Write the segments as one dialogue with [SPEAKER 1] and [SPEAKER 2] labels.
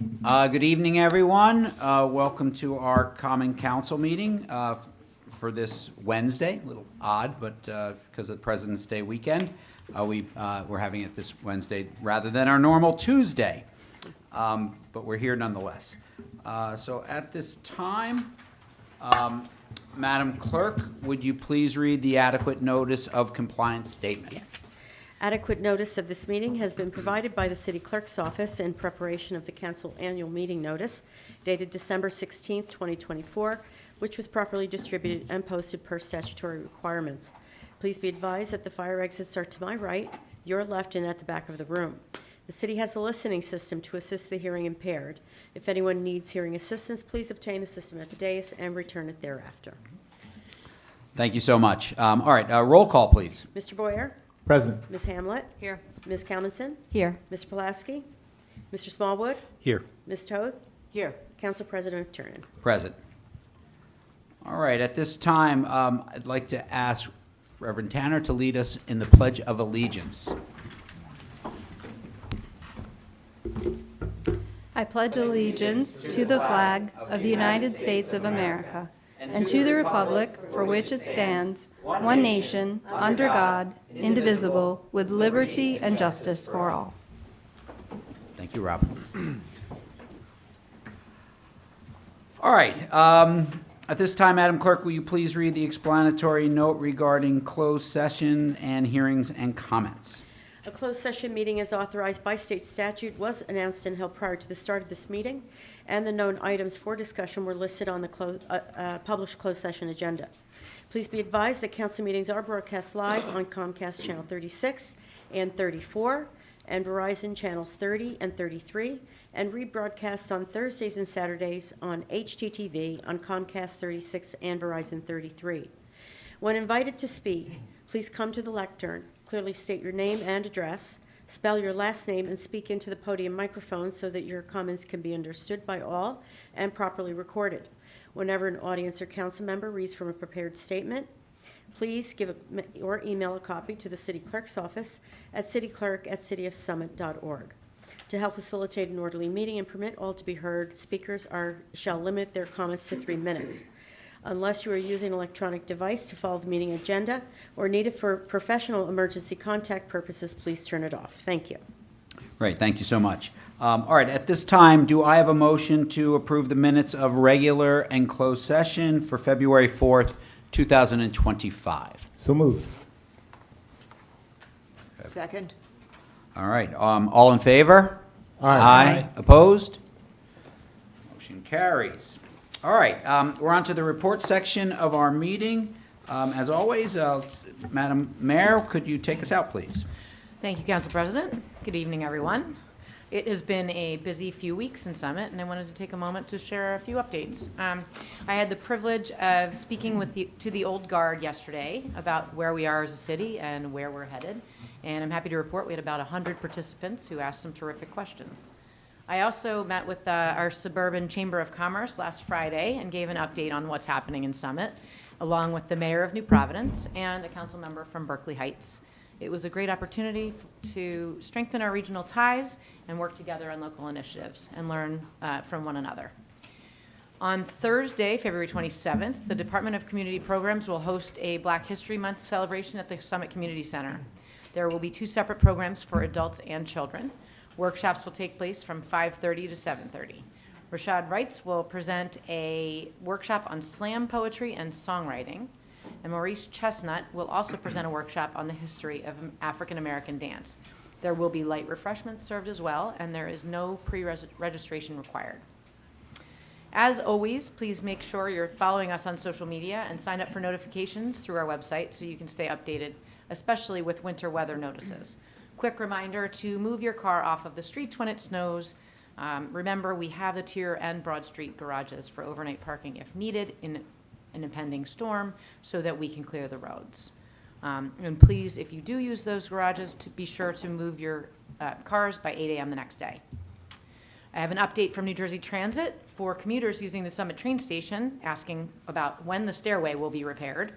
[SPEAKER 1] Good evening, everyone. Welcome to our Common Council meeting for this Wednesday. A little odd, but because of the President's Day weekend, we're having it this Wednesday rather than our normal Tuesday. But we're here nonetheless. So at this time, Madam Clerk, would you please read the adequate notice of compliance statement?
[SPEAKER 2] Yes. Adequate notice of this meeting has been provided by the City Clerk's office in preparation of the Council Annual Meeting Notice dated December 16, 2024, which was properly distributed and posted per statutory requirements. Please be advised that the fire exits are to my right, your left, and at the back of the room. The city has a listening system to assist the hearing impaired. If anyone needs hearing assistance, please obtain the system at the dais and return it thereafter.
[SPEAKER 1] Thank you so much. All right, roll call, please.
[SPEAKER 2] Mr. Boyer?
[SPEAKER 3] Present.
[SPEAKER 2] Ms. Hamlet?
[SPEAKER 4] Here.
[SPEAKER 2] Ms. Kalmanson?
[SPEAKER 4] Here.
[SPEAKER 2] Mr. Pulaski? Mr. Smallwood?
[SPEAKER 3] Here.
[SPEAKER 2] Ms. Toth?
[SPEAKER 4] Here.
[SPEAKER 2] Council President Turner.
[SPEAKER 1] Present. All right, at this time, I'd like to ask Reverend Tanner to lead us in the Pledge of Allegiance.
[SPEAKER 5] I pledge allegiance to the flag of the United States of America and to the republic for which it stands, one nation, under God, indivisible, with liberty and justice for all.
[SPEAKER 1] Thank you, Robin. All right, at this time, Madam Clerk, will you please read the explanatory note regarding closed session and hearings and comments?
[SPEAKER 2] A closed session meeting as authorized by state statute was announced and held prior to the start of this meeting, and the known items for discussion were listed on the published closed session agenda. Please be advised that council meetings are broadcast live on Comcast Channel 36 and 34, and Verizon Channels 30 and 33, and rebroadcast on Thursdays and Saturdays on HTTV on Comcast 36 and Verizon 33. When invited to speak, please come to the lectern, clearly state your name and address, spell your last name, and speak into the podium microphone so that your comments can be understood by all and properly recorded. Whenever an audience or council member reads from a prepared statement, please give or email a copy to the City Clerk's office at cityclerk@cityofsummit.org. To help facilitate an orderly meeting and permit all to be heard, speakers shall limit their comments to 3 minutes. Unless you are using an electronic device to follow the meeting agenda or need it for professional emergency contact purposes, please turn it off. Thank you.
[SPEAKER 1] Great, thank you so much. All right, at this time, do I have a motion to approve the minutes of regular and closed session for February 4th, 2025?
[SPEAKER 3] So moved.
[SPEAKER 4] Second.
[SPEAKER 1] All right, all in favor?
[SPEAKER 3] Aye.
[SPEAKER 1] Opposed? Motion carries. All right, we're on to the report section of our meeting. As always, Madam Mayor, could you take us out, please?
[SPEAKER 6] Thank you, Council President. Good evening, everyone. It has been a busy few weeks in Summit, and I wanted to take a moment to share a few updates. I had the privilege of speaking to the Old Guard yesterday about where we are as a city and where we're headed, and I'm happy to report we had about 100 participants who asked some terrific questions. I also met with our Suburban Chamber of Commerce last Friday and gave an update on what's happening in Summit, along with the mayor of New Providence and a council member from Berkeley Heights. It was a great opportunity to strengthen our regional ties and work together on local initiatives and learn from one another. On Thursday, February 27th, the Department of Community Programs will host a Black History Month celebration at the Summit Community Center. There will be 2 separate programs for adults and children. Workshops will take place from 5:30 to 7:30. Rashad Wrights will present a workshop on slam poetry and songwriting, and Maurice Chestnut will also present a workshop on the history of African American dance. There will be light refreshments served as well, and there is no pre-registration required. As always, please make sure you're following us on social media and sign up for notifications through our website so you can stay updated, especially with winter weather notices. Quick reminder to move your car off of the streets when it snows. Remember, we have the Tier and Broad Street garages for overnight parking if needed in an impending storm so that we can clear the roads. And please, if you do use those garages, to be sure to move your cars by 8 a.m. the next day. I have an update from New Jersey Transit for commuters using the Summit train station, asking about when the stairway will be repaired.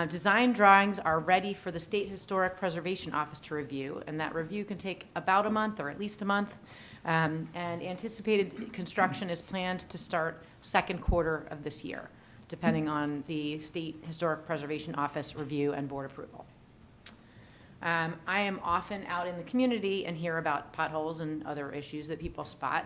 [SPEAKER 6] Design drawings are ready for the State Historic Preservation Office to review, and that review can take about a month or at least a month. And anticipated construction is planned to start second quarter of this year, depending on the State Historic Preservation Office review and board approval. I am often out in the community and hear about potholes and other issues that people spot.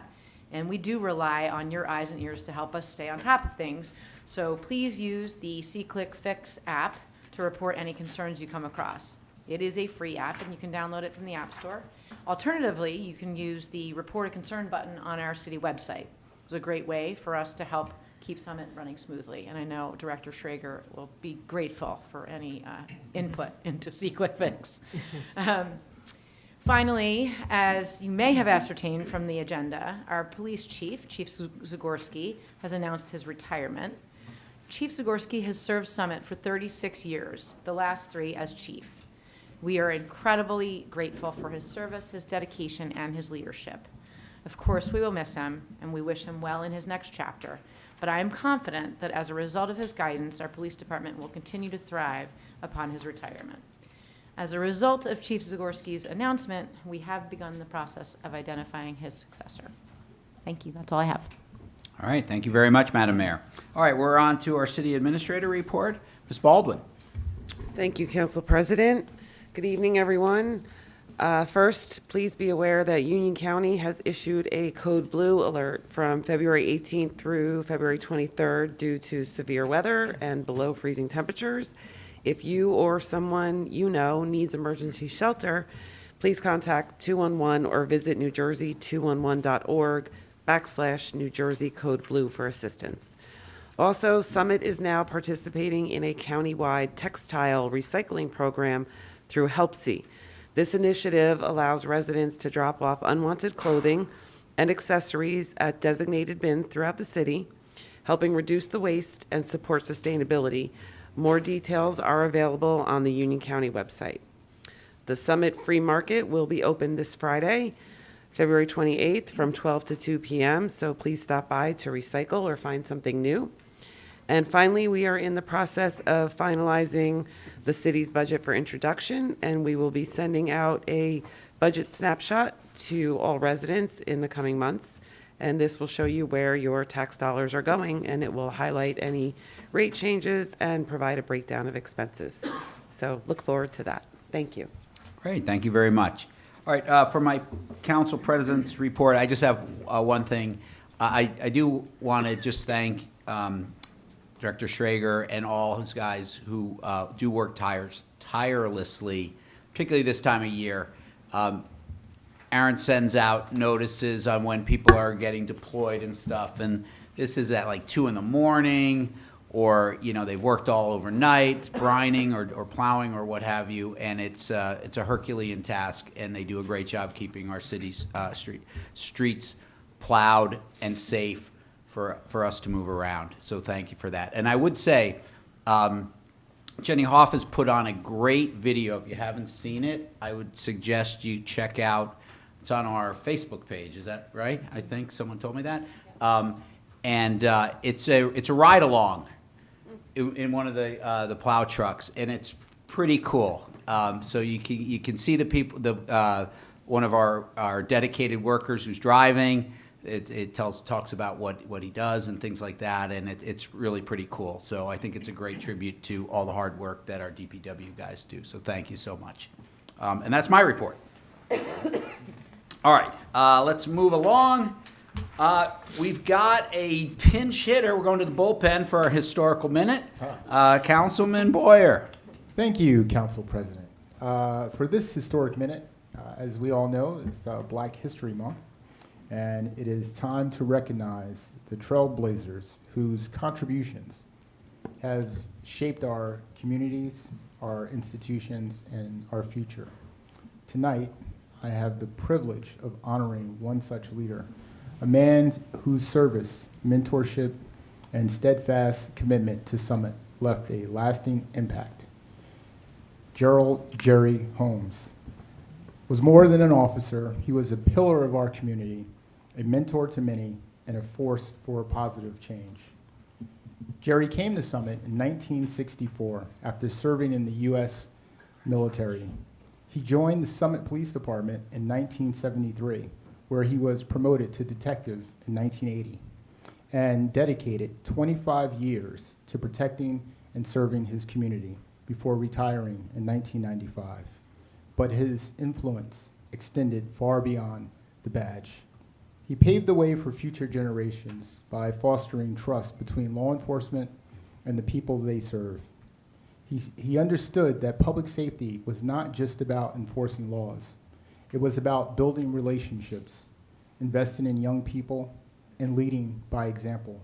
[SPEAKER 6] And we do rely on your eyes and ears to help us stay on top of things. So please use the SeeClick Fix app to report any concerns you come across. It is a free app, and you can download it from the App Store. Alternatively, you can use the Report a Concern button on our city website. It's a great way for us to help keep Summit running smoothly. And I know Director Schrager will be grateful for any input into SeeClick Fix. Finally, as you may have ascertained from the agenda, our police chief, Chief Zagorski, has announced his retirement. Chief Zagorski has served Summit for 36 years, the last 3 as chief. We are incredibly grateful for his service, his dedication, and his leadership. Of course, we will miss him, and we wish him well in his next chapter. But I am confident that as a result of his guidance, our police department will continue to thrive upon his retirement. As a result of Chief Zagorski's announcement, we have begun the process of identifying his successor. Thank you. That's all I have.
[SPEAKER 1] All right, thank you very much, Madam Mayor. All right, we're on to our city administrator report. Ms. Baldwin.
[SPEAKER 3] Thank you, Council President. Good evening, everyone. First, please be aware that Union County has issued a Code Blue alert from February 18th through February 23rd due to severe weather and below freezing temperatures. If you or someone you know needs emergency shelter, please contact 211 or visit NewJersey211.org/New Jersey Code Blue for assistance. Also, Summit is now participating in a countywide textile recycling program through HelpSee. This initiative allows residents to drop off unwanted clothing and accessories at designated bins throughout the city, helping reduce the waste and support sustainability. More details are available on the Union County website. The Summit Free Market will be open this Friday, February 28th from 12 to 2 p.m., so please stop by to recycle or find something new. And finally, we are in the process of finalizing the city's budget for introduction, and we will be sending out a budget snapshot to all residents in the coming months. And this will show you where your tax dollars are going, and it will highlight any rate changes and provide a breakdown of expenses. So look forward to that. Thank you.
[SPEAKER 1] Great, thank you very much. All right, for my council president's report, I just have one thing. I do want to just thank Director Schrager and all his guys who do work tirelessly, particularly this time of year. Aaron sends out notices on when people are getting deployed and stuff, and this is at like 2 in the morning, or they've worked all overnight, brining or plowing or what have you, and it's a Herculean task, and they do a great job keeping our city's streets plowed and safe for us to move around. So thank you for that. And I would say, Jenny Hoff has put on a great video. If you haven't seen it, I would suggest you check out. It's on our Facebook page. Is that right? I think someone told me that. And it's a ride along in one of the plow trucks, and it's pretty cool. So you can see the people. One of our dedicated workers who's driving. It talks about what he does and things like that, and it's really pretty cool. So I think it's a great tribute to all the hard work that our DPW guys do. So thank you so much. And that's my report. All right, let's move along. We've got a pinch hitter. We're going to the bullpen for our historical minute. Councilman Boyer.
[SPEAKER 4] Thank you, Council President. For this historic minute, as we all know, it's Black History Month, and it is time to recognize the trailblazers whose contributions have shaped our communities, our institutions, and our future. Tonight, I have the privilege of honoring one such leader, a man whose service, mentorship, and steadfast commitment to Summit left a lasting impact. Gerald Jerry Holmes was more than an officer. He was a pillar of our community, a mentor to many, and a force for positive change. Jerry came to Summit in 1964 after serving in the U.S. military. He joined the Summit Police Department in 1973, where he was promoted to detective in 1980 and dedicated 25 years to protecting and serving his community before retiring in 1995. But his influence extended far beyond the badge. He paved the way for future generations by fostering trust between law enforcement and the people they serve. He understood that public safety was not just about enforcing laws. It was about building relationships, investing in young people, and leading by example.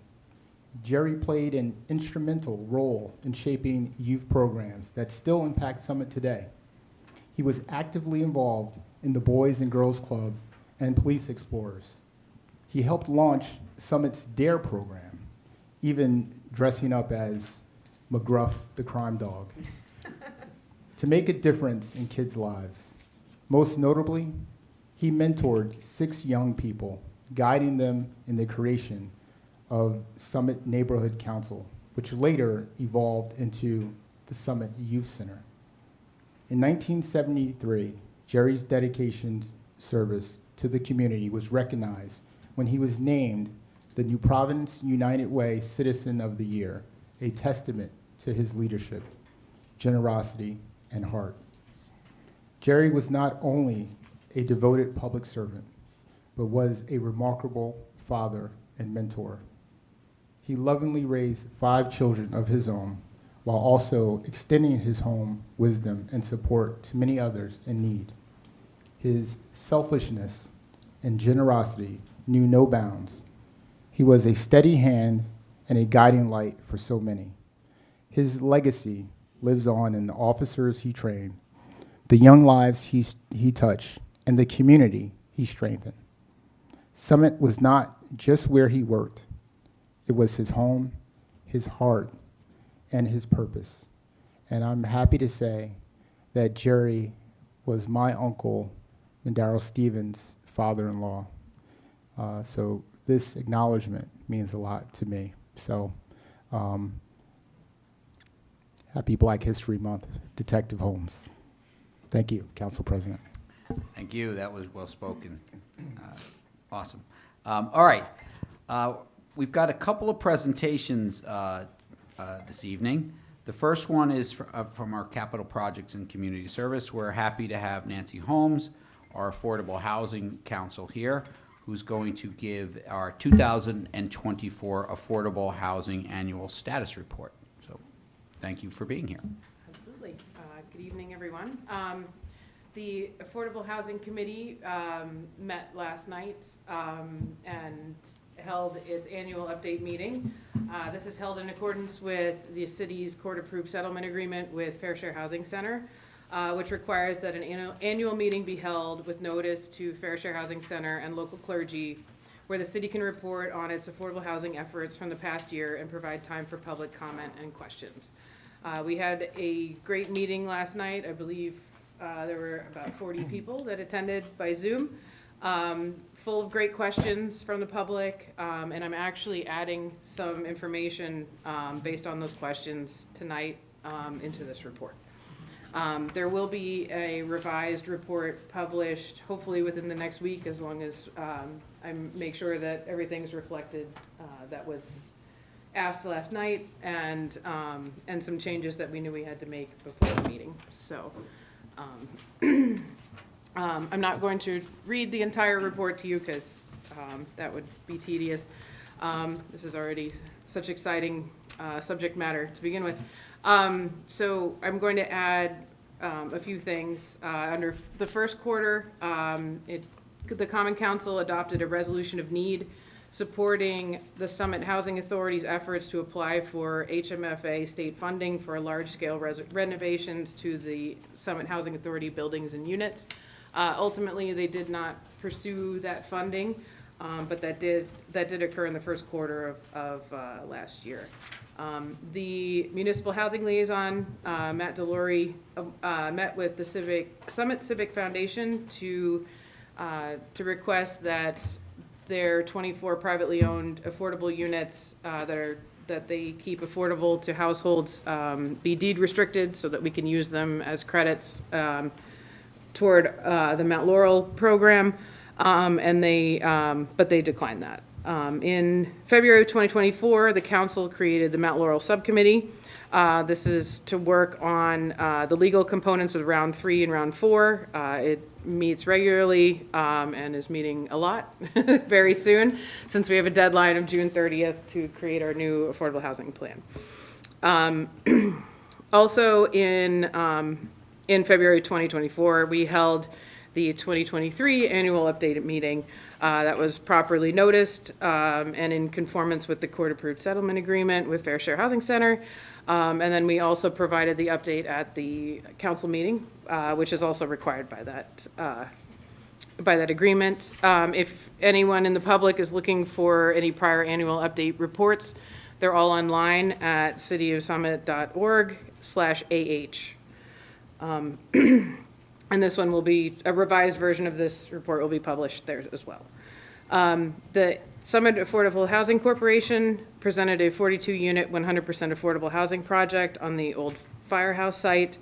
[SPEAKER 4] Jerry played an instrumental role in shaping youth programs that still impact Summit today. He was actively involved in the Boys and Girls Club and Police Explorers. He helped launch Summit's DARE program, even dressing up as McGruff the crime dog, to make a difference in kids' lives. Most notably, he mentored 6 young people, guiding them in the creation of Summit Neighborhood Council, which later evolved into the Summit Youth Center. In 1973, Jerry's dedication service to the community was recognized when he was named the New Providence United Way Citizen of the Year, a testament to his leadership, generosity, and heart. Jerry was not only a devoted public servant, but was a remarkable father and mentor. He lovingly raised 5 children of his own, while also extending his home wisdom and support to many others in need. His selfishness and generosity knew no bounds. He was a steady hand and a guiding light for so many. His legacy lives on in the officers he trained, the young lives he touched, and the community he strengthened. Summit was not just where he worked. It was his home, his heart, and his purpose. And I'm happy to say that Jerry was my uncle, Mandaro Stevens' father-in-law. So this acknowledgement means a lot to me. So happy Black History Month, Detective Holmes. Thank you, Council President.
[SPEAKER 1] Thank you. That was well spoken. Awesome. All right. We've got a couple of presentations this evening. The first one is from our Capital Projects and Community Service. We're happy to have Nancy Holmes, our Affordable Housing Council here, who's going to give our 2024 Affordable Housing Annual Status Report. So thank you for being here.
[SPEAKER 7] Absolutely. Good evening, everyone. The Affordable Housing Committee met last night and held its annual update meeting. This is held in accordance with the city's court-approved settlement agreement with Fair Share Housing Center, which requires that an annual meeting be held with notice to Fair Share Housing Center and local clergy, where the city can report on its affordable housing efforts from the past year and provide time for public comment and questions. We had a great meeting last night. I believe there were about 40 people that attended by Zoom, full of great questions from the public, and I'm actually adding some information based on those questions tonight into this report. There will be a revised report published hopefully within the next week, as long as I make sure that everything's reflected that was asked last night, and some changes that we knew we had to make before the meeting. So I'm not going to read the entire report to you because that would be tedious. This is already such exciting subject matter to begin with. So I'm going to add a few things. Under the first quarter, the Common Council adopted a resolution of need supporting the Summit Housing Authority's efforts to apply for HMFA state funding for large-scale renovations to the Summit Housing Authority buildings and units. Ultimately, they did not pursue that funding, but that did occur in the first quarter of last year. The Municipal Housing Liaison, Matt Delory, met with the Summit Civic Foundation to request that their 24 privately owned affordable units that they keep affordable to households be deed restricted so that we can use them as credits toward the Mount Laurel program. But they declined that. In February of 2024, the council created the Mount Laurel Subcommittee. This is to work on the legal components of round 3 and round 4. It meets regularly and is meeting a lot very soon, since we have a deadline of June 30th to create our new affordable housing plan. Also in February 2024, we held the 2023 annual updated meeting that was properly noticed and in conformance with the court-approved settlement agreement with Fair Share Housing Center. And then we also provided the update at the council meeting, which is also required by that agreement. If anyone in the public is looking for any prior annual update reports, they're all online at cityofsummit.org/AH. And this one will be, a revised version of this report will be published there as well. The Summit Affordable Housing Corporation presented a 42-unit, 100% affordable housing project on the old firehouse site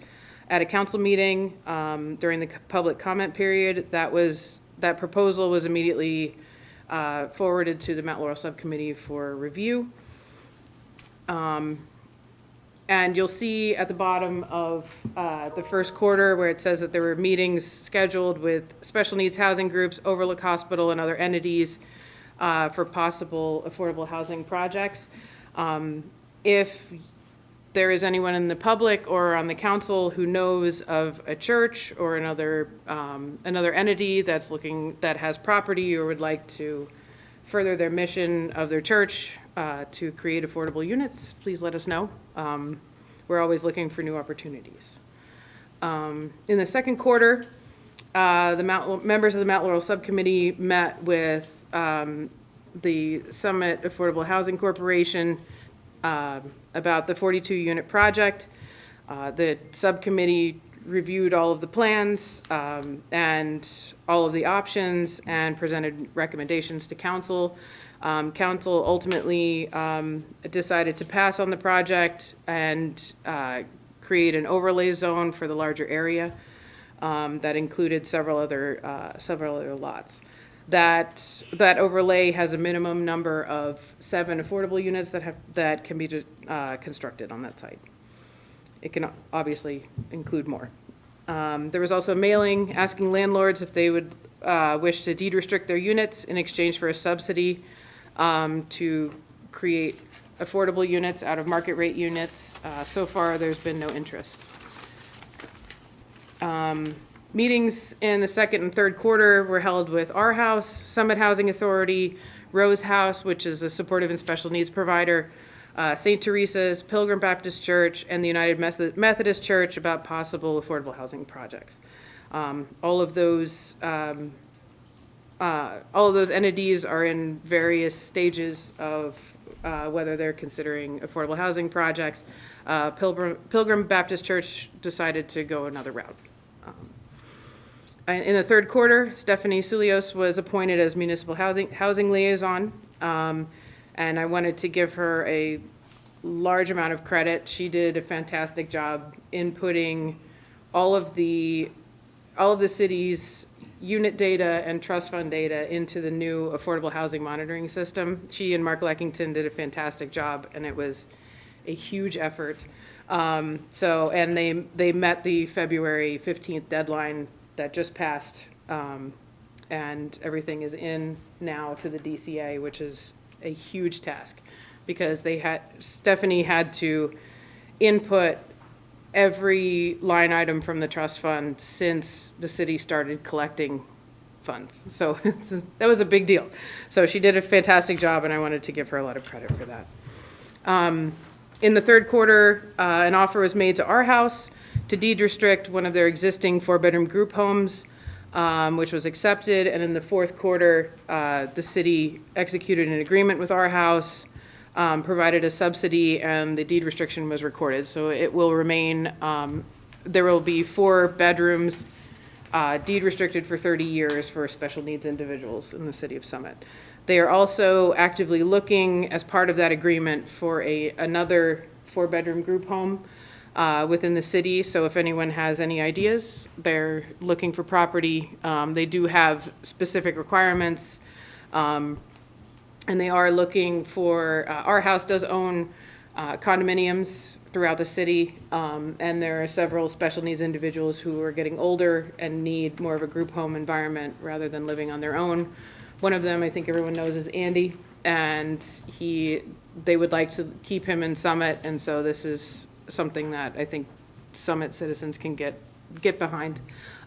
[SPEAKER 7] at a council meeting during the public comment period. That proposal was immediately forwarded to the Mount Laurel Subcommittee for review. And you'll see at the bottom of the first quarter where it says that there were meetings scheduled with special needs housing groups, Overlook Hospital, and other entities for possible affordable housing projects. If there is anyone in the public or on the council who knows of a church or another entity that has property or would like to further their mission of their church to create affordable units, please let us know. We're always looking for new opportunities. In the second quarter, members of the Mount Laurel Subcommittee met with the Summit Affordable Housing Corporation about the 42-unit project. The subcommittee reviewed all of the plans and all of the options and presented recommendations to council. Council ultimately decided to pass on the project and create an overlay zone for the larger area that included several other lots. That overlay has a minimum number of 7 affordable units that can be constructed on that site. It can obviously include more. There was also a mailing asking landlords if they would wish to deed restrict their units in exchange for a subsidy to create affordable units out of market rate units. So far, there's been no interest. Meetings in the second and third quarter were held with Our House, Summit Housing Authority, Rose House, which is a supportive and special needs provider, St. Teresa's, Pilgrim Baptist Church, and the United Methodist Church about possible affordable housing projects. All of those entities are in various stages of whether they're considering affordable housing projects. Pilgrim Baptist Church decided to go another route. In the third quarter, Stephanie Silios was appointed as municipal housing liaison, and I wanted to give her a large amount of credit. She did a fantastic job inputting all of the city's unit data and trust fund data into the new affordable housing monitoring system. She and Mark Leckington did a fantastic job, and it was a huge effort. And they met the February 15th deadline that just passed, and everything is in now to the DCA, which is a huge task because Stephanie had to input every line item from the trust fund since the city started collecting funds. So that was a big deal. So she did a fantastic job, and I wanted to give her a lot of credit for that. In the third quarter, an offer was made to Our House to deed restrict one of their existing 4-bedroom group homes, which was accepted. And in the fourth quarter, the city executed an agreement with Our House, provided a subsidy, and the deed restriction was recorded. So it will remain, there will be 4 bedrooms deed restricted for 30 years for special needs individuals in the city of Summit. They are also actively looking, as part of that agreement, for another 4-bedroom group home. within the city. So if anyone has any ideas, they're looking for property. They do have specific requirements. And they are looking for, our house does own condominiums throughout the city. And there are several special needs individuals who are getting older and need more of a group home environment rather than living on their own. One of them, I think everyone knows, is Andy. And they would like to keep him in Summit. And so this is something that I think Summit citizens can get behind.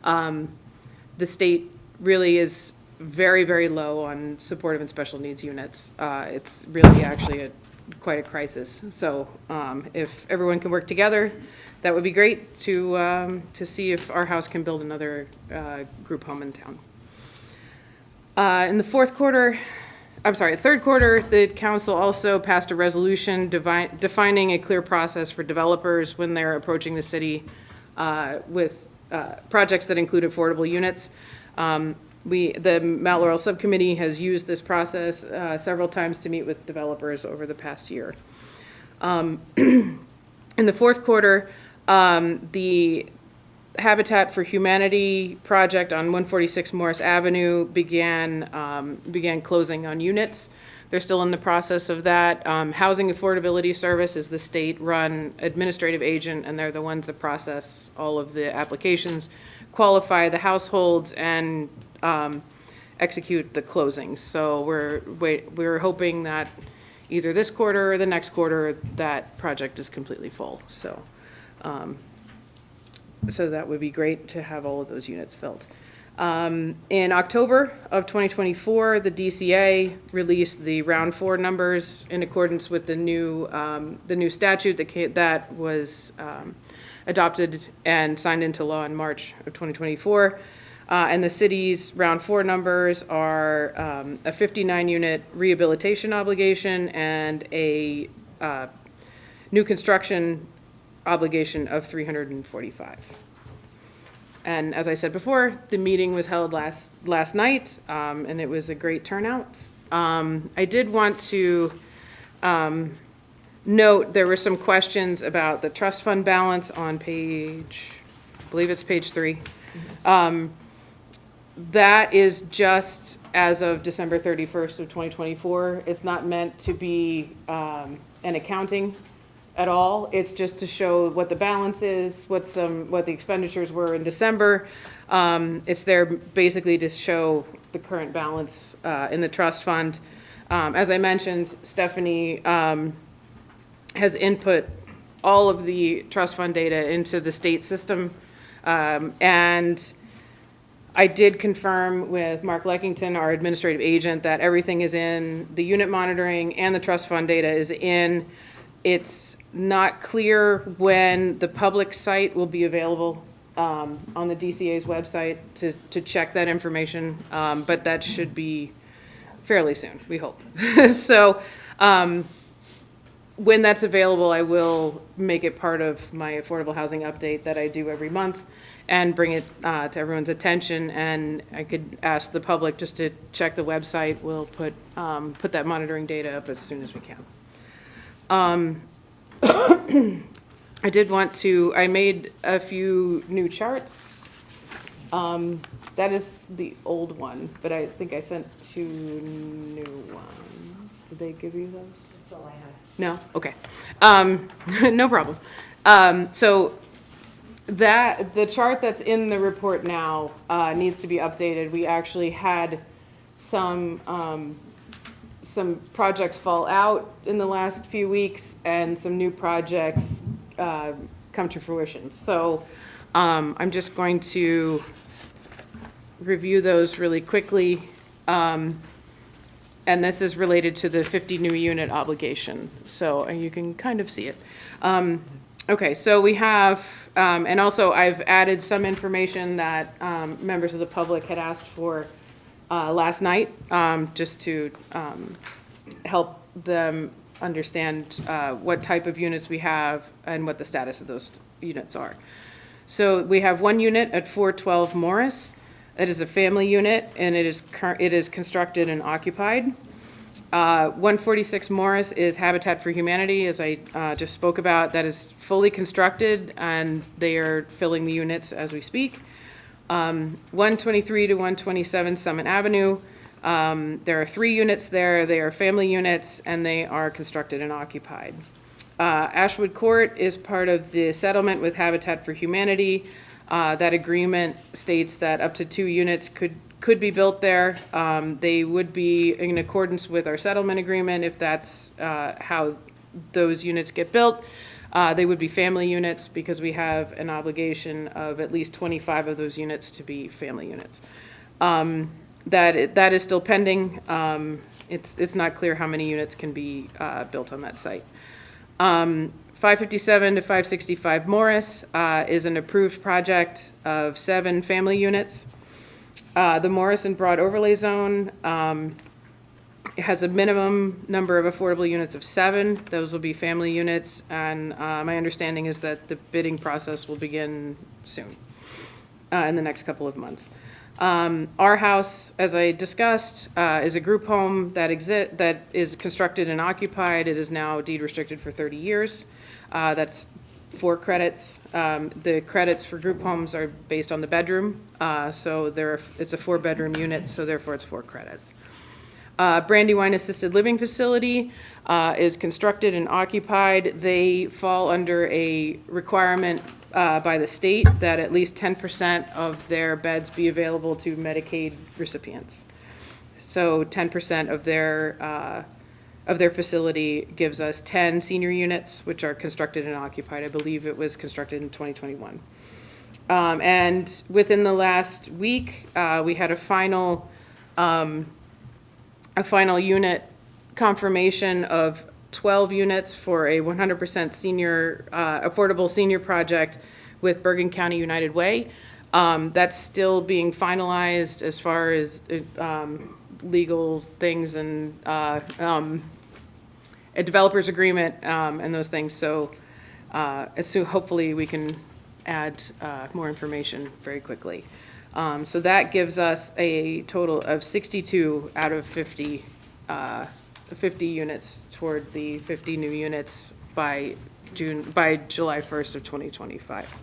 [SPEAKER 7] The state really is very, very low on supportive and special needs units. It's really actually quite a crisis. So if everyone can work together, that would be great to see if our house can build another group home in town. In the third quarter, the council also passed a resolution defining a clear process for developers when they're approaching the city with projects that include affordable units. The Mount Laurel Subcommittee has used this process several times to meet with developers over the past year. In the fourth quarter, the Habitat for Humanity project on 146 Morris Avenue began closing on units. They're still in the process of that. Housing Affordability Service is the state-run administrative agent, and they're the ones that process all of the applications, qualify the households, and execute the closings. So we're hoping that either this quarter or the next quarter, that project is completely full. So that would be great to have all of those units filled. In October of 2024, the DCA released the round 4 numbers in accordance with the new statute that was adopted and signed into law in March of 2024. And the city's round 4 numbers are a 59-unit rehabilitation obligation and a new construction obligation of 345. And as I said before, the meeting was held last night, and it was a great turnout. I did want to note there were some questions about the trust fund balance on page, I believe it's page 3. That is just as of December 31st of 2024. It's not meant to be an accounting at all. It's just to show what the balance is, what the expenditures were in December. It's there basically to show the current balance in the trust fund. As I mentioned, Stephanie has input all of the trust fund data into the state system, and I did confirm with Mark Leckington, our administrative agent, that everything is in, the unit monitoring and the trust fund data is in. It's not clear when the public site will be available on the DCA's website to check that information, but that should be fairly soon, we hope. So when that's available, I will make it part of my affordable housing update that I do every month and bring it to everyone's attention. And I could ask the public just to check the website. We'll put that monitoring data up as soon as we can. I made a few new charts. That is the old one, but I think I sent 2 new ones. Did they give you those?
[SPEAKER 2] That's all I have.
[SPEAKER 7] No? Okay. No problem. So the chart that's in the report now needs to be updated. We actually had some projects fall out in the last few weeks and some new projects come to fruition. So I'm just going to review those really quickly. And this is related to the 50 new unit obligation. So you can kind of see it. Okay, so we have, and also I've added some information that members of the public had asked for last night, just to help them understand what type of units we have and what the status of those units are. So we have 1 unit at 412 Morris. It is a family unit, and it is constructed and occupied. 146 Morris is Habitat for Humanity, as I just spoke about. That is fully constructed, and they are filling the units as we speak. 123 to 127 Summit Avenue. There are 3 units there. They are family units, and they are constructed and occupied. Ashwood Court is part of the settlement with Habitat for Humanity. That agreement states that up to 2 units could be built there. They would be in accordance with our settlement agreement if that's how those units get built. They would be family units because we have an obligation of at least 25 of those units to be family units. That is still pending. It's not clear how many units can be built on that site. 557 to 565 Morris is an approved project of 7 family units. The Morris and Broad Overlay Zone has a minimum number of affordable units of 7. Those will be family units, and my understanding is that the bidding process will begin soon, in the next couple of months. Our house, as I discussed, is a group home that is constructed and occupied. It is now deed restricted for 30 years. That's 4 credits. The credits for group homes are based on the bedroom, so it's a 4-bedroom unit, so therefore it's 4 credits. Brandywine Assisted Living Facility is constructed and occupied. They fall under a requirement by the state that at least 10% of their beds be available to Medicaid recipients. So 10% of their facility gives us 10 senior units, which are constructed and occupied. I believe it was constructed in 2021. And within the last week, we had a final unit confirmation of 12 units for a 100% senior, affordable senior project with Bergen County United Way. That's still being finalized as far as legal things and a developer's agreement and those things. So hopefully we can add more information very quickly. So that gives us a total of 62 out of 50 units toward the 50 new units by July 1st of 2025.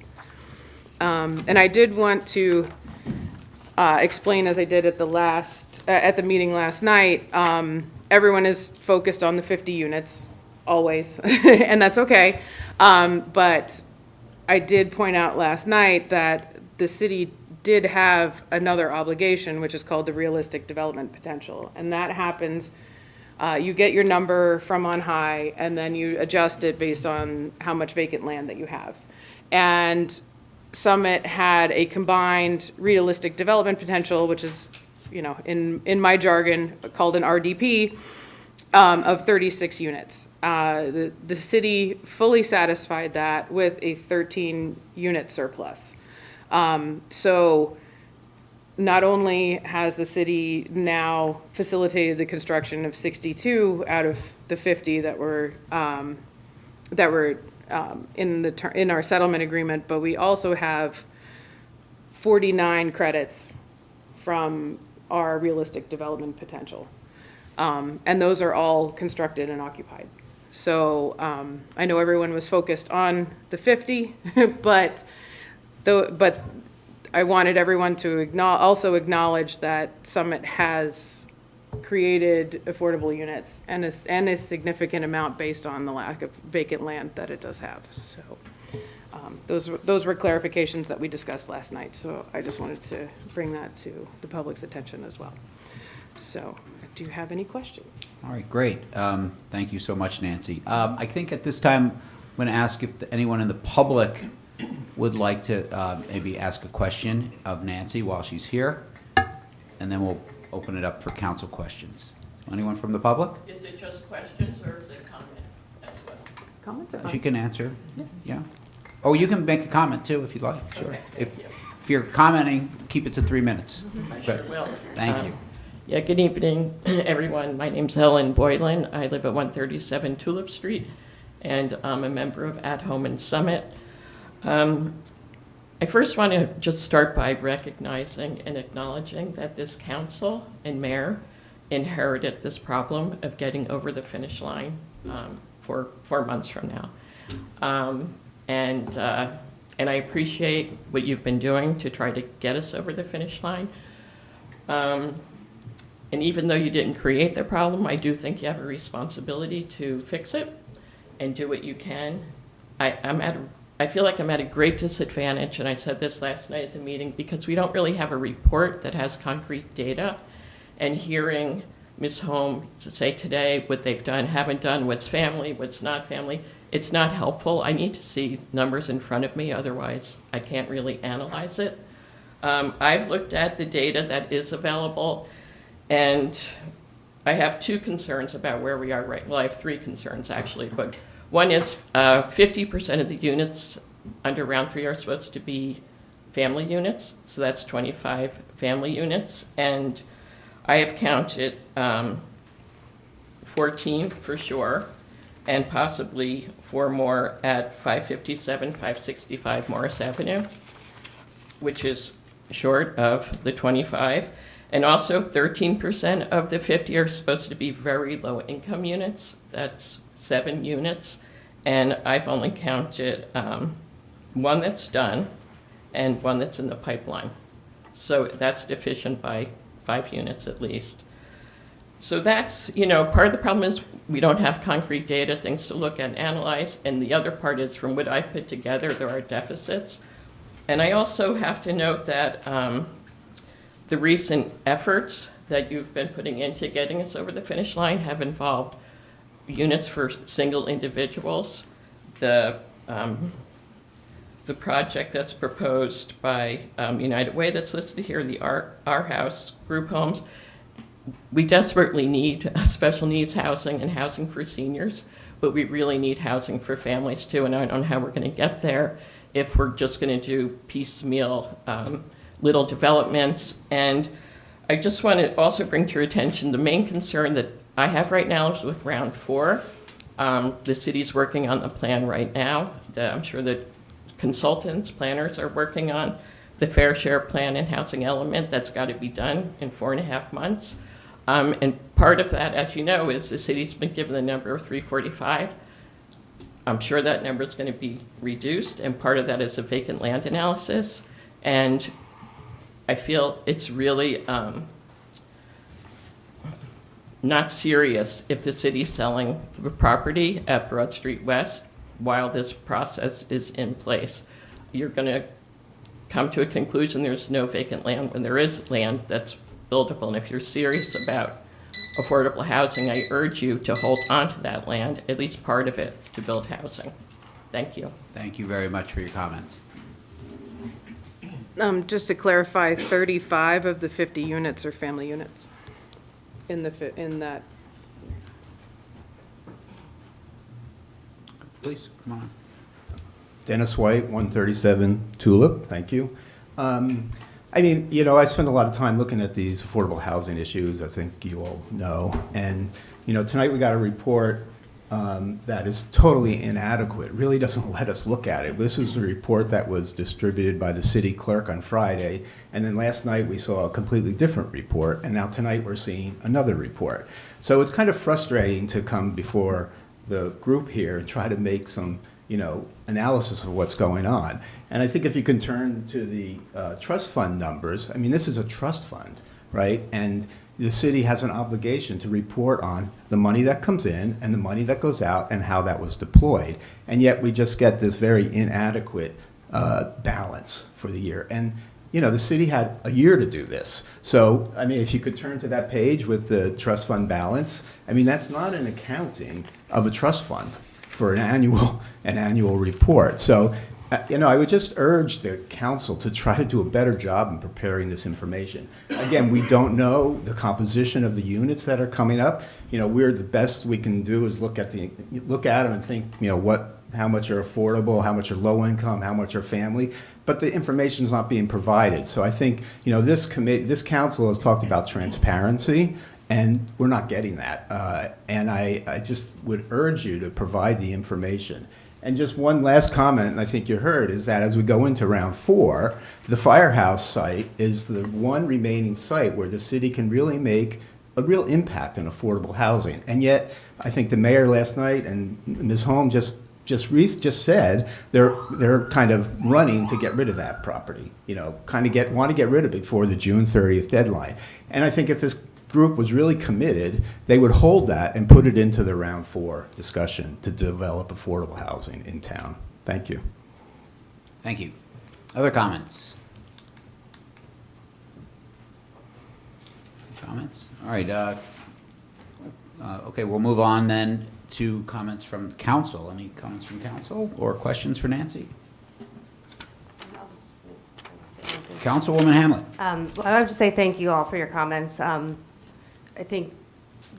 [SPEAKER 7] And I did want to explain, as I did at the meeting last night, everyone is focused on the 50 units, always, and that's okay. But I did point out last night that the city did have another obligation, which is called the realistic development potential. And that happens, you get your number from on high, and then you adjust it based on how much vacant land that you have. And Summit had a combined realistic development potential, which is, in my jargon, called an RDP, of 36 units. The city fully satisfied that with a 13-unit surplus. So not only has the city now facilitated the construction of 62 out of the 50 that were in our settlement agreement, but we also have 49 credits from our realistic development potential. And those are all constructed and occupied. So I know everyone was focused on the 50, but I wanted everyone to also acknowledge that Summit has created affordable units and a significant amount based on the lack of vacant land that it does have. So those were clarifications that we discussed last night. So I just wanted to bring that to the public's attention as well. So do you have any questions?
[SPEAKER 1] All right, great. Thank you so much, Nancy. I think at this time, I'm going to ask if anyone in the public would like to maybe ask a question of Nancy while she's here, and then we'll open it up for council questions. Anyone from the public?
[SPEAKER 8] Is it just questions or is it comment as well?
[SPEAKER 3] Comments are
[SPEAKER 1] She
[SPEAKER 3] fine.
[SPEAKER 1] can answer. Yeah. Oh, you can make a comment too if you'd like. Sure.
[SPEAKER 8] Okay,
[SPEAKER 1] If
[SPEAKER 8] thank you.
[SPEAKER 1] if you're commenting, keep it to 3 minutes.
[SPEAKER 8] I sure will.
[SPEAKER 1] Thank you.
[SPEAKER 8] Yeah, good evening, everyone. My name's Helen Boylan. I live at 137 Tulip Street, and I'm a member of At Home in Summit. I first want to just start by recognizing and acknowledging that this council and mayor inherited this problem of getting over the finish line for 4 months from now. And I appreciate what you've been doing to try to get us over the finish line. And even though you didn't create the problem, I do think you have a responsibility to fix it and do what you can. I feel like I'm at a great disadvantage, and I said this last night at the meeting, because we don't really have a report that has concrete data. And hearing Ms. Holm to say today what they've done, haven't done, what's family, what's not family, it's not helpful. I need to see numbers in front of me, otherwise I can't really analyze it. I've looked at the data that is available, and I have two concerns about where we are right. Well, I have three concerns actually, but one is 50% of the units under round 3 are supposed to be family units, so that's 25 family units, and I have counted 14 for sure, and possibly 4 more at 557, 565 Morris Avenue, which is short of the 25. And also 13% of the 50 are supposed to be very low income units. That's 7 units. And I've only counted 1 that's done and 1 that's in the pipeline. So that's deficient by 5 units at least. So that's, part of the problem is we don't have concrete data, things to look at and analyze. And the other part is, from what I've put together, there are deficits. And I also have to note that the recent efforts that you've been putting into getting us over the finish line have involved units for single individuals. The project that's proposed by United Way that's listed here, the Our House group homes, we desperately need special needs housing and housing for seniors, but we really need housing for families too, and I don't know how we're going to get there if we're just going to do piecemeal little developments. And I just want to also bring to your attention the main concern that I have right now is with round 4. The city's working on the plan right now. I'm sure that consultants, planners are working on the fair share plan and housing element. That's got to be done in 4.5 months. And part of that, as you know, is the city's been given the number of 345. I'm sure that number is going to be reduced, and part of that is a vacant land analysis. And I feel it's really not serious if the city's selling the property at Broad Street West while this process is in place. You're going to come to a conclusion there's no vacant land when there is land that's buildable. And if you're serious about affordable housing, I urge you to hold on to that land, at least part of it, to build housing. Thank you.
[SPEAKER 1] Thank you very much for your comments.
[SPEAKER 7] Just to clarify, 35 of the 50 units are family units in that.
[SPEAKER 1] Please, come on.
[SPEAKER 9] Dennis White, 137 Tulip, thank you. I spend a lot of time looking at these affordable housing issues, I think you all know. And, tonight we got a report that is totally inadequate, really doesn't let us look at it. This is a report that was distributed by the city clerk on Friday, and then last night we saw a completely different report, and now tonight we're seeing another report. So it's kind of frustrating to come before the group here and try to make some analysis of what's going on. And I think if you can turn to the trust fund numbers, this is a trust fund, right? And the city has an obligation to report on the money that comes in and the money that goes out and how that was deployed. And yet we just get this very inadequate balance for the year. And the city had a year to do this. So, if you could turn to that page with the trust fund balance, that's not an accounting of a trust fund for an annual report. So, I would just urge the council to try to do a better job in preparing this information. Again, we don't know the composition of the units that are coming up. We're the best we can do is look at them and think, how much are affordable, how much are low income, how much are family, but the information is not being provided. So I think, this council has talked about transparency, and we're not getting that. And I just would urge you to provide the information. And just one last comment, and I think you heard, is that as we go into round 4, the firehouse site is the one remaining site where the city can really make a real impact on affordable housing. And yet, I think the mayor last night and Ms. Holm just said they're kind of running to get rid of that property, want to get rid of it before the June 30th deadline. And I think if this group was really committed, they would hold that and put it into the round 4 discussion to develop affordable housing in town. Thank you.
[SPEAKER 1] Thank you. Other comments? Comments? All right. Okay, we'll move on then to comments from council. Any comments from council or questions for Nancy? Councilwoman Hamlet.
[SPEAKER 10] I would just say thank you all for your comments. I think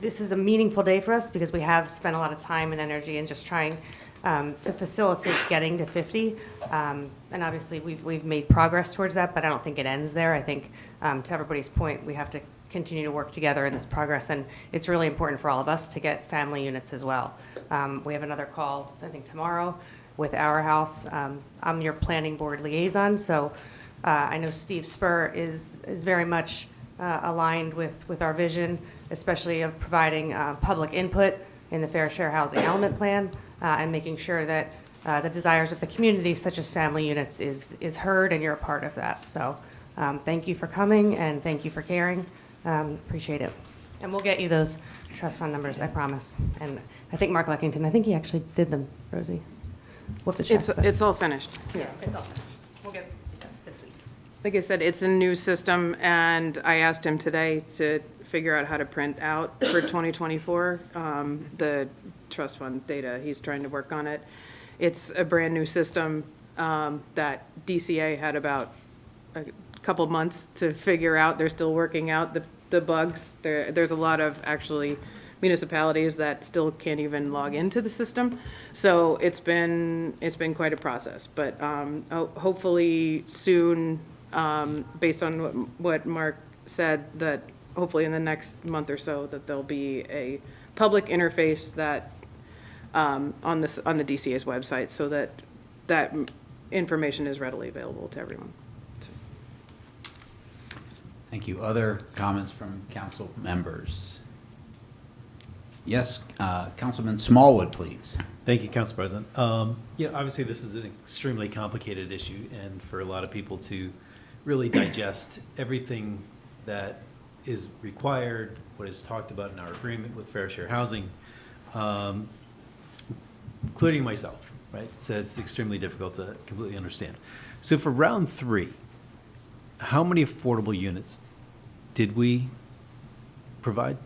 [SPEAKER 10] this is a meaningful day for us because we have spent a lot of time and energy in just trying to facilitate getting to 50. And obviously, we've made progress towards that, but I don't think it ends there. I think, to everybody's point, we have to continue to work together in this progress, and it's really important for all of us to get family units as well. We have another call, I think, tomorrow with Our House. I'm your planning board liaison, so I know Steve Spur is very much aligned with our vision, especially of providing public input in the Fair Share Housing Element Plan and making sure that the desires of the community, such as family units, is heard, and you're a part of that. So thank you for coming, and thank you for caring. Appreciate it. And we'll get you those trust fund numbers, I promise. And I think Mark Leckington, I think he actually did them, Rosie. We'll have to check.
[SPEAKER 7] It's all finished.
[SPEAKER 10] Yeah, it's all finished. We'll get it done this week.
[SPEAKER 7] Like I said, it's a new system, and I asked him today to figure out how to print out for 2024 the trust fund data. He's trying to work on it. It's a brand-new system that DCA had about a couple months to figure out. They're still working out the bugs. There's a lot of actually municipalities that still can't even log into the system. So it's been quite a process, but hopefully soon, based on what Mark said, that hopefully in the next month or so that there'll be a public interface that on the DCA's website, so that information is readily available to everyone.
[SPEAKER 1] Thank you. Other comments from council members? Yes, Councilman Smallwood, please.
[SPEAKER 11] Thank you, Council President. Obviously, this is an extremely complicated issue, and for a lot of people to really digest everything that is required, what is talked about in our agreement with Fair Share Housing, including myself, right? So it's extremely difficult to completely understand. So for round 3, how many affordable units did we provide?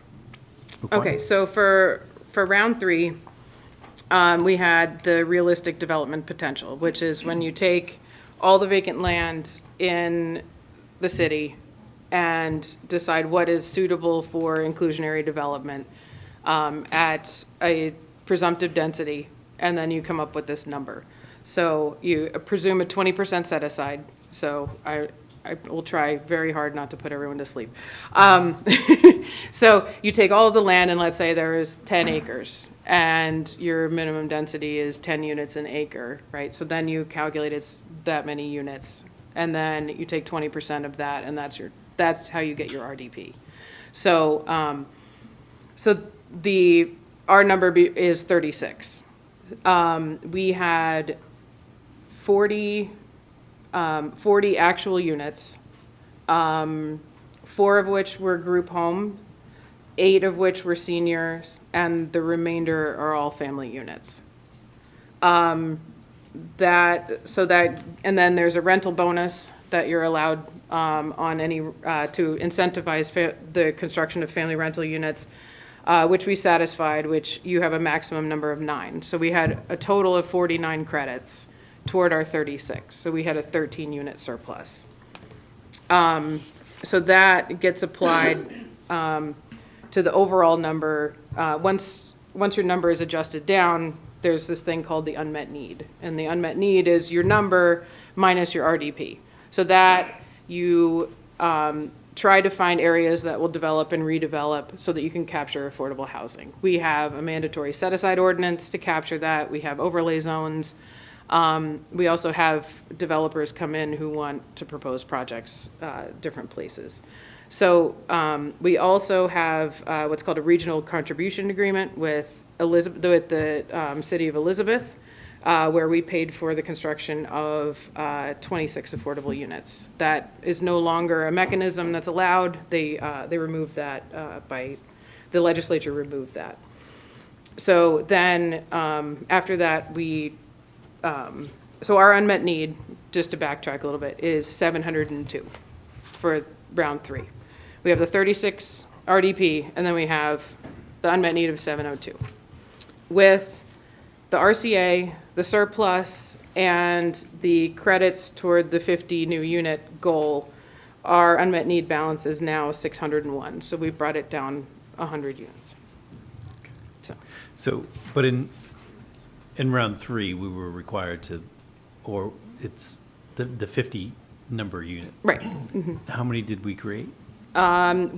[SPEAKER 7] Okay, so for round 3, we had the realistic development potential, which is when you take all the vacant land in the city and decide what is suitable for inclusionary development at a presumptive density, and then you come up with this number. So you presume a 20% set aside. So I will try very hard not to put everyone to sleep. So you take all of the land, and let's say there is 10 acres, and your minimum density is 10 units an acre, right? So then you calculate it's that many units, and then you take 20% of that, and that's how you get your RDP. So our number is 36. We had 40 actual units, 4 of which were group home, 8 of which were seniors, and the remainder are all family units. And then there's a rental bonus that you're allowed on any to incentivize the construction of family rental units, which we satisfied, which you have a maximum number of 9. So we had a total of 49 credits toward our 36. So we had a 13-unit surplus. So that gets applied to the overall number. Once your number is adjusted down, there's this thing called the unmet need. And the unmet need is your number minus your RDP. So that you try to find areas that will develop and redevelop so that you can capture affordable housing. We have a mandatory set-aside ordinance to capture that. We have overlay zones. We also have developers come in who want to propose projects different places. So we also have what's called a regional contribution agreement with the city of Elizabeth, where we paid for the construction of 26 affordable units. That is no longer a mechanism that's allowed. They removed that the legislature removed that. So then, after that, so our unmet need, just to backtrack a little bit, is 702 for round 3. We have the 36 RDP, and then we have the unmet need of 702. With the RCA, the surplus, and the credits toward the 50 new unit goal, our unmet need balance is now 601. So we've brought it down 100 units.
[SPEAKER 11] So, but in round 3, we were required to, or it's the 50 number unit.
[SPEAKER 7] Right.
[SPEAKER 11] How many did we create?
[SPEAKER 7] So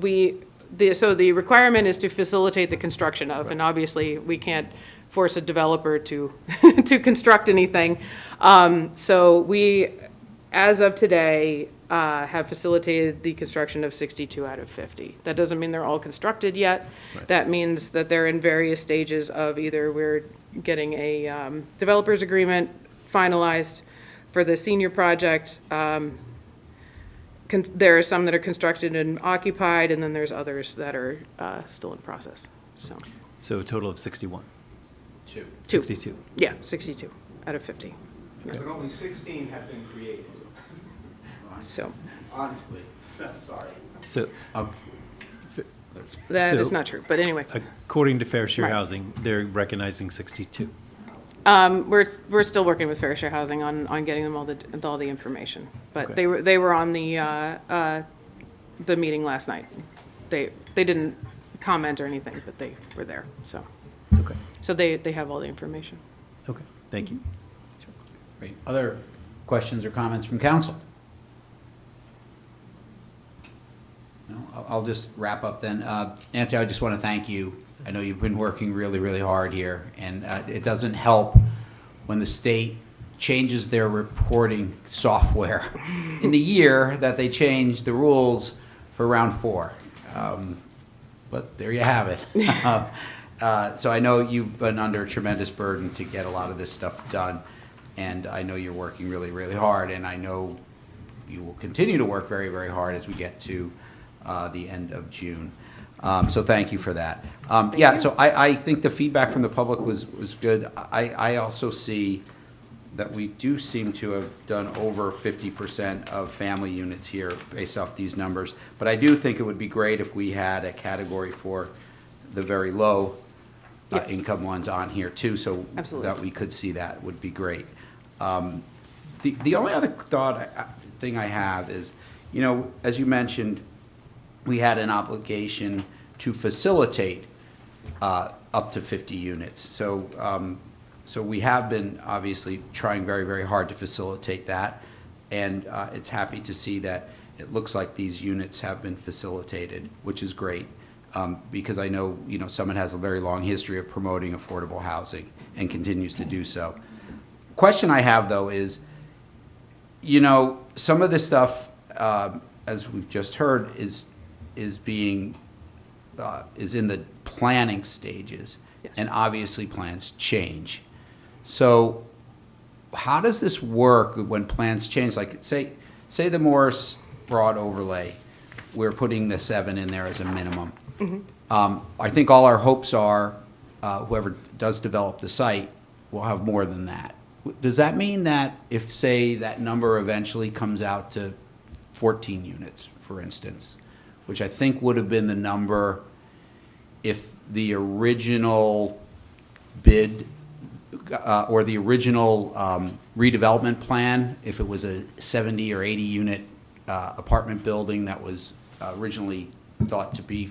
[SPEAKER 7] the requirement is to facilitate the construction of, and obviously we can't force a developer to to construct anything. So we, as of today, have facilitated the construction of 62 out of 50. That doesn't mean they're all constructed yet.
[SPEAKER 11] Right.
[SPEAKER 7] That means that they're in various stages of either we're getting a developer's agreement finalized for the senior project. There are some that are constructed and occupied, and then there's others that are still in process, so.
[SPEAKER 11] So a total of 61.
[SPEAKER 7] Two.
[SPEAKER 11] 62.
[SPEAKER 7] Yeah, 62 out of 50.
[SPEAKER 9] But only 16 have been created.
[SPEAKER 7] So
[SPEAKER 9] Honestly, sorry.
[SPEAKER 11] So,
[SPEAKER 7] that is
[SPEAKER 11] So-
[SPEAKER 7] not true, but anyway.
[SPEAKER 11] according to Fair Share
[SPEAKER 7] Right.
[SPEAKER 11] Housing, they're recognizing 62.
[SPEAKER 7] We're still working with Fair Share Housing on getting them all the information. But
[SPEAKER 11] Okay.
[SPEAKER 7] they were on the meeting last night. They didn't comment or anything, but they were there, so.
[SPEAKER 11] Okay.
[SPEAKER 7] So they have all the information.
[SPEAKER 11] Okay, thank you.
[SPEAKER 1] Great. Other questions or comments from council? No, I'll just wrap up then. Nancy, I just want to thank you. I know you've been working really, really hard here, and it doesn't help when the state changes their reporting software in the year that they change the rules for round 4. But there you have it. So I know you've been under a tremendous burden to get a lot of this stuff done, and I know you're working really, really hard, and I know you will continue to work very, very hard as we get to the end of June. So thank you for that. Yeah, so I think the feedback from the public was good. I also see that we do seem to have done over 50% of family units here based off these numbers. But I do think it would be great if we had a category for the very low income ones on here too, so
[SPEAKER 7] Absolutely.
[SPEAKER 1] that we could see that would be great. The only other thing I have is, you know, as you mentioned, we had an obligation to facilitate up to 50 units. So we have been obviously trying very, very hard to facilitate that, and it's happy to see that it looks like these units have been facilitated, which is great, because I know, you know, Summit has a very long history of promoting affordable housing and continues to do so. Question I have, though, is, you know, some of this stuff, as we've just heard, is in the planning stages,
[SPEAKER 7] Yes.
[SPEAKER 1] and obviously plans change. So how does this work when plans change? Like, say the Morris Broad overlay, we're putting the 7 in there as a minimum. I think all our hopes are whoever does develop the site will have more than that. Does that mean that if, say, that number eventually comes out to 14 units, for instance, which I think would have been the number if the original bid or the original redevelopment plan, if it was a 70 or 80 unit apartment building that was originally thought to be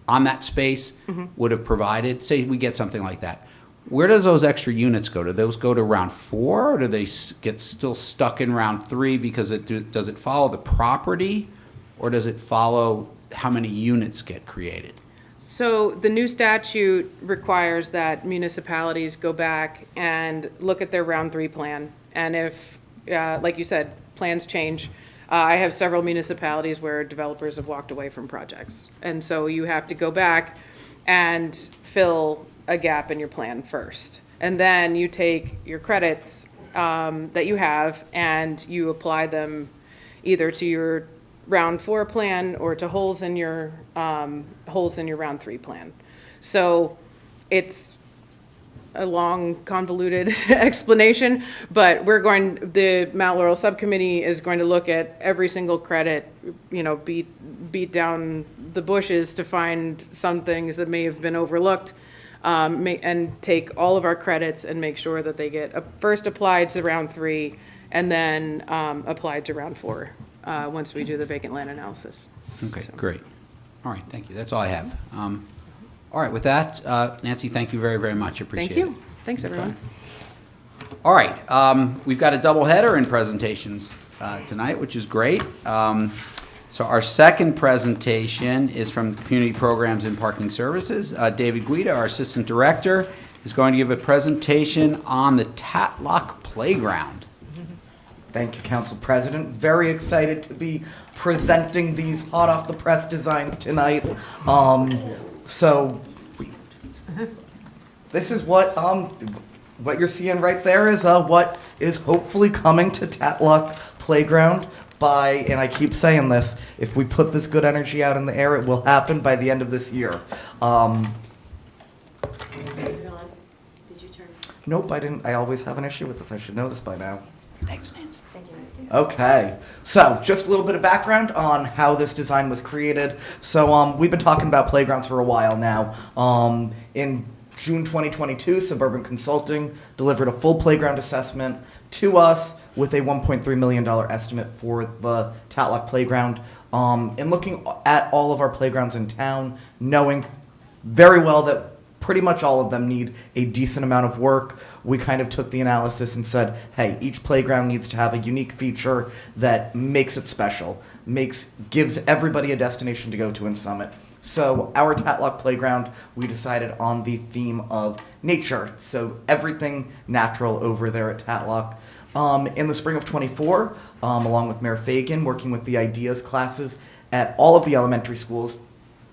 [SPEAKER 1] on that space, would have provided, say we get something like that. Where does those extra units go? Do those go to round 4, or do they get still stuck in round 3 because does it follow the property, or does it follow how many units get created?
[SPEAKER 7] So the new statute requires that municipalities go back and look at their round 3 plan. And if, like you said, plans change, I have several municipalities where developers have walked away from projects. And so you have to go back and fill a gap in your plan first. And then you take your credits that you have and you apply them either to your round 4 plan or to holes in your round 3 plan. So it's a long, convoluted explanation, but the Mount Laurel Subcommittee is going to look at every single credit, beat down the bushes to find some things that may have been overlooked, and take all of our credits and make sure that they get first applied to round 3 and then applied to round 4 once we do the vacant land analysis.
[SPEAKER 1] Okay, great. All right, thank you. That's all I have. All right, with that, Nancy, thank you very, very much. Appreciate it.
[SPEAKER 7] Thank you. Thanks, everyone.
[SPEAKER 1] All right, we've got a double header in presentations tonight, which is great. So our second presentation is from Community Programs and Parking Services. David Guida, our Assistant Director, is going to give a presentation on the Tatlock Playground.
[SPEAKER 12] Thank you, Council President. Very excited to be presenting these hot off the press designs tonight. So this is what you're seeing right there is what is hopefully coming to Tatlock Playground by, and I keep saying this, if we put this good energy out in the air, it will happen by the end of this year.
[SPEAKER 2] Did you turn?
[SPEAKER 12] Nope, I didn't. I always have an issue with this. I should know this by now.
[SPEAKER 1] Thanks, Nancy.
[SPEAKER 12] Okay, so just a little bit of background on how this design was created. So we've been talking about playgrounds for a while now. In June 2022, Suburban Consulting delivered a full playground assessment to us with a $1.3 million estimate for the Tatlock Playground. In looking at all of our playgrounds in town, knowing very well that pretty much all of them need a decent amount of work, we kind of took the analysis and said, hey, each playground needs to have a unique feature that makes it special, gives everybody a destination to go to in Summit. So our Tatlock Playground, we decided on the theme of nature, so everything natural over there at Tatlock. In the spring of '24, along with Mayor Fagan, working with the ideas classes at all of the elementary schools,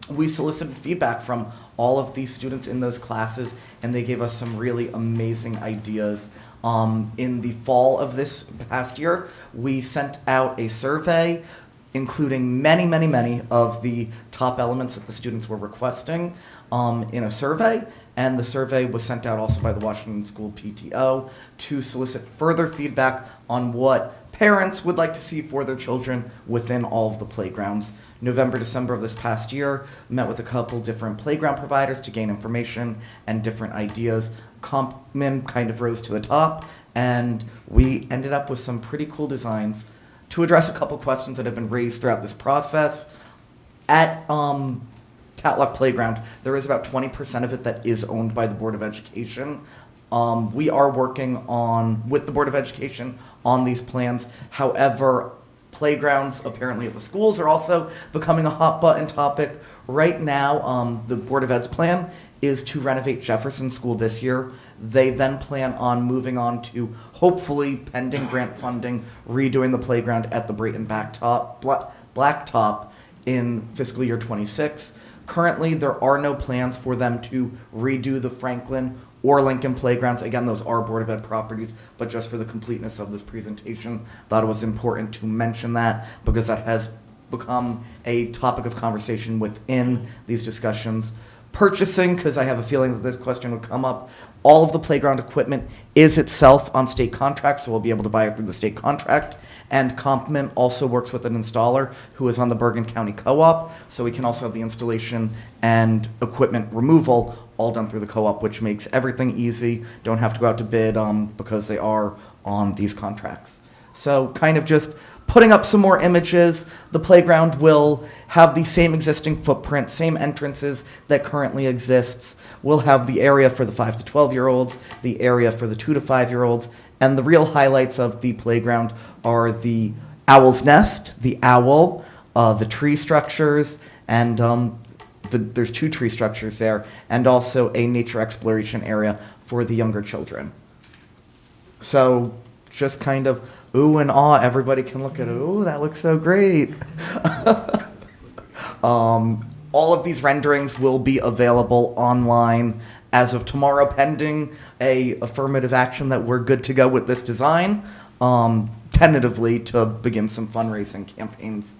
[SPEAKER 12] we solicited feedback from all of these students in those classes, and they gave us some really amazing ideas. In the fall of this past year, we sent out a survey including many of the top elements that the students were requesting in a survey, and the survey was sent out also by the Washington School PTO to solicit further feedback on what parents would like to see for their children within all of the playgrounds. November, December of this past year, met with a couple different playground providers to gain information and different ideas. Compmin kind of rose to the top, and we ended up with some pretty cool designs to address a couple questions that have been raised throughout this process. At Tatlock Playground, there is about 20% of it that is owned by the Board of Education. We are working with the Board of Education on these plans. However, playgrounds apparently at the schools are also becoming a hot button topic. Right now, the Board of Ed's plan is to renovate Jefferson School this year. They then plan on moving on to, hopefully, pending grant funding, redoing the playground at the Brayton Blacktop in fiscal year 26. Currently, there are no plans for them to redo the Franklin or Lincoln playgrounds. Again, those are Board of Ed properties, but just for the completeness of this presentation, thought it was important to mention that because that has become a topic of conversation within these discussions. Purchasing, because I have a feeling that this question would come up, all of the playground equipment is itself on state contract, so we'll be able to buy it through the state contract. And Compmin also works with an installer who is on the Bergen County Co-op, so we can also have the installation and equipment removal all done through the co-op, which makes everything easy. Don't have to go out to bid because they are on these contracts. So kind of just putting up some more images. The playground will have the same existing footprint, same entrances that currently exists. We'll have the area for the 5 to 12-year-olds, the area for the 2 to 5-year-olds, and the real highlights of the playground are the owl's nest, the owl, the tree structures, and there's 2 tree structures there, and also a nature exploration area for the younger children. So just kind of ooh and awe. Everybody can look at it. Ooh, that looks so great. All of these renderings will be available online as of tomorrow, pending a affirmative action that we're good to go with this design, tentatively to begin some fundraising campaigns.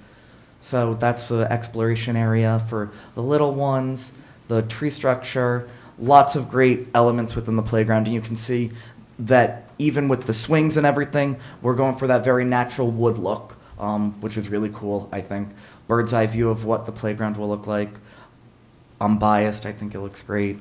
[SPEAKER 12] So that's the exploration area for the little ones, the tree structure, lots of great elements within the playground. And you can see that even with the swings and everything, we're going for that very natural wood look, which is really cool, I think. Bird's eye view of what the playground will look like. I'm biased, I think it looks great.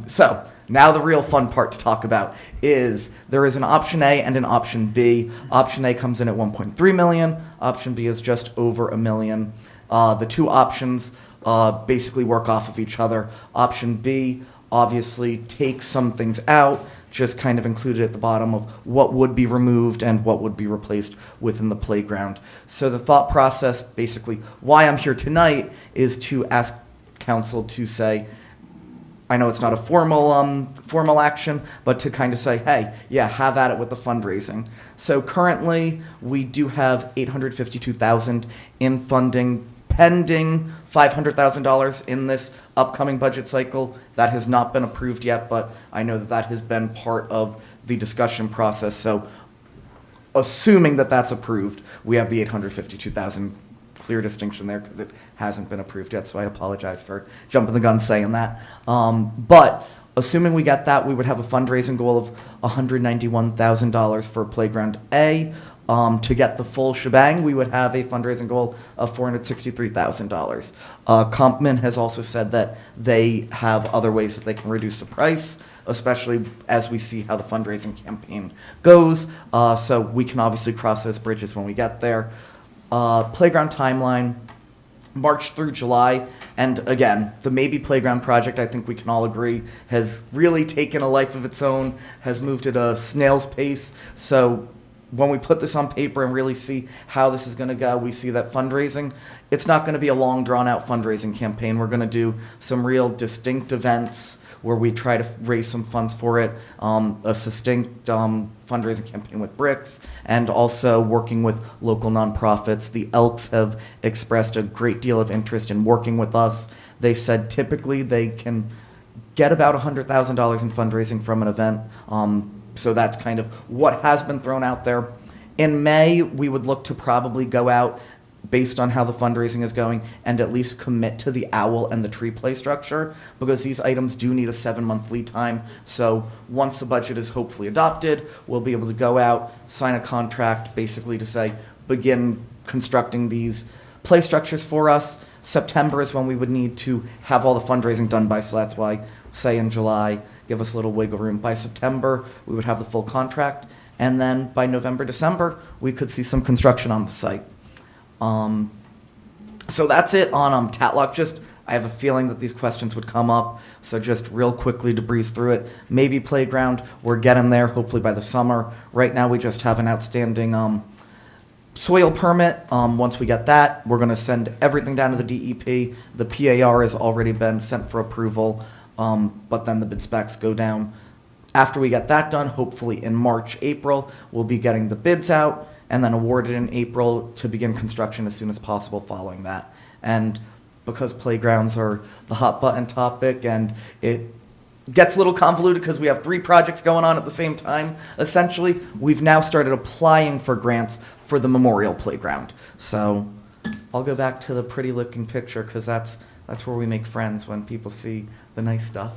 [SPEAKER 12] So now the real fun part to talk about is there is an option A and an option B. Option A comes in at 1.3 million. Option B is just over $1 million. The two options basically work off of each other. Option B obviously takes some things out, just kind of included at the bottom of what would be removed and what would be replaced within the playground. So the thought process, basically why I'm here tonight, is to ask council to say, I know it's not a formal action, but to kind of say, hey, yeah, have at it with the fundraising. So currently, we do have $852,000 in funding, pending $500,000 in this upcoming budget cycle. That has not been approved yet, but I know that that has been part of the discussion process. So assuming that that's approved, we have the $852,000. Clear distinction there because it hasn't been approved yet, so I apologize for jumping the gun saying that. But assuming we get that, we would have a fundraising goal of $191,000 for Playground A. To get the full shebang, we would have a fundraising goal of $463,000. Compman has also said that they have other ways that they can reduce the price, especially as we see how the fundraising campaign goes. So we can obviously cross those bridges when we get there. Playground timeline, March through July. And again, the Maybe Playground project, I think we can all agree, has really taken a life of its own, has moved at a snail's pace. So when we put this on paper and really see how this is going to go, we see that fundraising, it's not going to be a long drawn-out fundraising campaign. We're going to do some real distinct events where we try to raise some funds for it, a distinct fundraising campaign with Bricks, and also working with local nonprofits. The Elks have expressed a great deal of interest in working with us. They said typically they can get about $100,000 in fundraising from an event. So that's kind of what has been thrown out there. In May, we would look to probably go out based on how the fundraising is going and at least commit to the owl and the tree play structure, because these items do need a 7-month lead time. So once the budget is hopefully adopted, we'll be able to go out, sign a contract basically to say, begin constructing these play structures for us. September is when we would need to have all the fundraising done by, so that's why, say in July, give us a little wiggle room. By September, we would have the full contract, and then by November, December, we could see some construction on the site. So that's it on Tatlock. Just, I have a feeling that these questions would come up, so just real quickly to breeze through it. Maybe Playground, we're getting there, hopefully by the summer. Right now, we just have an outstanding soil permit. Once we get that, we're going to send everything down to the DEP. The PAR has already been sent for approval, but then the bid specs go down. After we get that done, hopefully in March, April, we'll be getting the bids out and then awarded in April to begin construction as soon as possible following that. And because playgrounds are the hot button topic and it gets a little convoluted because we have 3 projects going on at the same time, essentially, we've now started applying for grants for the Memorial Playground. So I'll go back to the pretty looking picture because that's where we make friends, when people see the nice stuff.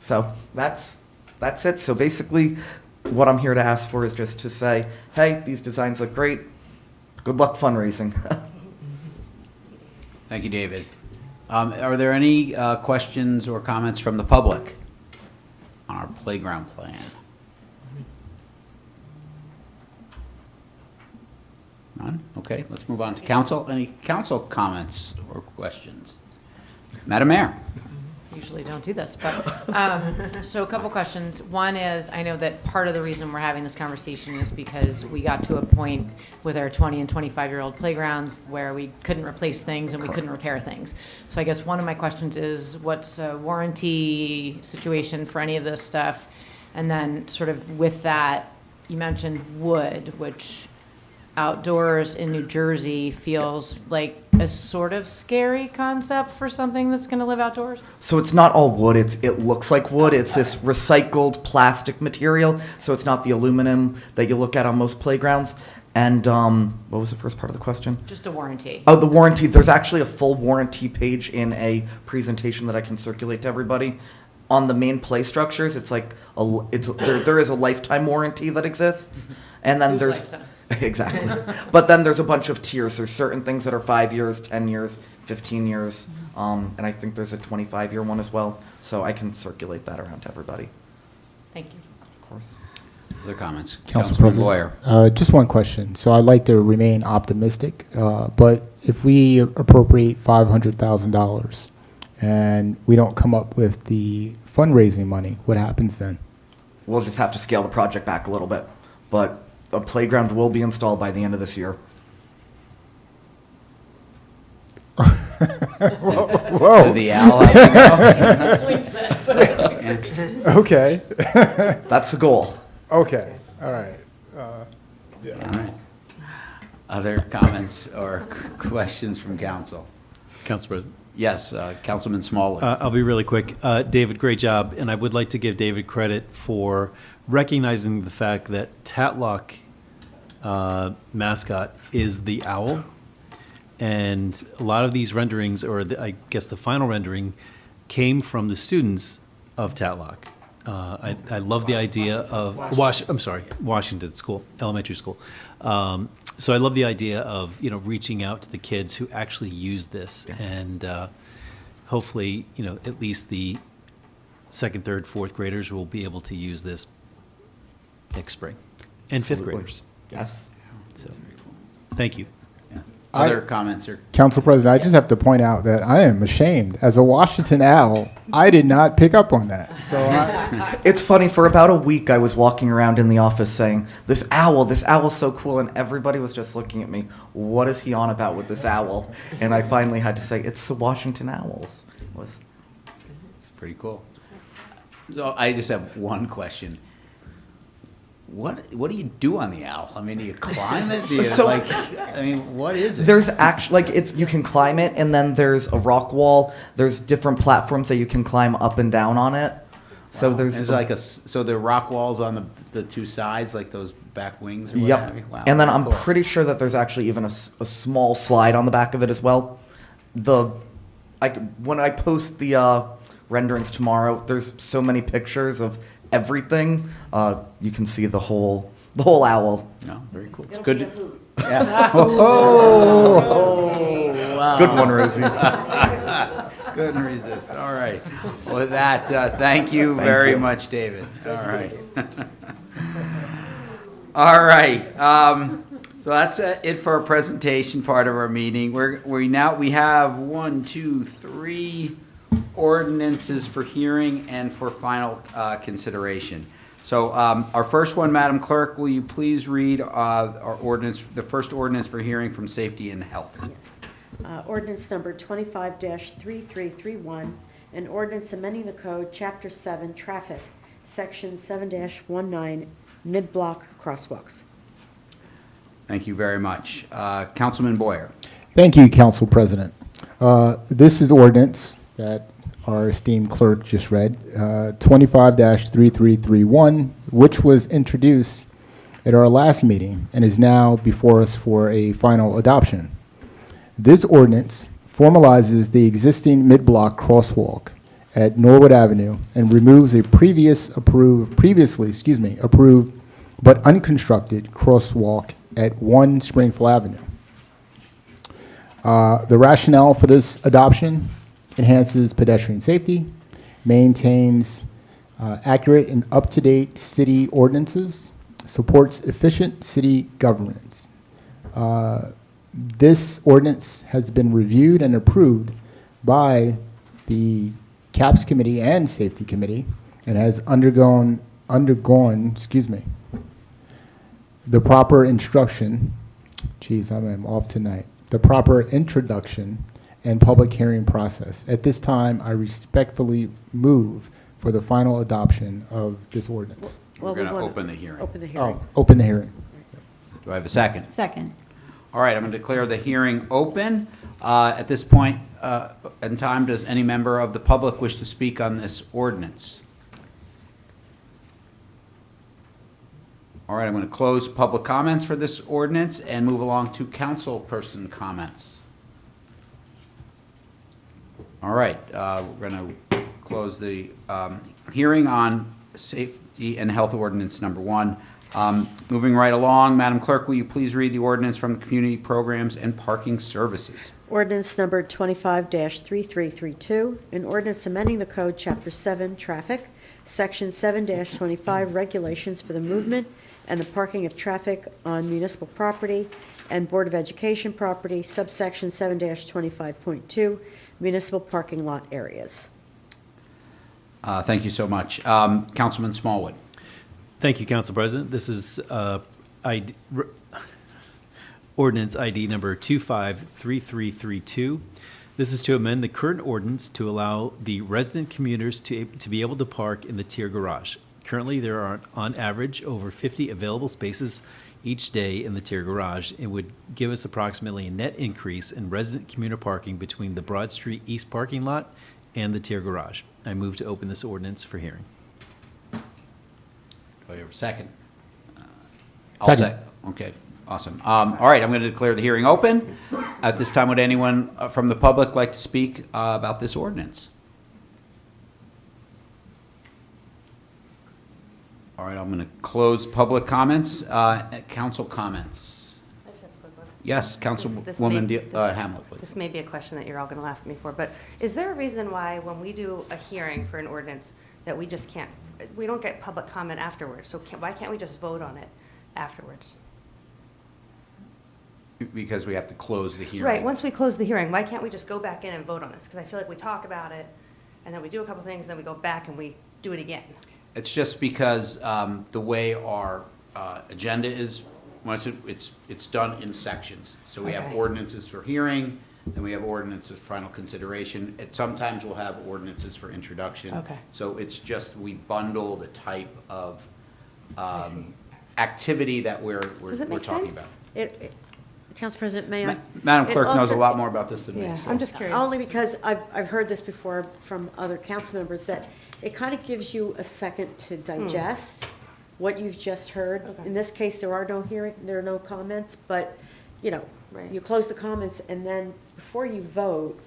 [SPEAKER 12] So that's it. So basically, what I'm here to ask for is just to say, hey, these designs look great. Good luck fundraising.
[SPEAKER 1] Thank you, David. Are there any questions or comments from the public on our playground plan? None? Okay, let's move on to council. Any council comments or questions? Madam Mayor.
[SPEAKER 6] Usually don't do this, but, so a couple questions. One is, I know that part of the reason we're having this conversation is because we got to a point with our 20 and 25-year-old playgrounds where we couldn't replace things and we couldn't repair things. So I guess one of my questions is, what's a warranty situation for any of this stuff? And then sort of with that, you mentioned wood, which outdoors in New Jersey feels like a sort of scary concept for something that's going to live outdoors.
[SPEAKER 12] So it's not all wood. It looks like wood. It's this recycled plastic material. So it's not the aluminum that you look at on most playgrounds. And what was the first part of the question?
[SPEAKER 6] Just a warranty.
[SPEAKER 12] Oh, the warranty. There's actually a full warranty page in a presentation that I can circulate to everybody. On the main play structures, it's like there is a lifetime warranty that exists, and then
[SPEAKER 6] Whose
[SPEAKER 12] there's
[SPEAKER 6] lifetime?
[SPEAKER 12] exactly. But then there's a bunch of tiers. There's certain things that are 5 years, 10 years, 15 years, and I think there's a 25-year one as well. So I can circulate that around to everybody.
[SPEAKER 6] Thank you.
[SPEAKER 12] Of course.
[SPEAKER 1] Other comments?
[SPEAKER 4] Council
[SPEAKER 1] Councilman
[SPEAKER 4] President.
[SPEAKER 1] Boyer.
[SPEAKER 4] Just one question. So I'd like to remain optimistic, but if we appropriate $500,000 and we don't come up with the fundraising money, what happens then?
[SPEAKER 12] We'll just have to scale the project back a little bit, but a playground will be installed by the end of this year.
[SPEAKER 4] Whoa.
[SPEAKER 1] The owl have to go?
[SPEAKER 4] Okay.
[SPEAKER 12] That's the goal.
[SPEAKER 4] Okay. All right.
[SPEAKER 1] All right. Other comments or questions from council?
[SPEAKER 11] Council President.
[SPEAKER 1] Yes, Councilman Smallwood.
[SPEAKER 11] I'll be really quick. David, great job, and I would like to give David credit for recognizing the fact that Tatlock mascot is the owl, and a lot of these renderings, or I guess the final rendering, came from the students of Tatlock. I love the idea of Washington School, elementary school. So I love the idea of, reaching out to the kids who actually use this, and hopefully, at least the second, third, fourth graders will be able to use this next spring, and fifth
[SPEAKER 12] Absolutely.
[SPEAKER 11] graders.
[SPEAKER 12] Yes.
[SPEAKER 11] So, thank you.
[SPEAKER 1] Other comments or?
[SPEAKER 4] Council President, I just have to point out that I am ashamed. As a Washington owl, I did not pick up on that. So
[SPEAKER 12] It's funny, for about a week I was walking around in the office saying, this owl's so cool, and everybody was just looking at me, what is he on about with this owl? And I finally had to say, it's the Washington Owls.
[SPEAKER 1] It's pretty cool. So I just have one question. What do you do on the owl? I mean, do you climb it? Do you, what is it?
[SPEAKER 12] There's actually, you can climb it, and then there's a rock wall. There's different platforms that you can climb up and down on it. So there's
[SPEAKER 1] so the rock walls on the two sides, like those back wings or what
[SPEAKER 12] Yep.
[SPEAKER 1] have you? Wow,
[SPEAKER 12] And then
[SPEAKER 1] very
[SPEAKER 12] I'm
[SPEAKER 1] cool.
[SPEAKER 12] pretty sure that there's actually even a small slide on the back of it as well. When I post the renderings tomorrow, there's so many pictures of everything. You can see the whole owl.
[SPEAKER 1] No, very cool. It's
[SPEAKER 2] It'll
[SPEAKER 1] good.
[SPEAKER 2] be a hoot.
[SPEAKER 1] Yeah. Wow.
[SPEAKER 12] Good one, Rosie.
[SPEAKER 1] Couldn't resist. All right. Well, with that, thank you very much, David. All right. All right. So that's it for our presentation part of our meeting. We have 1, 2, 3 ordinances for hearing and for final consideration. So our first one, Madam Clerk, will you please read our ordinance, the first ordinance for hearing from Safety and Health?
[SPEAKER 2] Yes. Ordinance number 25-3331, an ordinance amending the code, Chapter 7, Traffic, Section 7-19, mid-block crosswalks.
[SPEAKER 1] Thank you very much. Councilman Boyer.
[SPEAKER 4] thank you, Council President. This is ordinance that our esteemed clerk just read, 25-3331, which was introduced at our last meeting and is now before us for a final adoption. This ordinance formalizes the existing mid-block crosswalk at Norwood Avenue and removes a previously approved but unconstructed crosswalk at 1 Springfield Avenue. The rationale for this adoption: enhances pedestrian safety, maintains accurate and up-to-date city ordinances, supports efficient city governance. This ordinance has been reviewed and approved by the CAPS Committee and Safety Committee and has undergone the proper instruction. Geez, I'm off tonight. The proper introduction and public hearing process. At this time, I respectfully move for the final adoption of this ordinance.
[SPEAKER 2] Well,
[SPEAKER 1] We're going to
[SPEAKER 2] wanna
[SPEAKER 1] open the hearing.
[SPEAKER 2] Open the hearing.
[SPEAKER 4] Oh, open the hearing.
[SPEAKER 1] Do I have a second?
[SPEAKER 5] Second.
[SPEAKER 1] All right, I'm going to declare the hearing open. At this point in time, does any member of the public wish to speak on this ordinance? All right, I'm going to close public comments for this ordinance and move along to council person comments. All right, we're going to close the hearing on safety and health ordinance number 1. Moving right along, Madam Clerk, will you please read the ordinance from the Community Programs and Parking Services?
[SPEAKER 2] Ordinance number 25-3332, an ordinance amending the code, Chapter 7, Traffic, Section 7-25, Regulations for the Movement and the Parking of Traffic on Municipal Property and Board of Education Property, subsection 7-25.2, Municipal Parking Lot Areas.
[SPEAKER 1] Thank you so much. Councilman Smallwood.
[SPEAKER 11] Thank you, Council President. This is ordinance ID number 253332. This is to amend the current ordinance to allow the resident commuters to be able to park in the tier garage. Currently, there are on average over 50 available spaces each day in the tier garage. It would give us approximately a net increase in resident commuter parking between the Broad Street East parking lot and the tier garage. I move to open this ordinance for hearing.
[SPEAKER 1] Do I have a second?
[SPEAKER 4] Second.
[SPEAKER 1] Okay, awesome. All right, I'm going to declare the hearing open. At this time, would anyone from the public like to speak about this ordinance? All right, I'm going to close public comments. Council comments.
[SPEAKER 10] I just have a quick one.
[SPEAKER 1] Yes,
[SPEAKER 10] This
[SPEAKER 1] Councilwoman
[SPEAKER 10] may-
[SPEAKER 1] Hamlet, please.
[SPEAKER 10] This may be a question that you're all going to laugh at me for, but is there a reason why when we do a hearing for an ordinance that we just can't, we don't get public comment afterwards? So why can't we just vote on it afterwards?
[SPEAKER 1] Because we have to close the hearing.
[SPEAKER 10] Right, once we close the hearing, why can't we just go back in and vote on this? Because I feel like we talk about it, and then we do a couple things, and then we go back and we do it again.
[SPEAKER 1] It's just because the way our agenda is, once it's done in sections. So we have
[SPEAKER 10] Okay.
[SPEAKER 1] ordinances for hearing, then we have ordinances for final consideration. Sometimes we'll have ordinances for introduction.
[SPEAKER 10] Okay.
[SPEAKER 1] So it's just, we bundle the type of
[SPEAKER 10] I see.
[SPEAKER 1] activity that we're
[SPEAKER 10] Does it make
[SPEAKER 1] talking
[SPEAKER 10] sense?
[SPEAKER 1] about.
[SPEAKER 2] Council President, may I?
[SPEAKER 1] Madam
[SPEAKER 2] It
[SPEAKER 1] Clerk knows a
[SPEAKER 2] also-
[SPEAKER 1] lot more about this than me.
[SPEAKER 10] Yeah,
[SPEAKER 1] so-
[SPEAKER 10] I'm just curious.
[SPEAKER 2] Only because I've heard this before from other council members, that it kind of gives you a second to digest what you've just heard.
[SPEAKER 10] Okay.
[SPEAKER 2] In this case, there are no comments, but, you know,
[SPEAKER 10] Right.
[SPEAKER 2] you close the comments, and then before you vote,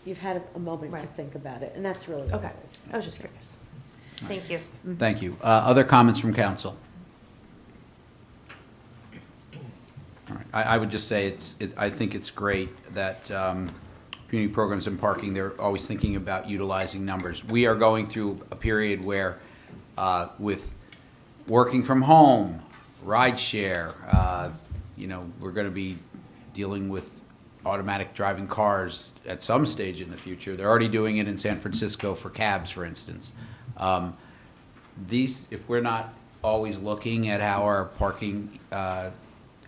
[SPEAKER 2] you've had a moment to
[SPEAKER 10] Right.
[SPEAKER 2] think about it, and that's really what
[SPEAKER 10] Okay,
[SPEAKER 2] it is.
[SPEAKER 10] I was just curious. Thank you.
[SPEAKER 1] Thank you. Other comments from council? All right. I would just say I think it's great that community programs and parking, they're always thinking about utilizing numbers. We are going through a period where with working from home, rideshare, we're going to be dealing with automatic driving cars at some stage in the future. They're already doing it in San Francisco for cabs, for instance. If we're not always looking at how our parking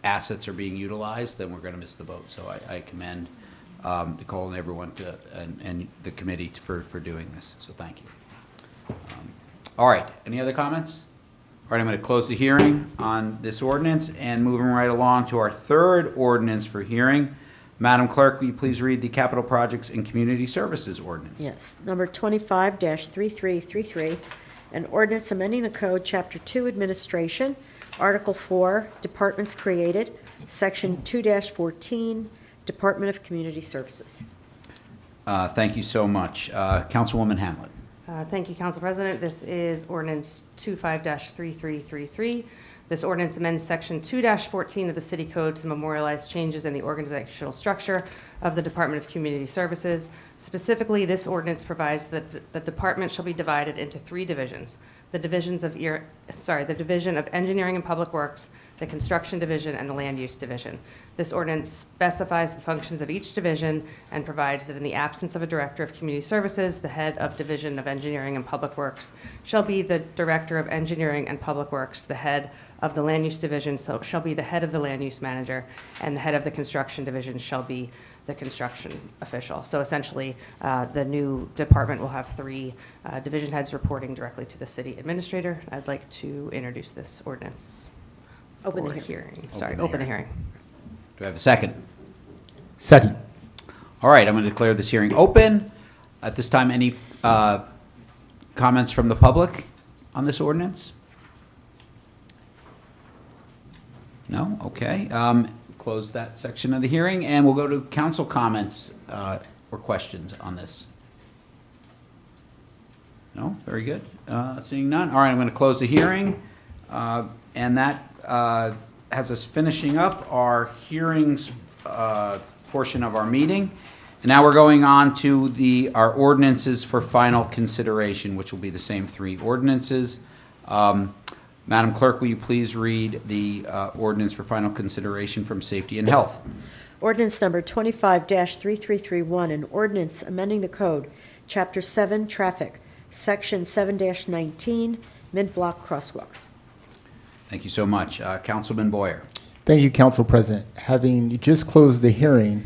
[SPEAKER 1] assets are being utilized, then we're going to miss the boat. So I commend Nicole and everyone and the committee for doing this. So thank you. All right, any other comments? All right, I'm going to close the hearing on this ordinance and moving right along to our third ordinance for hearing. Madam Clerk, will you please read the Capital Projects and Community Services ordinance?
[SPEAKER 2] Yes, number 25-3333, an ordinance amending the code, Chapter 2, Administration, Article 4, Departments Created, Section 2-14, Department of Community Services.
[SPEAKER 1] Thank you so much. Councilwoman Hamlet.
[SPEAKER 10] Thank you, Council President. This is ordinance 25-3333. This ordinance amends Section 2-14 of the City Code to memorialize changes in the organizational structure of the Department of Community Services. Specifically, this ordinance provides that the department shall be divided into 3 divisions. The Division of Engineering and Public Works, the Construction Division, and the Land Use Division. This ordinance specifies the functions of each division and provides that in the absence of a Director of Community Services, the head of Division of Engineering and Public Works shall be the Director of Engineering and Public Works, the head of the Land Use Division shall be the head of the Land Use Manager, and the head of the Construction Division shall be the construction official. So essentially, the new department will have 3 division heads reporting directly to the city administrator. I'd like to introduce this ordinance.
[SPEAKER 2] Open the
[SPEAKER 10] for
[SPEAKER 2] hearing.
[SPEAKER 10] Sorry,
[SPEAKER 1] Open the
[SPEAKER 10] open the hearing.
[SPEAKER 1] Do I have a second?
[SPEAKER 4] Second.
[SPEAKER 1] All right, I'm going to declare this hearing open. At this time, any comments from the public on this ordinance? No? Okay. Close that section of the hearing, and we'll go to council comments or questions on this. No? Very good. Seeing none. All right, I'm going to close the hearing, and that has us finishing up our hearings portion of our meeting. And now we're going on to our ordinances for final consideration, which will be the same 3 ordinances. Madam Clerk, will you please read the ordinance for final consideration from Safety and Health?
[SPEAKER 2] Ordinance number 25-3331, an ordinance amending the code, Chapter 7, Traffic, Section 7-19, mid-block crosswalks.
[SPEAKER 1] Thank you so much. Councilman Boyer.
[SPEAKER 4] Thank you, Council President. Having just closed the hearing,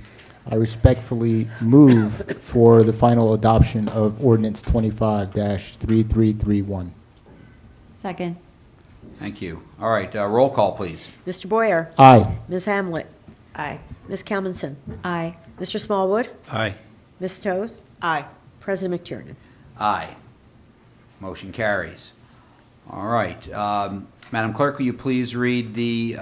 [SPEAKER 4] I respectfully move for the final adoption of ordinance 25-3331.
[SPEAKER 5] Second.
[SPEAKER 1] Thank you. All right, roll call, please.
[SPEAKER 2] Mr. Boyer?
[SPEAKER 4] Aye.
[SPEAKER 2] Ms. Hamlet?
[SPEAKER 10] Aye.
[SPEAKER 2] Ms. Kalmanson?
[SPEAKER 5] Aye.
[SPEAKER 2] Mr. Smallwood?
[SPEAKER 11] Aye.
[SPEAKER 2] Ms. Toth?
[SPEAKER 12] Aye.
[SPEAKER 2] President McTiernan?
[SPEAKER 1] Aye. Motion carries. All right. Madam Clerk, will you please read the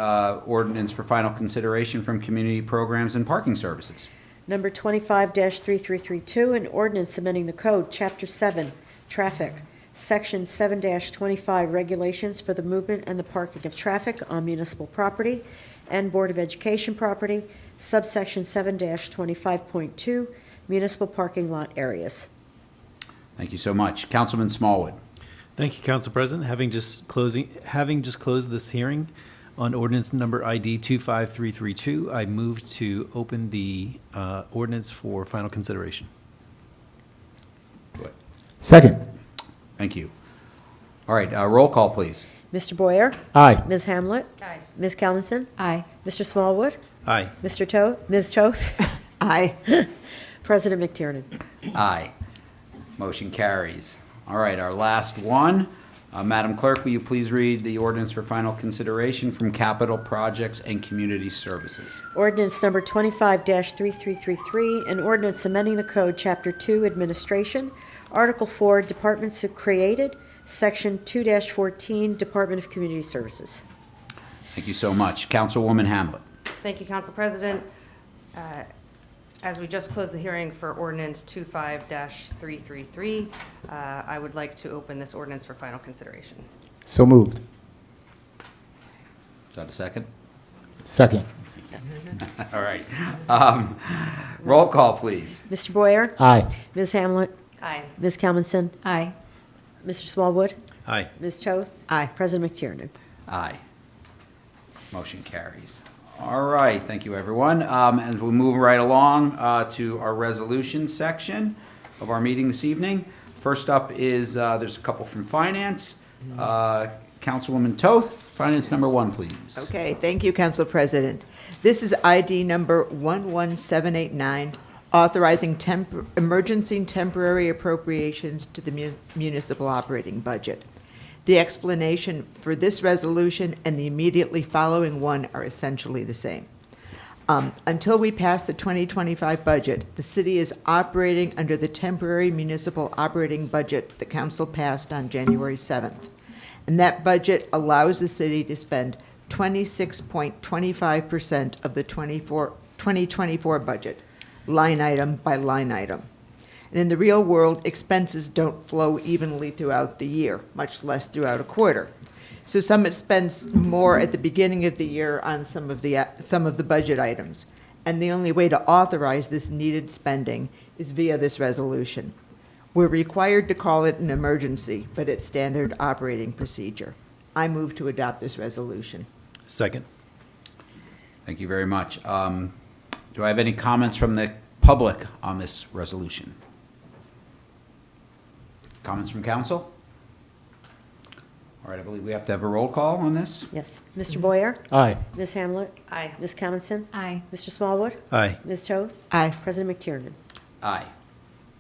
[SPEAKER 1] ordinance for final consideration from Community Programs and Parking Services?
[SPEAKER 2] Number 25-3332, an ordinance amending the code, Chapter 7, Traffic, Section 7-25, regulations for the movement and the parking of traffic on municipal property and Board of Education property, subsection 7-25.2, municipal parking lot areas.
[SPEAKER 1] Thank you so much. Councilman Smallwood.
[SPEAKER 11] Thank you, Council President. Having just closed this hearing on ordinance number ID 25332, I move to open the ordinance for final consideration.
[SPEAKER 4] Second.
[SPEAKER 1] Thank you. All right, roll call, please.
[SPEAKER 2] Mr. Boyer?
[SPEAKER 4] Aye.
[SPEAKER 2] Ms. Hamlet?
[SPEAKER 10] Aye.
[SPEAKER 2] Ms. Kalmanson?
[SPEAKER 5] Aye.
[SPEAKER 2] Mr. Smallwood?
[SPEAKER 11] Aye.
[SPEAKER 2] Mr. Toth? Ms. Toth?
[SPEAKER 12] Aye.
[SPEAKER 2] President McTiernan?
[SPEAKER 1] Aye. Motion carries. All right, our last one. Madam Clerk, will you please read the ordinance for final consideration from Capital Projects and Community Services?
[SPEAKER 2] Ordinance number 25-3333, an ordinance amending the code, Chapter 2, Administration, Article 4, Departments created, Section 2-14, Department of Community Services.
[SPEAKER 1] Thank you so much. Councilwoman Hamlet.
[SPEAKER 10] Thank you, Council President. As we just closed the hearing for ordinance 25-333, I would like to open this ordinance for final consideration.
[SPEAKER 4] So moved.
[SPEAKER 1] Is that a second?
[SPEAKER 4] Second.
[SPEAKER 1] All right. Roll call, please.
[SPEAKER 2] Mr. Boyer?
[SPEAKER 4] Aye.
[SPEAKER 2] Ms. Hamlet?
[SPEAKER 10] Aye.
[SPEAKER 2] Ms. Kalmanson?
[SPEAKER 5] Aye.
[SPEAKER 2] Mr. Smallwood?
[SPEAKER 11] Aye.
[SPEAKER 2] Ms. Toth?
[SPEAKER 12] Aye.
[SPEAKER 2] President McTiernan?
[SPEAKER 1] Aye. Motion carries. All right, thank you, everyone. As we move right along to our resolution section of our meeting this evening. First up is, there's a couple from Finance. Councilwoman Toth, Finance number 1, please.
[SPEAKER 13] Okay, thank you, Council President. This is ID number 11789, authorizing emergency temporary appropriations to the municipal operating budget. The explanation for this resolution and the immediately following one are essentially the same. Until we pass the 2025 budget, the city is operating under the temporary municipal operating budget the council passed on January 7th. And that budget allows the city to spend 26.25% of the 2024 budget, line item by line item. And in the real world, expenses don't flow evenly throughout the year, much less throughout a quarter. So Summit spends more at the beginning of the year on some of the budget items. And the only way to authorize this needed spending is via this resolution. We're required to call it an emergency, but it's standard operating procedure. I move to adopt this resolution.
[SPEAKER 11] Second.
[SPEAKER 1] Thank you very much. Do I have any comments from the public on this resolution? Comments from council? All right, I believe we have to have a roll call on this.
[SPEAKER 2] Yes. Mr. Boyer?
[SPEAKER 11] Aye.
[SPEAKER 2] Ms. Hamlet?
[SPEAKER 10] Aye.
[SPEAKER 2] Ms. Coniston?
[SPEAKER 5] Aye.
[SPEAKER 2] Mr. Smallwood?
[SPEAKER 11] Aye.
[SPEAKER 2] Ms. Toth?
[SPEAKER 13] Aye.
[SPEAKER 2] President McTiernan?
[SPEAKER 1] Aye.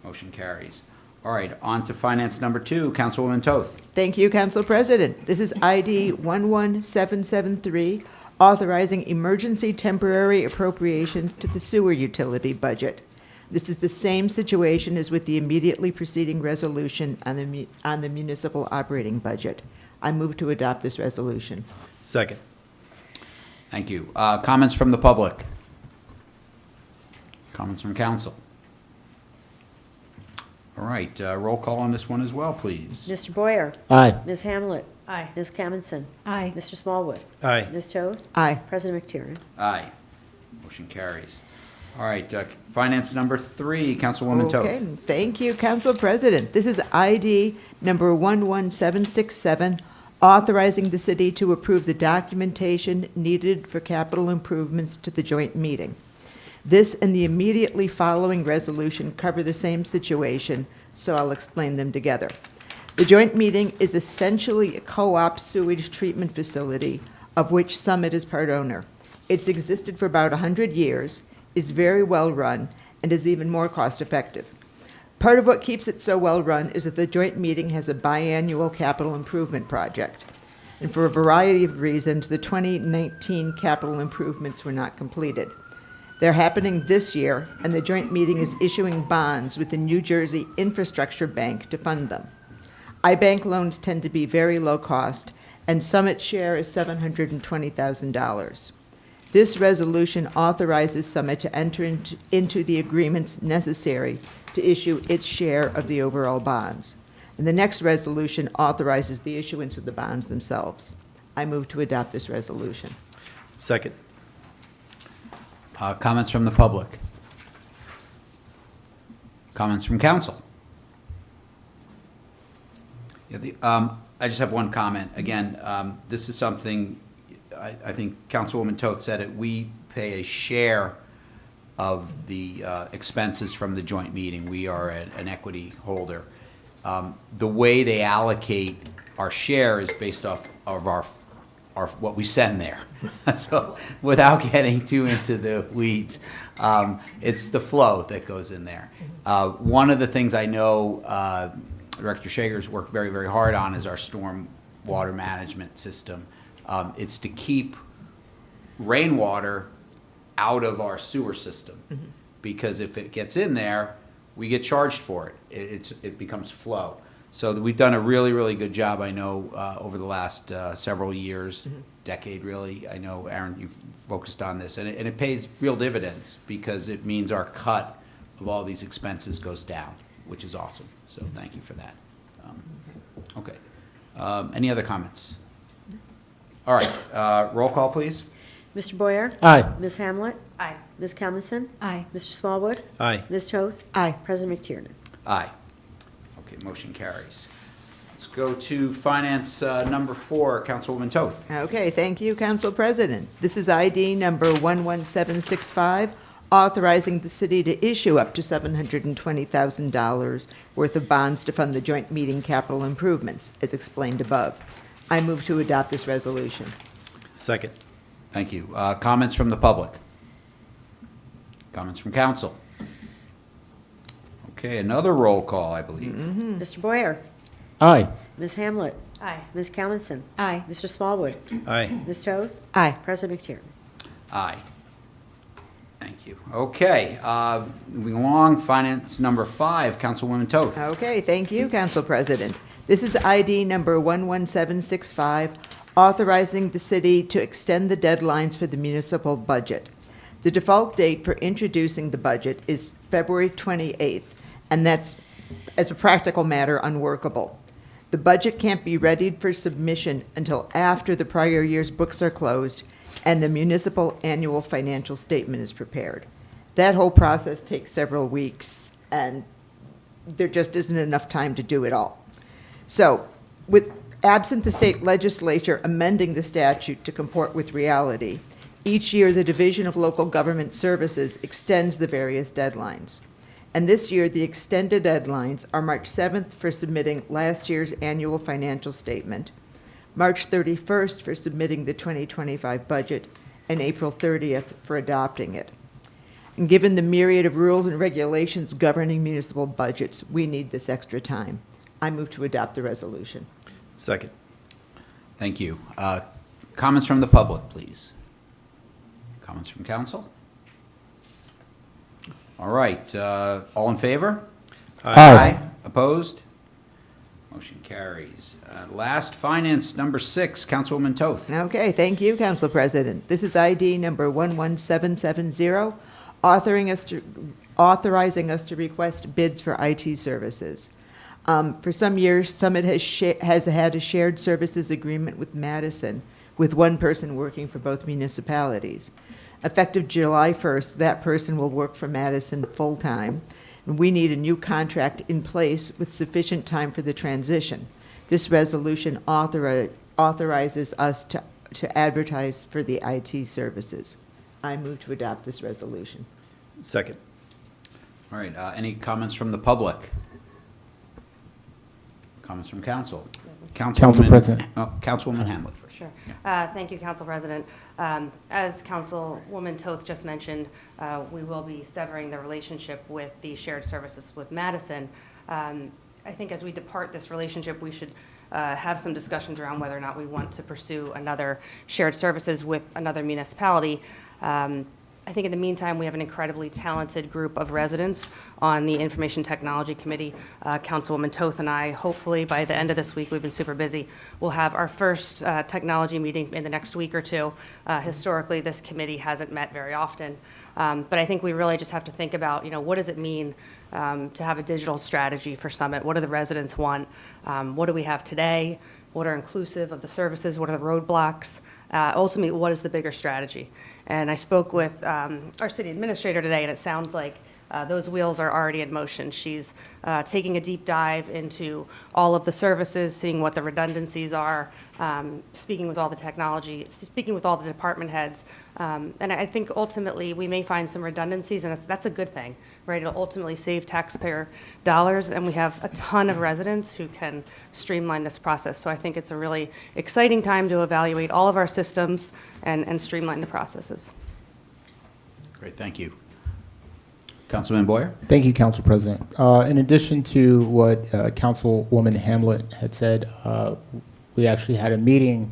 [SPEAKER 1] Motion carries. All right, on to finance number 2, Councilwoman Toth.
[SPEAKER 13] Thank you, Council President. This is ID 11773, authorizing emergency temporary appropriation to the sewer utility budget. This is the same situation as with the immediately preceding resolution on the municipal operating budget. I move to adopt this resolution.
[SPEAKER 11] Second.
[SPEAKER 1] Thank you. Comments from the public? Comments from council? All right, roll call on this one as well, please.
[SPEAKER 2] Mr. Boyer?
[SPEAKER 11] Aye.
[SPEAKER 2] Ms. Hamlet?
[SPEAKER 10] Aye.
[SPEAKER 2] Ms. Coniston?
[SPEAKER 5] Aye.
[SPEAKER 2] Mr. Smallwood?
[SPEAKER 11] Aye.
[SPEAKER 2] Ms. Toth?
[SPEAKER 13] Aye.
[SPEAKER 2] President McTiernan?
[SPEAKER 1] Aye. Motion carries. All right, finance number 3, Councilwoman Toth.
[SPEAKER 13] Okay, thank you, Council President. This is ID number 11767, authorizing the city to approve the documentation needed for capital improvements to the joint meeting. This and the immediately following resolution cover the same situation, so I'll explain them together. The joint meeting is essentially a co-op sewage treatment facility of which Summit is part owner. It's existed for about 100 years, is very well run, and is even more cost effective. Part of what keeps it so well run is that the joint meeting has a biannual capital improvement project. And for a variety of reasons, the 2019 capital improvements were not completed. They're happening this year, and the joint meeting is issuing bonds with the New Jersey Infrastructure Bank to fund them. iBank loans tend to be very low cost, and Summit's share is $720,000. This resolution authorizes Summit to enter into the agreements necessary to issue its share of the overall bonds. And the next resolution authorizes the issuance of the bonds themselves. I move to adopt this resolution.
[SPEAKER 11] Second.
[SPEAKER 1] Comments from the public? Comments from council? Yeah, I just have one comment. Again, this is something, I think Councilwoman Toth said it, we pay a share of the expenses from the joint meeting. We are an equity holder. The way they allocate our share is based off of our what we send there. So without getting too into the weeds, it's the flow that goes in there. One of the things I know Director Shager's worked very, very hard on is our storm water management system. It's to keep rainwater out of our sewer system, because if it gets in there, we get charged for it. It becomes flow. So we've done a really, really good job, I know, over the last several years, decade really. I know, Aaron, you've focused on this, and it pays real dividends because it means our cut of all these expenses goes down, which is awesome. So thank you for that. Okay. Any other comments? All right. Roll call, please.
[SPEAKER 2] Mr. Boyer?
[SPEAKER 11] Aye.
[SPEAKER 2] Ms. Hamlet?
[SPEAKER 10] Aye.
[SPEAKER 2] Ms. Coniston?
[SPEAKER 5] Aye.
[SPEAKER 2] Mr. Smallwood?
[SPEAKER 11] Aye.
[SPEAKER 2] Ms. Toth?
[SPEAKER 13] Aye.
[SPEAKER 2] President McTiernan?
[SPEAKER 1] Aye. Okay, motion carries. Let's go to finance number 4, Councilwoman Toth.
[SPEAKER 13] Okay, thank you, Council President. This is ID number 11765, authorizing the city to issue up to $720,000 worth of bonds to fund the joint meeting capital improvements, as explained above. I move to adopt this resolution.
[SPEAKER 11] Second.
[SPEAKER 1] Thank you. Comments from the public? Comments from council? Okay, another roll call, I believe.
[SPEAKER 2] Mr. Boyer?
[SPEAKER 11] Aye.
[SPEAKER 2] Ms. Hamlet?
[SPEAKER 10] Aye.
[SPEAKER 2] Ms. Coniston?
[SPEAKER 5] Aye.
[SPEAKER 2] Mr. Smallwood?
[SPEAKER 11] Aye.
[SPEAKER 2] Ms. Toth?
[SPEAKER 13] Aye.
[SPEAKER 2] President McTiernan?
[SPEAKER 1] Aye. Thank you. Okay, moving along, finance number 5, Councilwoman Toth.
[SPEAKER 13] Okay, thank you, Council President. This is ID number 11765, authorizing the city to extend the deadlines for the municipal budget. The default date for introducing the budget is February 28th, and that's, as a practical matter, unworkable. The budget can't be readied for submission until after the prior year's books are closed and the municipal annual financial statement is prepared. That whole process takes several weeks, and there just isn't enough time to do it all. So, absent the state legislature amending the statute to comport with reality, each year the Division of Local Government Services extends the various deadlines. And this year, the extended deadlines are March 7th for submitting last year's annual financial statement, March 31st for submitting the 2025 budget, and April 30th for adopting it. And given the myriad of rules and regulations governing municipal budgets, we need this extra time. I move to adopt the resolution.
[SPEAKER 11] Second.
[SPEAKER 1] Thank you. Comments from the public, please. Comments from council? All right, all in favor?
[SPEAKER 4] Aye.
[SPEAKER 1] Opposed? Motion carries. Last, finance, number 6, Councilwoman Toth.
[SPEAKER 13] Okay, thank you, Council President. This is ID number 11770, authorizing us to request bids for IT services. For some years, Summit has had a shared services agreement with Madison, with one person working for both municipalities. Effective July 1st, that person will work for Madison full-time, and we need a new contract in place with sufficient time for the transition. This resolution authorizes us to advertise for the IT services. I move to adopt this resolution.
[SPEAKER 11] Second.
[SPEAKER 1] All right, any comments from the public? Comments from council?
[SPEAKER 4] Council President.
[SPEAKER 1] Councilwoman Hamlet.
[SPEAKER 10] Sure. Thank you, Council President. As Councilwoman Toth just mentioned, we will be severing the relationship with the shared services with Madison. I think as we depart this relationship, we should have some discussions around whether or not we want to pursue another shared services with another municipality. I think in the meantime, we have an incredibly talented group of residents on the Information Technology Committee. Councilwoman Toth and I, hopefully by the end of this week, we've been super busy, we'll have our first technology meeting in the next week or two. Historically, this committee hasn't met very often. But I think we really just have to think about, what does it mean to have a digital strategy for Summit? What do the residents want? What do we have today? What are inclusive of the services? What are the roadblocks? Ultimately, what is the bigger strategy? And I spoke with our city administrator today, and it sounds like those wheels are already in motion. She's taking a deep dive into all of the services, seeing what the redundancies are, speaking with all the technology, speaking with all the department heads. And I think ultimately we may find some redundancies, and that's a good thing, right? It'll ultimately save taxpayer dollars, and we have a ton of residents who can streamline this process. So I think it's a really exciting time to evaluate all of our systems and streamline the processes.
[SPEAKER 1] Great, thank you. Councilman Boyer?
[SPEAKER 4] Thank you, Council President. In addition to what Councilwoman Hamlet had said, we actually had a meeting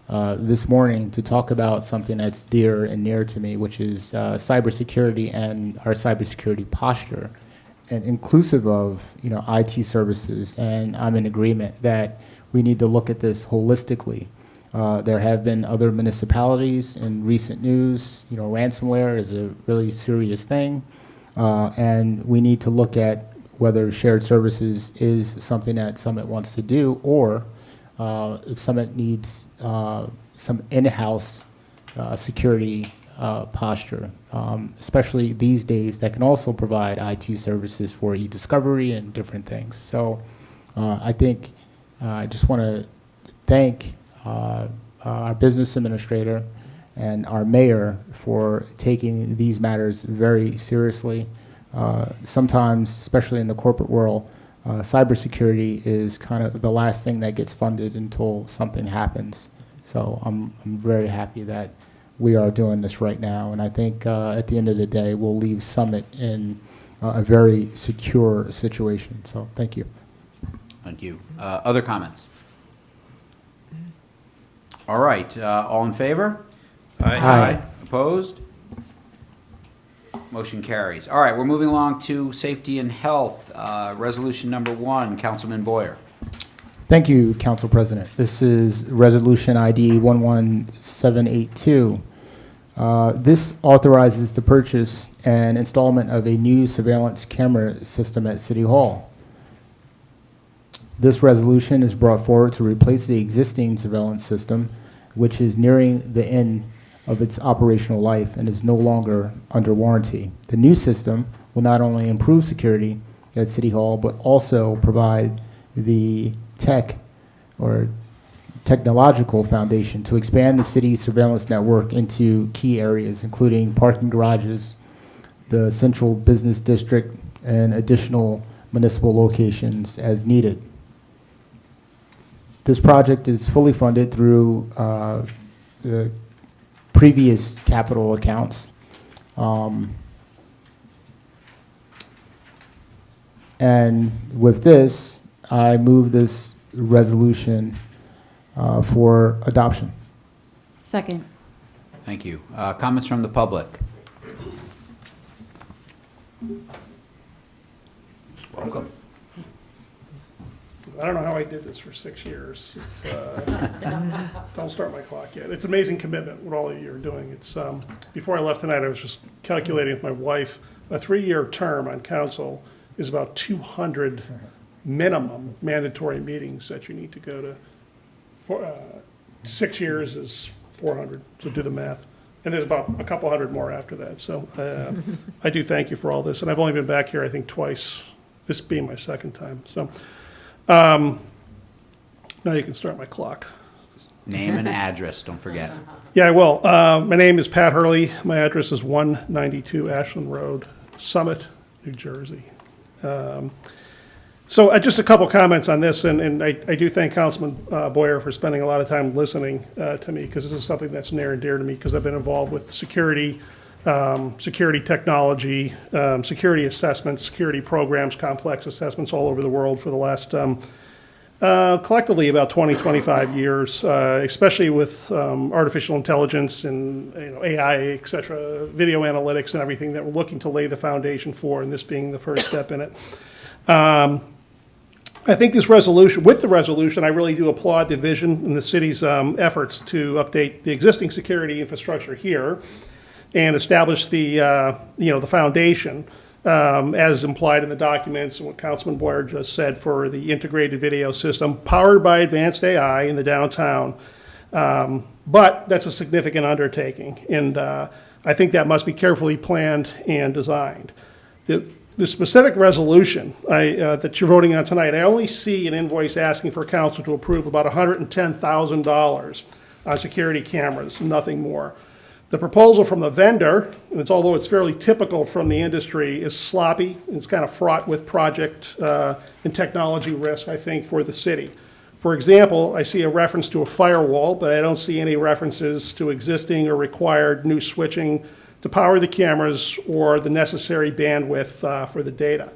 [SPEAKER 4] this morning to talk about something that's dear and near to me, which is cybersecurity and our cybersecurity posture, and inclusive of IT services. And I'm in agreement that we need to look at this holistically. There have been other municipalities in recent news. Ransomware is a really serious thing. And we need to look at whether shared services is something that Summit wants to do, or if Summit needs some in-house security posture, especially these days, that can also provide IT services for e-discovery and different things. So I think I just want to thank our business administrator and our mayor for taking these matters very seriously. Sometimes, especially in the corporate world, cybersecurity is kind of the last thing that gets funded until something happens. So I'm very happy that we are doing this right now. And I think at the end of the day, we'll leave Summit in a very secure situation. So thank you.
[SPEAKER 1] Thank you. Other comments? All right, all in favor?
[SPEAKER 4] Aye.
[SPEAKER 1] Opposed? Motion carries. All right, we're moving along to safety and health. Resolution number 1, Councilman Boyer.
[SPEAKER 4] Thank you, Council President. This is Resolution ID 11782. This authorizes the purchase and installment of a new surveillance camera system at City Hall. This resolution is brought forward to replace the existing surveillance system, which is nearing the end of its operational life and is no longer under warranty. The new system will not only improve security at City Hall, but also provide the technological foundation to expand the city's surveillance network into key areas, including parking garages, the central business district, and additional municipal locations as needed. This project is fully funded through the previous capital accounts. And with this, I move this resolution for adoption.
[SPEAKER 5] Second.
[SPEAKER 1] Thank you. Comments from the public? Welcome.
[SPEAKER 14] I don't know how I did this for 6 years. It's, don't start my clock yet. It's amazing commitment, what all of you are doing. It's, before I left tonight, I was just calculating with my wife, a 3-year term on council is about 200 minimum mandatory meetings that you need to go to. 6 years is 400, so do the math. And there's about a couple hundred more after that. So I do thank you for all this. And I've only been back here, I think, twice, this being my second time. So now you can start my clock.
[SPEAKER 1] Name and address, don't forget.
[SPEAKER 14] Yeah, I will. My name is Pat Hurley. My address is 192 Ashland Road, Summit, New Jersey. So just a couple comments on this, and I do thank Councilman Boyer for spending a lot of time listening to me, because this is something that's near and dear to me, because I've been involved with security, security technology, security assessments, security programs, complex assessments all over the world for the last collectively about 20, 25 years, especially with artificial intelligence and AI, et cetera, video analytics and everything that we're looking to lay the foundation for, and this being the first step in it. I think this resolution, with the resolution, I really do applaud the vision and the city's efforts to update the existing security infrastructure here and establish the, the foundation as implied in the documents and what Councilman Boyer just said for the integrated video system powered by advanced AI in the downtown. But that's a significant undertaking, and I think that must be carefully planned and designed. The specific resolution that you're voting on tonight, I only see an invoice asking for council to approve about $110,000 on security cameras, nothing more. The proposal from the vendor, and although it's fairly typical from the industry, is sloppy. It's kind of fraught with project and technology risk, I think, for the city. For example, I see a reference to a firewall, but I don't see any references to existing or required new switching to power the cameras or the necessary bandwidth for the data.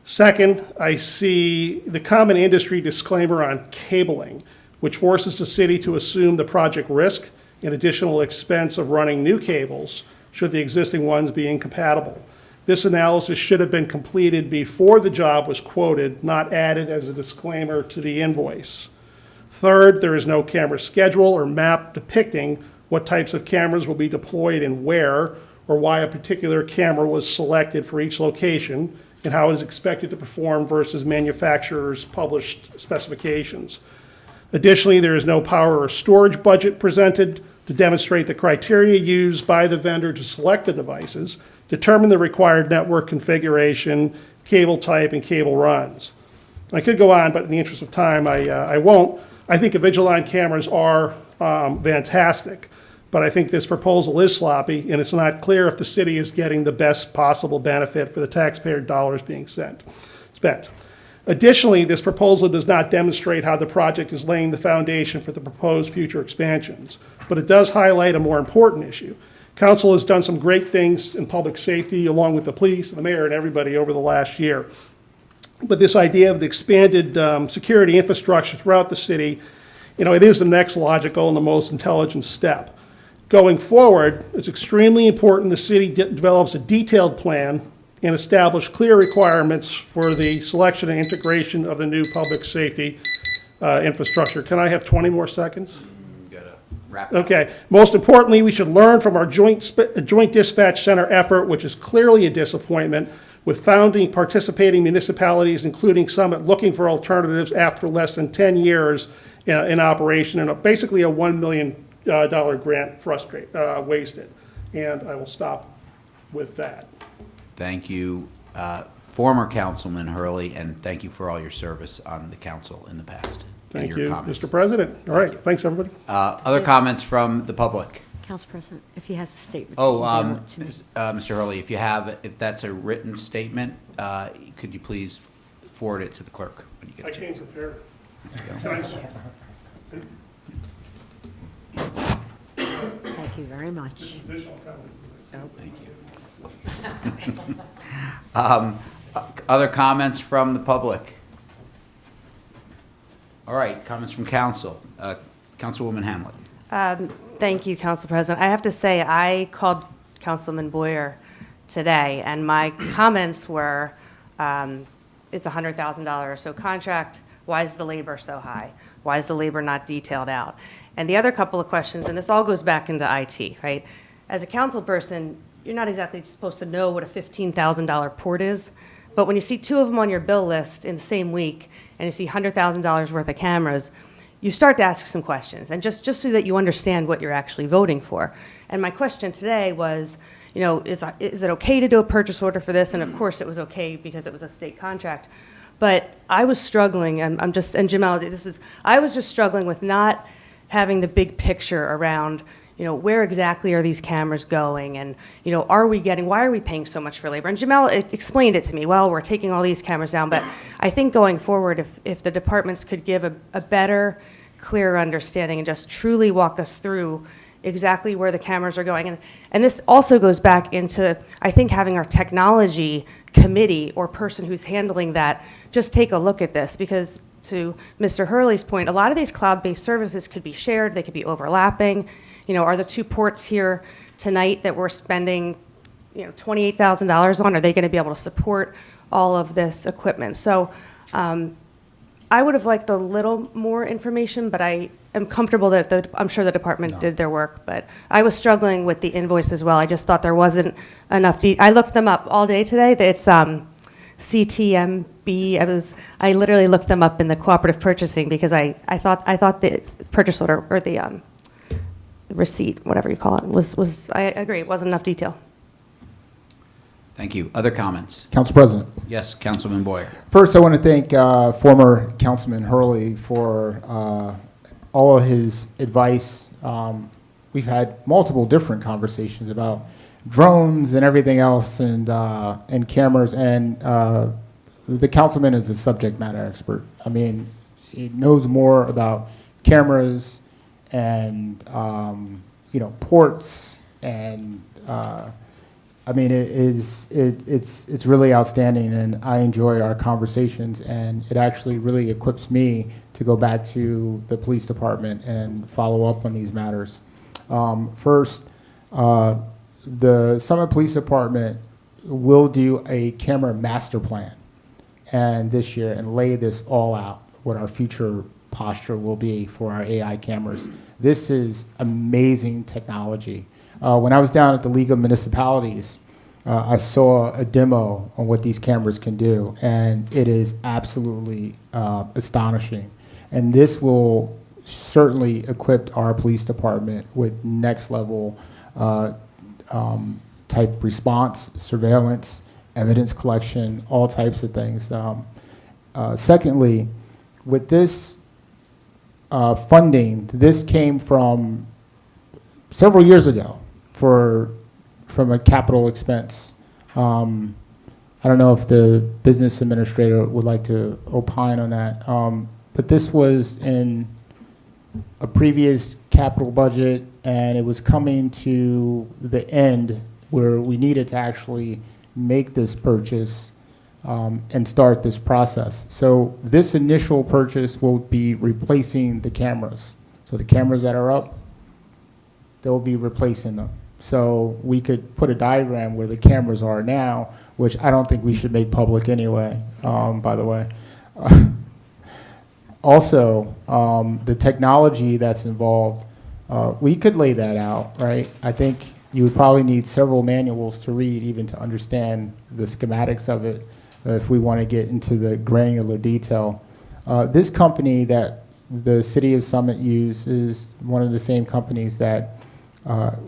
[SPEAKER 14] Second, I see the common industry disclaimer on cabling, which forces the city to assume the project risk and additional expense of running new cables should the existing ones be incompatible. This analysis should have been completed before the job was quoted, not added as a disclaimer to the invoice. Third, there is no camera schedule or map depicting what types of cameras will be deployed and where, or why a particular camera was selected for each location, and how it is expected to perform versus manufacturer's published specifications. Additionally, there is no power or storage budget presented to demonstrate the criteria used by the vendor to select the devices, determine the required network configuration, cable type, and cable runs. I could go on, but in the interest of time, I won't. I think Avigilon cameras are fantastic, but I think this proposal is sloppy, and it's not clear if the city is getting the best possible benefit for the taxpayer dollars being spent. Additionally, this proposal does not demonstrate how the project is laying the foundation for the proposed future expansions, but it does highlight a more important issue. Council has done some great things in public safety, along with the police and the mayor and everybody over the last year. But this idea of an expanded security infrastructure throughout the city, it is the next logical and the most intelligent step. Going forward, it's extremely important the city develops a detailed plan and establish clear requirements for the selection and integration of the new public safety infrastructure. Can I have 20 more seconds?
[SPEAKER 1] Gotta wrap it up.
[SPEAKER 14] Okay. Most importantly, we should learn from our joint dispatch center effort, which is clearly a disappointment, with founding participating municipalities, including Summit, looking for alternatives after less than 10 years in operation, and basically a $1 million grant wasted. And I will stop with that.
[SPEAKER 1] Thank you, former Councilman Hurley, and thank you for all your service on the council in the past.
[SPEAKER 14] Thank you, Mr. President. All right, thanks, everybody.
[SPEAKER 1] Other comments from the public?
[SPEAKER 2] Council President, if he has a statement.
[SPEAKER 1] Oh,
[SPEAKER 2] email it to me.
[SPEAKER 1] Mr. Hurley, if that's a written statement, could you please forward it to the clerk when you get
[SPEAKER 14] I
[SPEAKER 1] a chance?
[SPEAKER 14] came prepared.
[SPEAKER 2] Thank you very much.
[SPEAKER 1] Other comments from the public? All right, comments from council. Councilwoman Hamlet.
[SPEAKER 10] Thank you, Council President. I have to say, I called Councilman Boyer today, and my comments were, it's a $100,000 or so contract. Why is the labor so high? Why is the labor not detailed out? And the other couple of questions, and this all goes back into IT, right? As a council person, you're not exactly supposed to know what a $15,000 port is, but when you see two of them on your bill list in the same week, and you see $100,000 worth of cameras, you start to ask some questions, and just so that you understand what you're actually voting for. And my question today was, you know, is it okay to do a purchase order for this? And of course, it was okay because it was a state contract. But I was struggling, and Jamel, I was just struggling with not having the big picture around, you know, where exactly are these cameras going, and, you know, why are we paying so much for labor? And Jamel explained it to me. Well, we're taking all these cameras down, but I think going forward, if the departments could give a better, clearer understanding and just truly walk us through exactly where the cameras are going. And this also goes back into, I think, having our technology committee or person who's handling that just take a look at this, because to Mr. Hurley's point, a lot of these cloud-based services could be shared, they could be overlapping. You know, are the two ports here tonight that we're spending, you know, $28,000 on, are they going to be able to support all of this equipment? So I would have liked a little more information, but I am comfortable that I'm sure the department did their work. But I was struggling with the invoice as well. I just thought there wasn't enough. I looked them up all day today. It's CTMB. I literally looked them up in the cooperative purchasing because I thought the purchase order or the receipt, whatever you call it, was I agree, it wasn't enough detail.
[SPEAKER 1] Thank you. Other comments?
[SPEAKER 4] Council President.
[SPEAKER 1] Yes, Councilman Boyer.
[SPEAKER 4] First, I want to thank former Councilman Hurley for all of his advice. We've had multiple different conversations about drones and everything else, and cameras. And the councilman is a subject matter expert. I mean, he knows more about cameras and you know, ports, and I mean, it's really outstanding, and I enjoy our conversations, and it actually really equips me to go back to the police department and follow up on these matters. First, the Summit Police Department will do a camera master plan and this year and lay this all out, what our future posture will be for our AI cameras. This is amazing technology. When I was down at the League of Municipalities, I saw a demo on what these cameras can do, and it is absolutely astonishing. And this will certainly equip our police department with next level type response, surveillance, evidence collection, all types of things. Secondly, with this funding, this came from several years ago from a capital expense. I don't know if the business administrator would like to opine on that, but this was in a previous capital budget, and it was coming to the end where we needed to actually make this purchase and start this process. So this initial purchase will be replacing the cameras. So the cameras that are up, they'll be replacing them. So we could put a diagram where the cameras are now, which I don't think we should make public anyway, by the way. Also, the technology that's involved, we could lay that out, right? I think you would probably need several manuals to read even to understand the schematics of it if we want to get into the granular detail. This company that the City of Summit used is one of the same companies that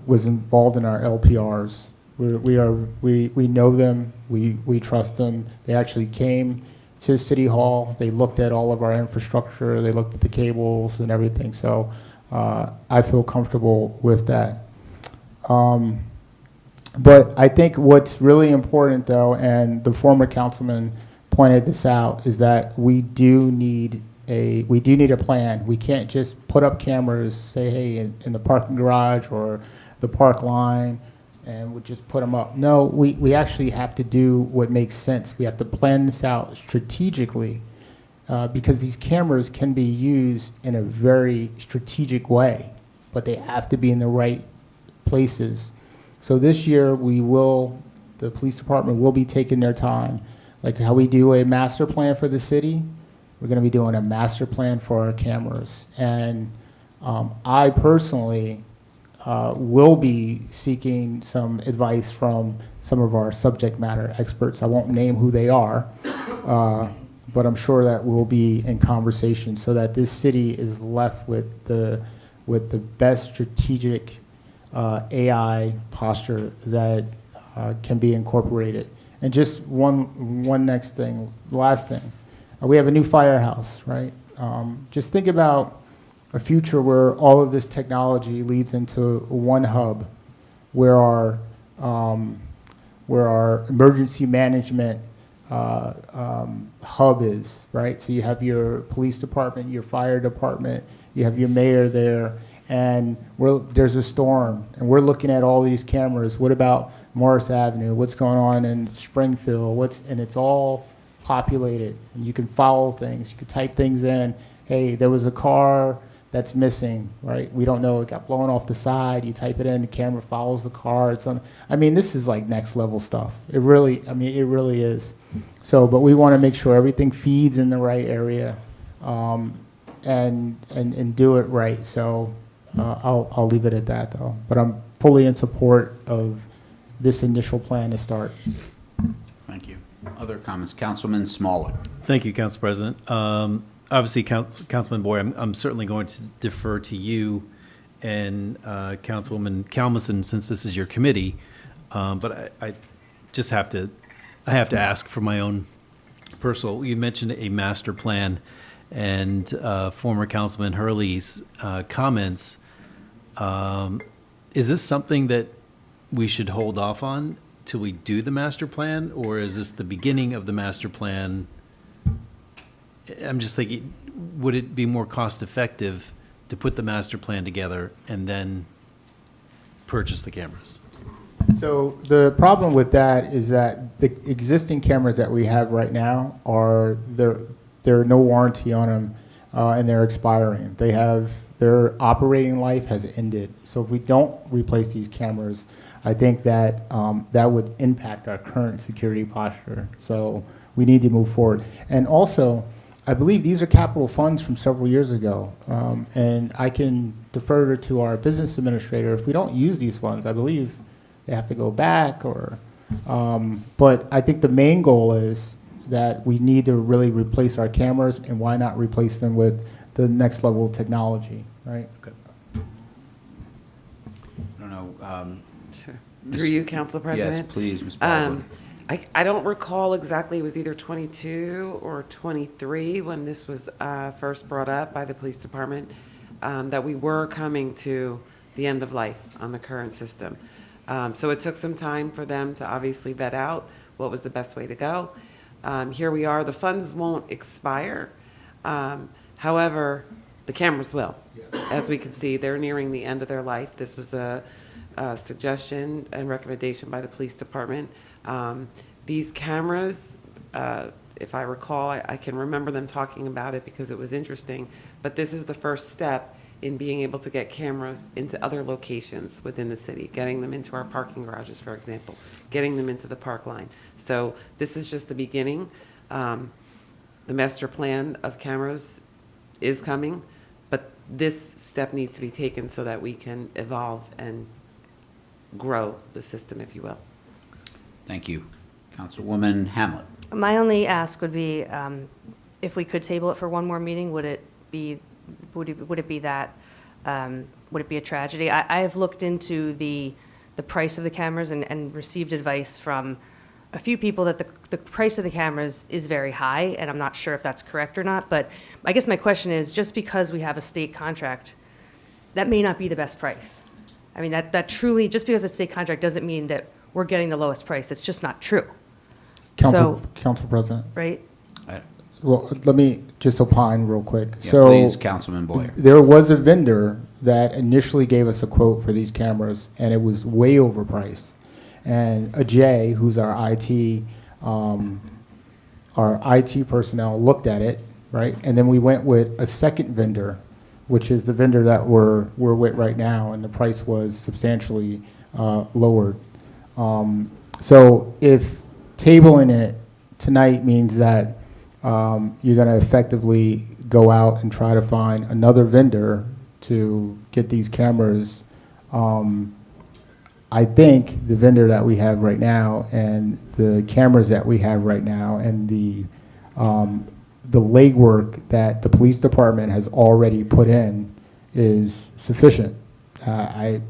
[SPEAKER 4] was involved in our LPRs. We know them, we trust them. They actually came to City Hall, they looked at all of our infrastructure, they looked at the cables and everything, so I feel comfortable with that. But I think what's really important though, and the former councilman pointed this out, is that we do need we do need a plan. We can't just put up cameras, say, hey, in the parking garage or the park line, and we just put them up. No, we actually have to do what makes sense. We have to plan this out strategically, because these cameras can be used in a very strategic way, but they have to be in the right places. So this year, the police department will be taking their time. Like how we do a master plan for the city, we're going to be doing a master plan for our cameras. And I personally will be seeking some advice from some of our subject matter experts. I won't name who they are, but I'm sure that we'll be in conversation so that this city is left with the best strategic AI posture that can be incorporated. And just one last thing. We have a new firehouse, right? Just think about a future where all of this technology leads into one hub, where our emergency management hub is, right? So you have your police department, your fire department, you have your mayor there, and there's a storm, and we're looking at all these cameras. What about Morris Avenue? What's going on in Springfield? And it's all populated, and you can follow things. You can type things in. Hey, there was a car that's missing, right? We don't know. It got blown off the side. You type it in, the camera follows the car. This is like next level stuff. It really is. So, but we want to make sure everything feeds in the right area, and do it right. So, I'll leave it at that though. But I'm fully in support of this initial plan to start.
[SPEAKER 1] Thank you. Other comments? Councilman Smallwood.
[SPEAKER 11] Thank you, Council President. Obviously, Councilman Boyd, I'm certainly going to defer to you and Councilwoman Kalmison, since this is your committee. But I just have to ask for my own personal. You mentioned a master plan, and former Councilman Hurley's comments. Is this something that we should hold off on till we do the master plan, or is this the beginning of the master plan? I'm just thinking, would it be more cost effective to put the master plan together and then purchase the cameras?
[SPEAKER 4] So the problem with that is that the existing cameras that we have right now there are no warranty on them, and they're expiring. Their operating life has ended. So if we don't replace these cameras, I think that that would impact our current security posture. So we need to move forward. And also, I believe these are capital funds from several years ago. And I can defer to our business administrator. If we don't use these funds, I believe they have to go back but I think the main goal is that we need to really replace our cameras, and why not replace them with the next level of technology, right?
[SPEAKER 1] Okay. I don't know.
[SPEAKER 3] Sure. Through you, Council President?
[SPEAKER 1] Yes, please, Ms. Baldwin.
[SPEAKER 3] I don't recall exactly. It was either 22 or 23 when this was first brought up by the police department, that we were coming to the end of life on the current system. So it took some time for them to obviously vet out what was the best way to go. Here we are. The funds won't expire. However, the cameras will. As we can see, they're nearing the end of their life. This was a suggestion and recommendation by the police department. These cameras, if I recall, I can remember them talking about it because it was interesting, but this is the first step in being able to get cameras into other locations within the city, getting them into our parking garages, for example, getting them into the park line. So this is just the beginning. The master plan of cameras is coming, but this step needs to be taken so that we can evolve and grow the system, if you will.
[SPEAKER 1] Thank you. Councilwoman Hamlet.
[SPEAKER 10] My only ask would be, if we could table it for one more meeting, would it be a tragedy? I have looked into the price of the cameras and received advice from a few people that the price of the cameras is very high, and I'm not sure if that's correct or not. But I guess my question is, just because we have a state contract, that may not be the best price. I mean, that truly, just because it's a state contract doesn't mean that we're getting the lowest price. It's just not true.
[SPEAKER 4] Council President.
[SPEAKER 10] Right?
[SPEAKER 4] Well, let me just opine real quick.
[SPEAKER 1] Yeah,
[SPEAKER 4] So
[SPEAKER 1] please, Councilman Boyer.
[SPEAKER 4] there was a vendor that initially gave us a quote for these cameras, and it was way overpriced. And Ajay, who's our IT personnel, looked at it, right? And then we went with a second vendor, which is the vendor that we're with right now, and the price was substantially lowered. So if tabling it tonight means that you're going to effectively go out and try to find another vendor to get these cameras, I think the vendor that we have right now and the cameras that we have right now and the legwork that the police department has already put in is sufficient. I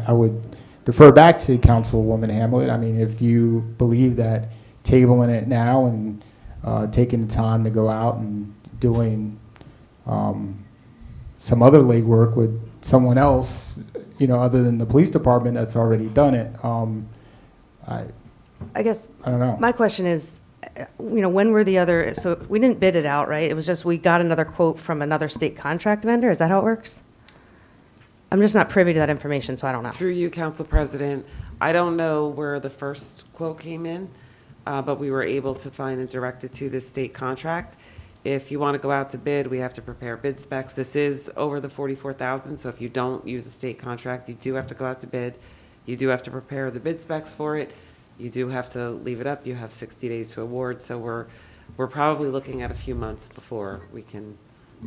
[SPEAKER 4] would defer back to Councilwoman Hamlet. I mean, if you believe that tabling it now and taking the time to go out and doing some other legwork with someone else, other than the police department that's already done it,
[SPEAKER 10] I guess
[SPEAKER 4] I don't know.
[SPEAKER 10] my question is, when were the other, so we didn't bid it out, right? It was just we got another quote from another state contract vendor? Is that how it works? I'm just not privy to that information, so I don't know.
[SPEAKER 3] Through you, Council President, I don't know where the first quote came in, but we were able to find and direct it to this state contract. If you want to go out to bid, we have to prepare bid specs. This is over the 44,000, so if you don't use a state contract, you do have to go out to bid. You do have to prepare the bid specs for it. You do have to leave it up. You have 60 days to award, so we're probably looking at a few months before we can,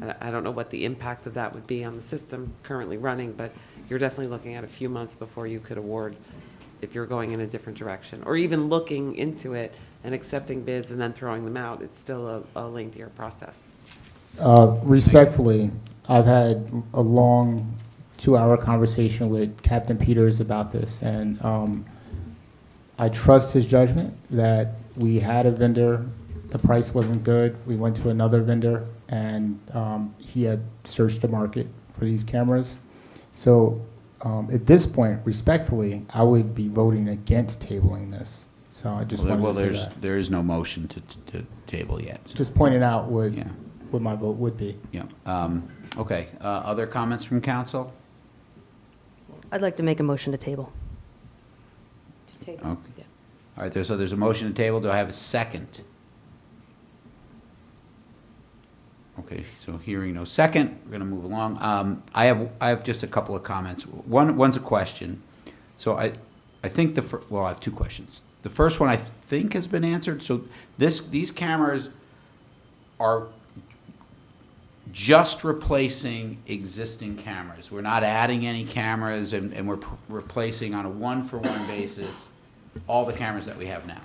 [SPEAKER 3] I don't know what the impact of that would be on the system currently running, but you're definitely looking at a few months before you could award if you're going in a different direction, or even looking into it and accepting bids and then throwing them out. It's still a lengthier process.
[SPEAKER 4] Respectfully, I've had a long 2-hour conversation with Captain Peters about this, and I trust his judgment that we had a vendor, the price wasn't good, we went to another vendor, and he had searched the market for these cameras. So at this point, respectfully, I would be voting against tabling this. So I just wanted to say that.
[SPEAKER 1] There is no motion to table yet.
[SPEAKER 4] Just pointing out what
[SPEAKER 1] Yeah.
[SPEAKER 4] my vote would be.
[SPEAKER 1] Yeah. Okay. Other comments from council?
[SPEAKER 10] I'd like to make a motion to table.
[SPEAKER 1] Okay. All right, there's a motion to table. Do I have a second? Okay, so hearing no second, we're going to move along. I have just a couple of comments. One's a question. So I think I have two questions. The first one I think has been answered. So these cameras are just replacing existing cameras. We're not adding any cameras, and we're replacing on a one-for-one basis all the cameras that we have now.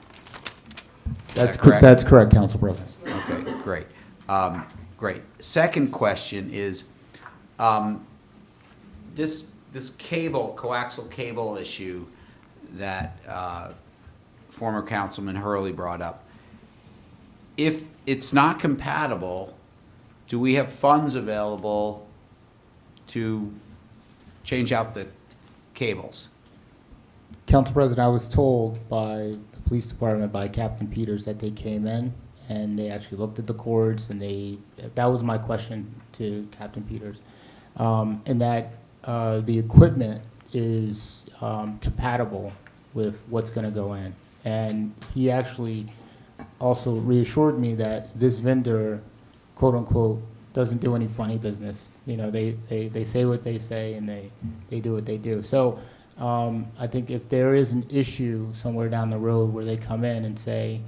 [SPEAKER 4] That's
[SPEAKER 1] correct?
[SPEAKER 4] That's correct, Council President.
[SPEAKER 1] Okay, great. Great. Second question is, this coaxial cable issue that former Councilman Hurley brought up. If it's not compatible, do we have funds available to change out the cables?
[SPEAKER 4] Council President, I was told by the police department, by Captain Peters, that they came in and they actually looked at the cords, and that was my question to Captain Peters, and that the equipment is compatible with what's going to go in. And he actually also reassured me that this vendor, quote unquote, doesn't do any funny business. They say what they say, and they do what they do. So I think if there is an issue somewhere down the road where they come in and say,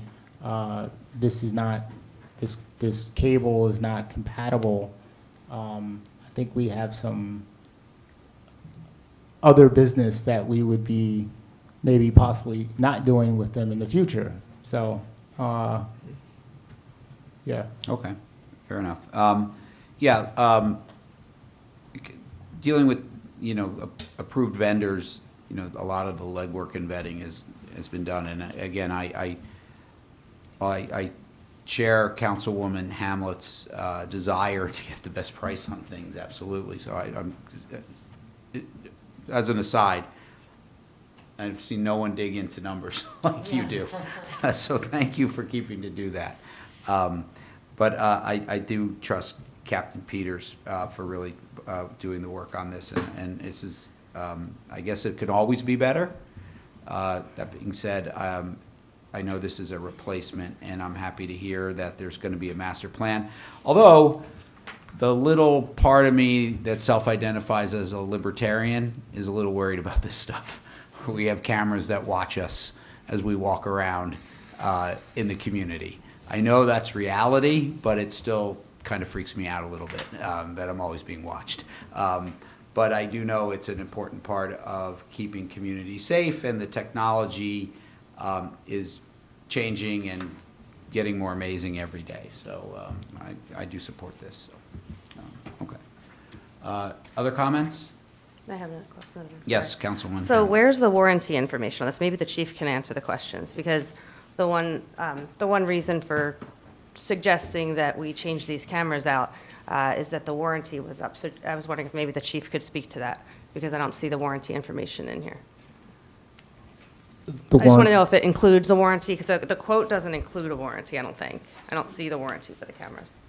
[SPEAKER 4] this cable is not compatible, I think we have some other business that we would be maybe possibly not doing with them in the future. So, yeah.
[SPEAKER 1] Okay, fair enough. Dealing with, approved vendors, a lot of the legwork and vetting has been done. And again, I share Councilwoman Hamlet's desire to get the best price on things, absolutely. So I'm as an aside, I've seen no one dig into numbers like you do. So thank you for keeping to do that. But I do trust Captain Peters for really doing the work on this, and this is, I guess it could always be better. That being said, I know this is a replacement, and I'm happy to hear that there's going to be a master plan. Although, the little part of me that self-identifies as a libertarian is a little worried about this stuff. We have cameras that watch us as we walk around in the community. I know that's reality, but it still kind of freaks me out a little bit that I'm always being watched. But I do know it's an important part of keeping communities safe, and the technology is changing and getting more amazing every day. So I do support this. So, okay. Other comments?
[SPEAKER 10] I have another question.
[SPEAKER 1] Yes, Councilwoman.
[SPEAKER 10] So where's the warranty information on this? Maybe the chief can answer the questions, because the one reason for suggesting that we change these cameras out is that the warranty was up. So I was wondering if maybe the chief could speak to that, because I don't see the warranty information in here. I just want to know if it includes a warranty, because the quote doesn't include a warranty, I don't think. I don't see the warranty for the cameras.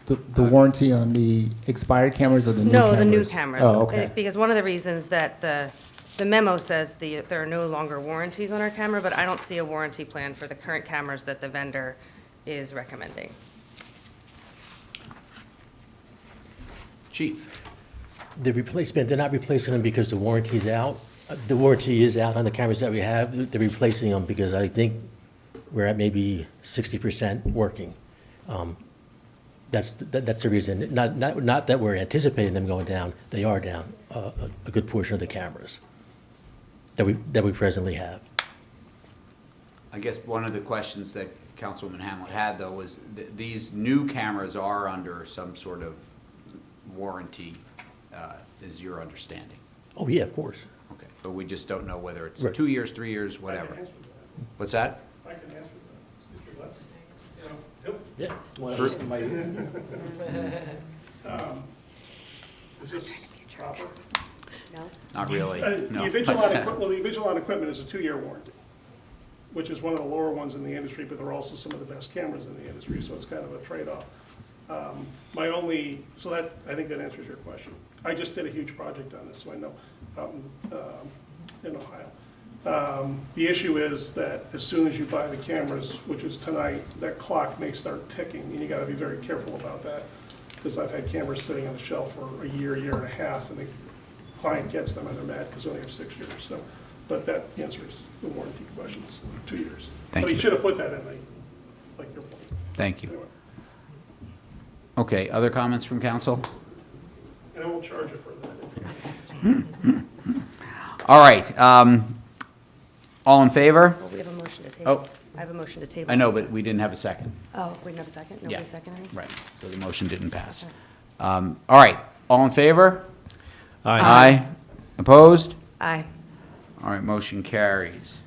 [SPEAKER 4] The warranty on the expired cameras or the new cameras?
[SPEAKER 10] No, the new cameras.
[SPEAKER 4] Oh, okay.
[SPEAKER 10] Because one of the reasons that the memo says there are no longer warranties on our camera, but I don't see a warranty plan for the current cameras that the vendor is recommending.
[SPEAKER 1] Chief.
[SPEAKER 15] The replacement, they're not replacing them because the warranty's out. The warranty is out on the cameras that we have. They're replacing them because I think we're at maybe 60% working. That's the reason. Not that we're anticipating them going down. They are down a good portion of the cameras that we presently have.
[SPEAKER 1] I guess one of the questions that Councilwoman Hamlet had, though, was these new cameras are under some sort of warranty, is your understanding?
[SPEAKER 15] Oh, yeah, of course.
[SPEAKER 1] Okay, but we just don't know whether it's
[SPEAKER 15] Right.
[SPEAKER 1] 2 years, 3 years, whatever. What's that?
[SPEAKER 14] I can answer that.
[SPEAKER 15] Yeah.
[SPEAKER 14] Is this proper?
[SPEAKER 2] No?
[SPEAKER 1] Not really,
[SPEAKER 14] The
[SPEAKER 1] no.
[SPEAKER 14] Avigilon equipment is a 2-year warranty, which is one of the lower ones in the industry, but they're also some of the best cameras in the industry, so it's kind of a trade-off. I think that answers your question. I just did a huge project on this, so I know, in Ohio. The issue is that as soon as you buy the cameras, which is tonight, that clock may start ticking, and you gotta be very careful about that, because I've had cameras sitting on the shelf for a year and a half, and the client gets them and they're mad because they only have 6 years, so, but that answers the warranty question, it's 2 years.
[SPEAKER 1] Thank
[SPEAKER 14] But he
[SPEAKER 1] you.
[SPEAKER 14] should have put that in like your point.
[SPEAKER 1] Thank you.
[SPEAKER 14] Anyway,
[SPEAKER 1] Okay, other comments from council?
[SPEAKER 14] and I won't charge you for that.
[SPEAKER 1] All right, all in favor?
[SPEAKER 10] Well, we have a motion to
[SPEAKER 1] Oh.
[SPEAKER 10] table. I have a motion to table.
[SPEAKER 1] I know, but we didn't have a second.
[SPEAKER 10] Oh, we didn't have a second? Nobody
[SPEAKER 1] Yeah.
[SPEAKER 10] seconded it?
[SPEAKER 1] Right, so the motion didn't pass. All right, all in favor?
[SPEAKER 11] Aye.
[SPEAKER 1] Aye. Opposed?
[SPEAKER 10] Aye.
[SPEAKER 1] All right, motion carries.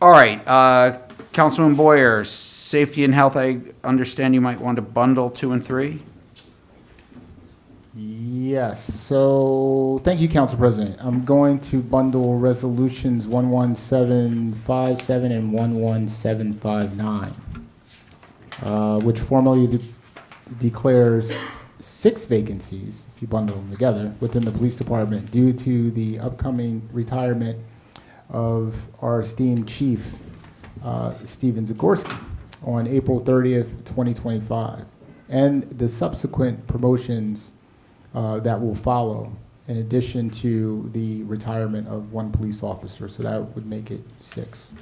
[SPEAKER 1] All right, Councilman Boyer, safety and health, I understand you might want to bundle 2 and 3?
[SPEAKER 4] Yes, so, thank you, Council President. I'm going to bundle resolutions 11757 and 11759, which formally declares 6 vacancies, if you bundle them together, within the police department due to the upcoming retirement of our esteemed chief, Steven Zagorski, on April 30th, 2025, and the subsequent promotions that will follow, in addition to the retirement of 1 police officer, so that would make it 6.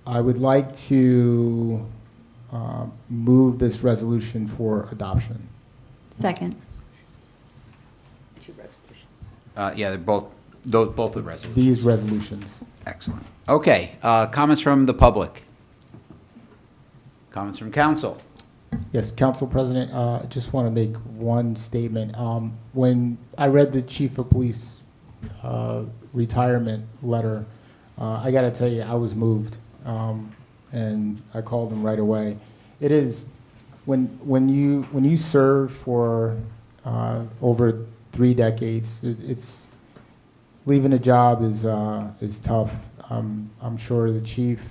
[SPEAKER 4] I would like to move this resolution for adoption.
[SPEAKER 5] Second.
[SPEAKER 2] 2 resolutions.
[SPEAKER 1] Yeah, they're both the resolutions.
[SPEAKER 4] These resolutions.
[SPEAKER 1] Excellent. Okay, comments from the public? Comments from council?
[SPEAKER 4] Yes, Council President, just want to make one statement. When I read the Chief of Police retirement letter, I got to tell you, I was moved, and I called him right away. It is, when you serve for over 3 decades, it's leaving a job is tough. I'm sure the chief,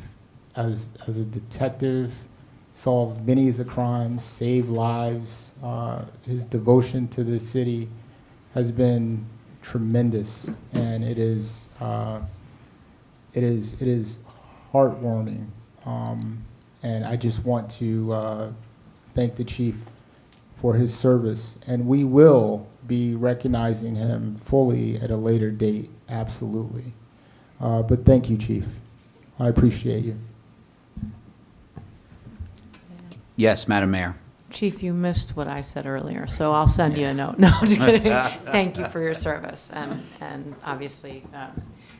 [SPEAKER 4] as a detective, solved many of crimes, saved lives. His devotion to the city has been tremendous, and it is heartwarming. And I just want to thank the chief for his service, and we will be recognizing him fully at a later date, absolutely. But thank you, Chief. I appreciate you.
[SPEAKER 1] Yes, Madam Mayor.
[SPEAKER 6] Chief, you missed what I said earlier, so I'll send you a note. No, I'm just kidding. Thank you for your service, and obviously,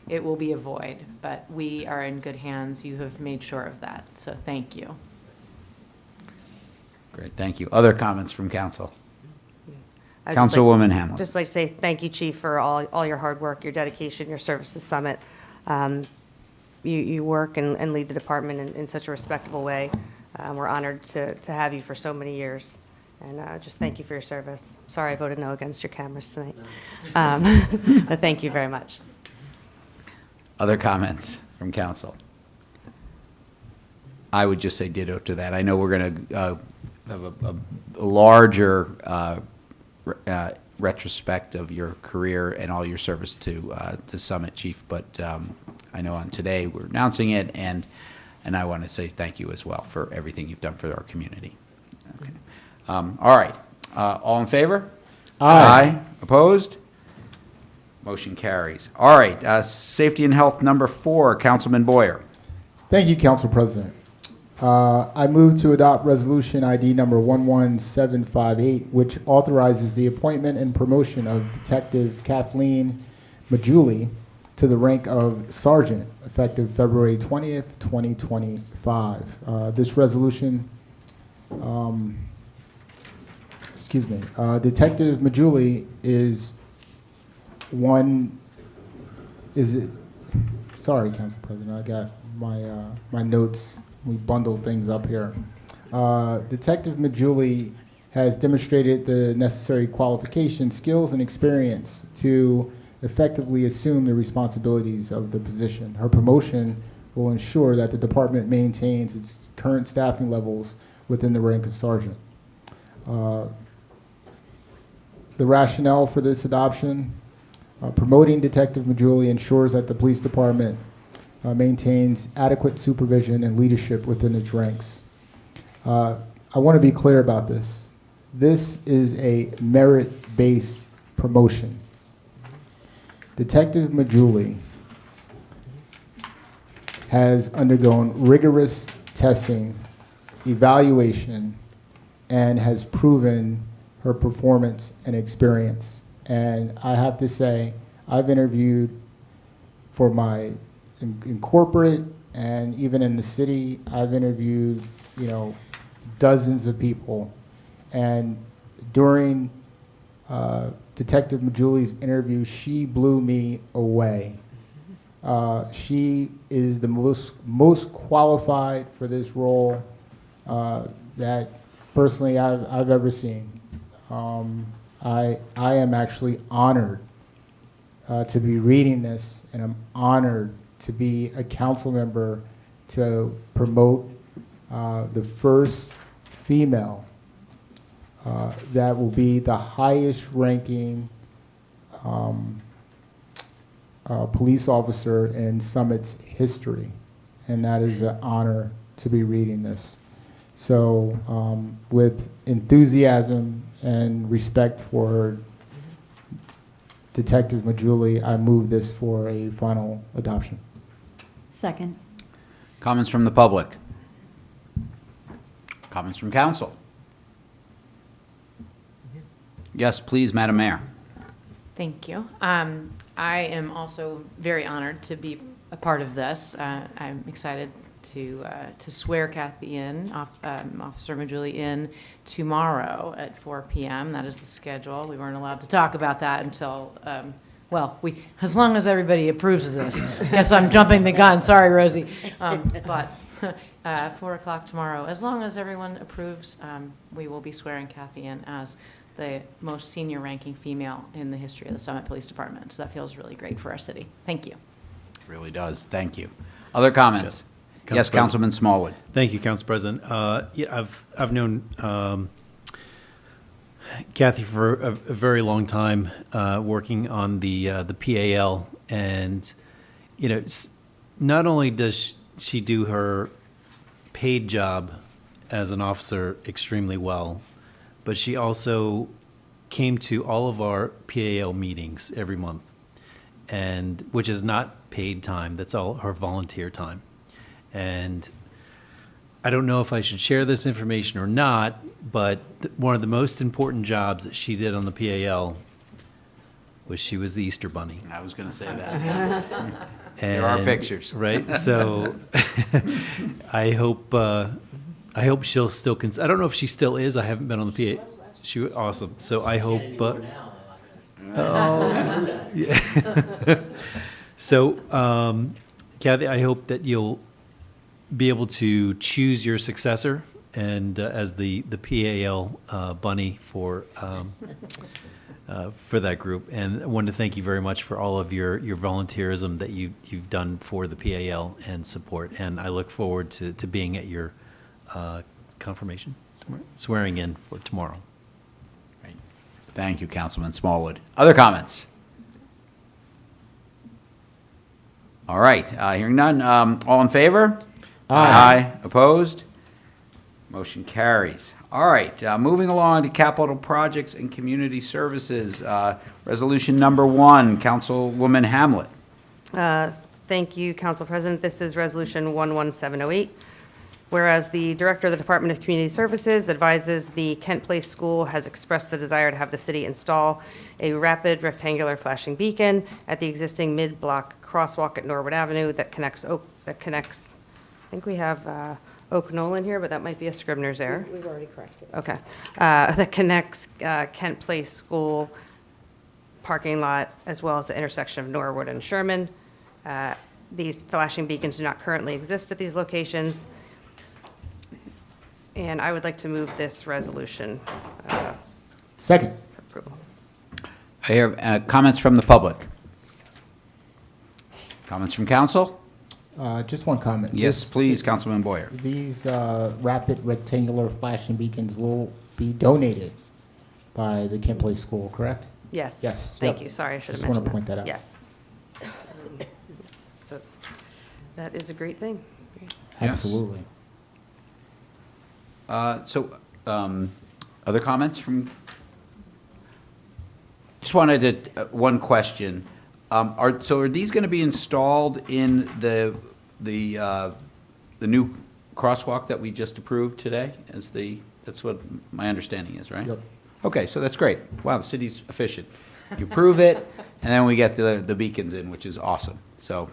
[SPEAKER 6] it will be a void, but we are in good hands. You have made sure of that, so thank you.
[SPEAKER 1] Great, thank you. Other comments from council?
[SPEAKER 10] I'd just
[SPEAKER 1] Councilwoman Hamlin.
[SPEAKER 10] Just like to say thank you, Chief, for all your hard work, your dedication, your service to Summit. You work and lead the department in such a respectable way. We're honored to have you for so many years. And just thank you for your service. Sorry I voted no against your cameras tonight. But thank you very much.
[SPEAKER 1] Other comments from council? I would just say ditto to that. I know we're going to have a larger retrospect of your career and all your service to Summit, Chief, but I know on today we're announcing it, and I want to say thank you as well for everything you've done for our community. Okay. All right. All in favor?
[SPEAKER 4] Aye.
[SPEAKER 1] Opposed? Motion carries. All right. Safety and health number 4, Councilman Boyer.
[SPEAKER 4] Thank you, Council President. I move to adopt resolution ID number 11758, which authorizes the appointment and promotion of Detective Kathleen Majuli to the rank of Sergeant, effective February 20th, 2025. This resolution, Detective Majuli sorry, Council President, I got my notes. We bundled things up here. Detective Majuli has demonstrated the necessary qualifications, skills, and experience to effectively assume the responsibilities of the position. Her promotion will ensure that the department maintains its current staffing levels within the rank of sergeant. The rationale for this adoption, promoting Detective Majuli ensures that the police department maintains adequate supervision and leadership within its ranks. I want to be clear about this. This is a merit-based promotion. Detective Majuli has undergone rigorous testing, evaluation, and has proven her performance and experience. And I have to say, I've interviewed for my in corporate and even in the city, I've interviewed, dozens of people. And during Detective Majuli's interview, she blew me away. She is the most qualified for this role that personally I've ever seen. I am actually honored to be reading this, and I'm honored to be a council member to promote the first female that will be the highest ranking police officer in Summit's history. And that is an honor to be reading this. So with enthusiasm and respect for Detective Majuli, I move this for a final adoption.
[SPEAKER 5] Second.
[SPEAKER 1] Comments from the public? Comments from council? Yes, please, Madam Mayor.
[SPEAKER 6] Thank you. I am also very honored to be a part of this. I'm excited to swear Kathy in, Officer Majuli in tomorrow at 4 p.m. That is the schedule. We weren't allowed to talk about that until, as long as everybody approves of this. Guess I'm jumping the gun. Sorry, Rosie. But 4 o'clock tomorrow, as long as everyone approves, we will be swearing Kathy in as the most senior ranking female in the history of the Summit Police Department. So that feels really great for our city. Thank you.
[SPEAKER 1] really does. Thank you. Other comments?
[SPEAKER 11] Yes.
[SPEAKER 1] Yes, Councilman Smallwood.
[SPEAKER 11] Thank you, Council President. Yeah, I've known Kathy for a very long time, working on the PAL, and not only does she do her paid job as an officer extremely well, but she also came to all of our PAL meetings every month, and which is not paid time. That's all her volunteer time. And I don't know if I should share this information or not, but one of the most important jobs that she did on the PAL was she was the Easter Bunny.
[SPEAKER 1] I was going to say that.
[SPEAKER 11] And,
[SPEAKER 1] there are pictures.
[SPEAKER 11] Right? So I hope she'll still I don't know if she still is. I haven't been on the PA. She was awesome. So I hope yeah. So Kathy, I hope that you'll be able to choose your successor and as the PAL bunny for that group. And I wanted to thank you very much for all of your volunteerism that you've done for the PAL and support. And I look forward to being at your confirmation, swearing in for tomorrow.
[SPEAKER 1] Right. Thank you, Councilman Smallwood. Other comments? All right, hearing none. All in favor? Aye. Opposed? Motion carries. All right, moving along to capital projects and community services. Resolution number 1, Councilwoman Hamlet.
[SPEAKER 10] Thank you, Council President. This is Resolution 11708. Whereas the Director of the Department of Community Services advises the Kent Place School has expressed the desire to have the city install a rapid rectangular flashing beacon at the existing mid-block crosswalk at Norwood Avenue that connects, I think we have Oak Nolan here, but that might be a Scribner's error.
[SPEAKER 2] We've already corrected it.
[SPEAKER 10] Okay. That connects Kent Place School parking lot as well as the intersection of Norwood and Sherman. These flashing beacons do not currently exist at these locations. And I would like to move this resolution
[SPEAKER 4] Second.
[SPEAKER 10] for approval.
[SPEAKER 1] I hear comments from the public. Comments from council?
[SPEAKER 4] Just one comment.
[SPEAKER 1] Yes, please, Councilman Boyer.
[SPEAKER 4] These rapid rectangular flashing beacons will be donated by the Kent Place School, correct?
[SPEAKER 10] Yes.
[SPEAKER 4] Yes.
[SPEAKER 10] Thank
[SPEAKER 4] Yep.
[SPEAKER 10] you. Sorry, I should have
[SPEAKER 4] Just wanna
[SPEAKER 10] mentioned
[SPEAKER 4] point that out.
[SPEAKER 10] Yes. So that is a great thing.
[SPEAKER 1] Yes.
[SPEAKER 4] Absolutely.
[SPEAKER 1] Other comments from? Just wanted to, one question. Are these going to be installed in the new crosswalk that we just approved today? That's what my understanding is, right?
[SPEAKER 4] Yep.
[SPEAKER 1] Okay, so that's great. Wow, the city's efficient. You approve it, and then we get the beacons in, which is awesome. So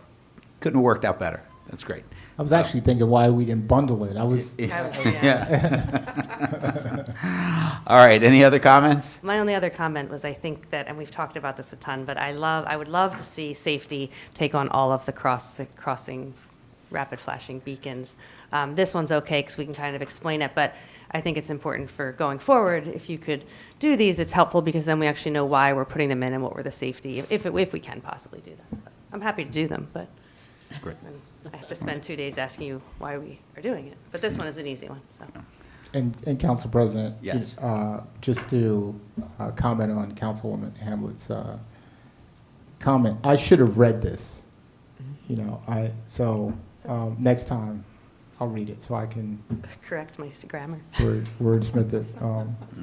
[SPEAKER 1] couldn't have worked out better. That's great.
[SPEAKER 4] I was actually thinking why we didn't bundle it.
[SPEAKER 1] Yeah. All right, any other comments?
[SPEAKER 10] My only other comment was I think that, and we've talked about this a ton, but I would love to see safety take on all of the crossing rapid flashing beacons. This one's okay because we can kind of explain it, but I think it's important for going forward. If you could do these, it's helpful because then we actually know why we're putting them in and what were the safety, if we can possibly do that. But I'm happy to do them, but
[SPEAKER 1] Great.
[SPEAKER 10] I have to spend 2 days asking you why we are doing it. But this one is an easy one, so.
[SPEAKER 4] And Council President.
[SPEAKER 1] Yes.
[SPEAKER 4] Just to comment on Councilwoman Hamlet's comment, I should have read this. Next time I'll read it so I can
[SPEAKER 10] Correct my grammar.
[SPEAKER 4] wordsmith it.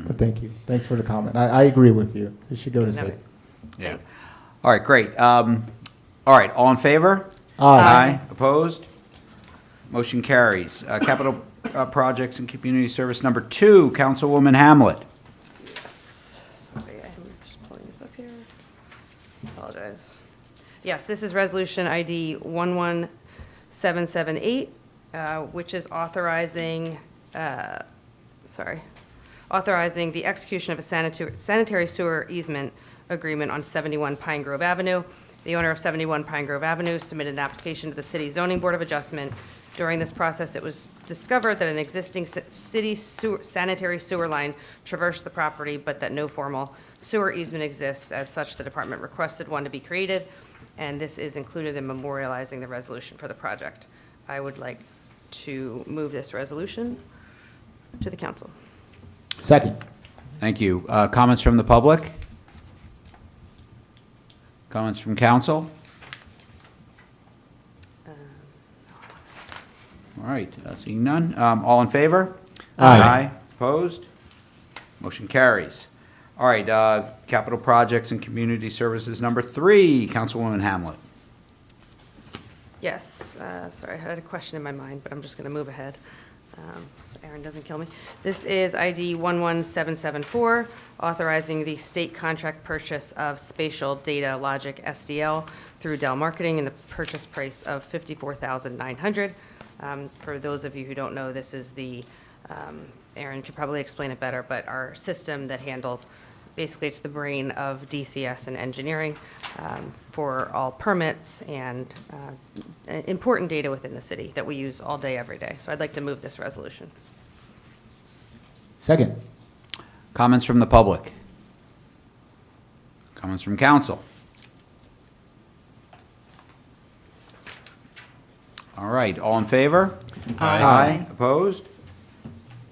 [SPEAKER 4] But thank you. Thanks for the comment. I agree with you. It should go to safety.
[SPEAKER 1] Yeah.
[SPEAKER 10] Thanks.
[SPEAKER 1] All right, great. All right, all in favor?
[SPEAKER 4] Aye.
[SPEAKER 1] Opposed? Motion carries. Capital projects and community service number 2, Councilwoman Hamlet.
[SPEAKER 10] Yes. Sorry, I'm just pulling this up here. Apologize. Yes, this is resolution ID 11778, which is authorizing the execution of a sanitary sewer easement agreement on 71 Pine Grove Avenue. The owner of 71 Pine Grove Avenue submitted an application to the City Zoning Board of Adjustment. During this process, it was discovered that an existing city sanitary sewer line traversed the property, but that no formal sewer easement exists. As such, the department requested one to be created. and this is included in memorializing the resolution for the project. I would like to move this resolution to the council.
[SPEAKER 4] Second.
[SPEAKER 1] Thank you. Comments from the public? Comments from council? All right, seeing none. All in favor?
[SPEAKER 4] Aye.
[SPEAKER 1] Opposed? Motion carries. All right, capital projects and community services number 3, Councilwoman Hamlet.
[SPEAKER 10] Yes, sorry, I had a question in my mind, but I'm just going to move ahead. So Aaron doesn't kill me. This is ID 11774, authorizing the state contract purchase of Spatial Data Logic SDL through Dell Marketing and the purchase price of $54,900. For those of you who don't know, this is the, Aaron could probably explain it better, but our system that handles, basically it's the brain of DCS and engineering for all permits and important data within the city that we use all day, every day. So I'd like to move this resolution.
[SPEAKER 4] Second.
[SPEAKER 1] Comments from the public? Comments from council? All right, all in favor?
[SPEAKER 4] Aye.
[SPEAKER 1] Opposed?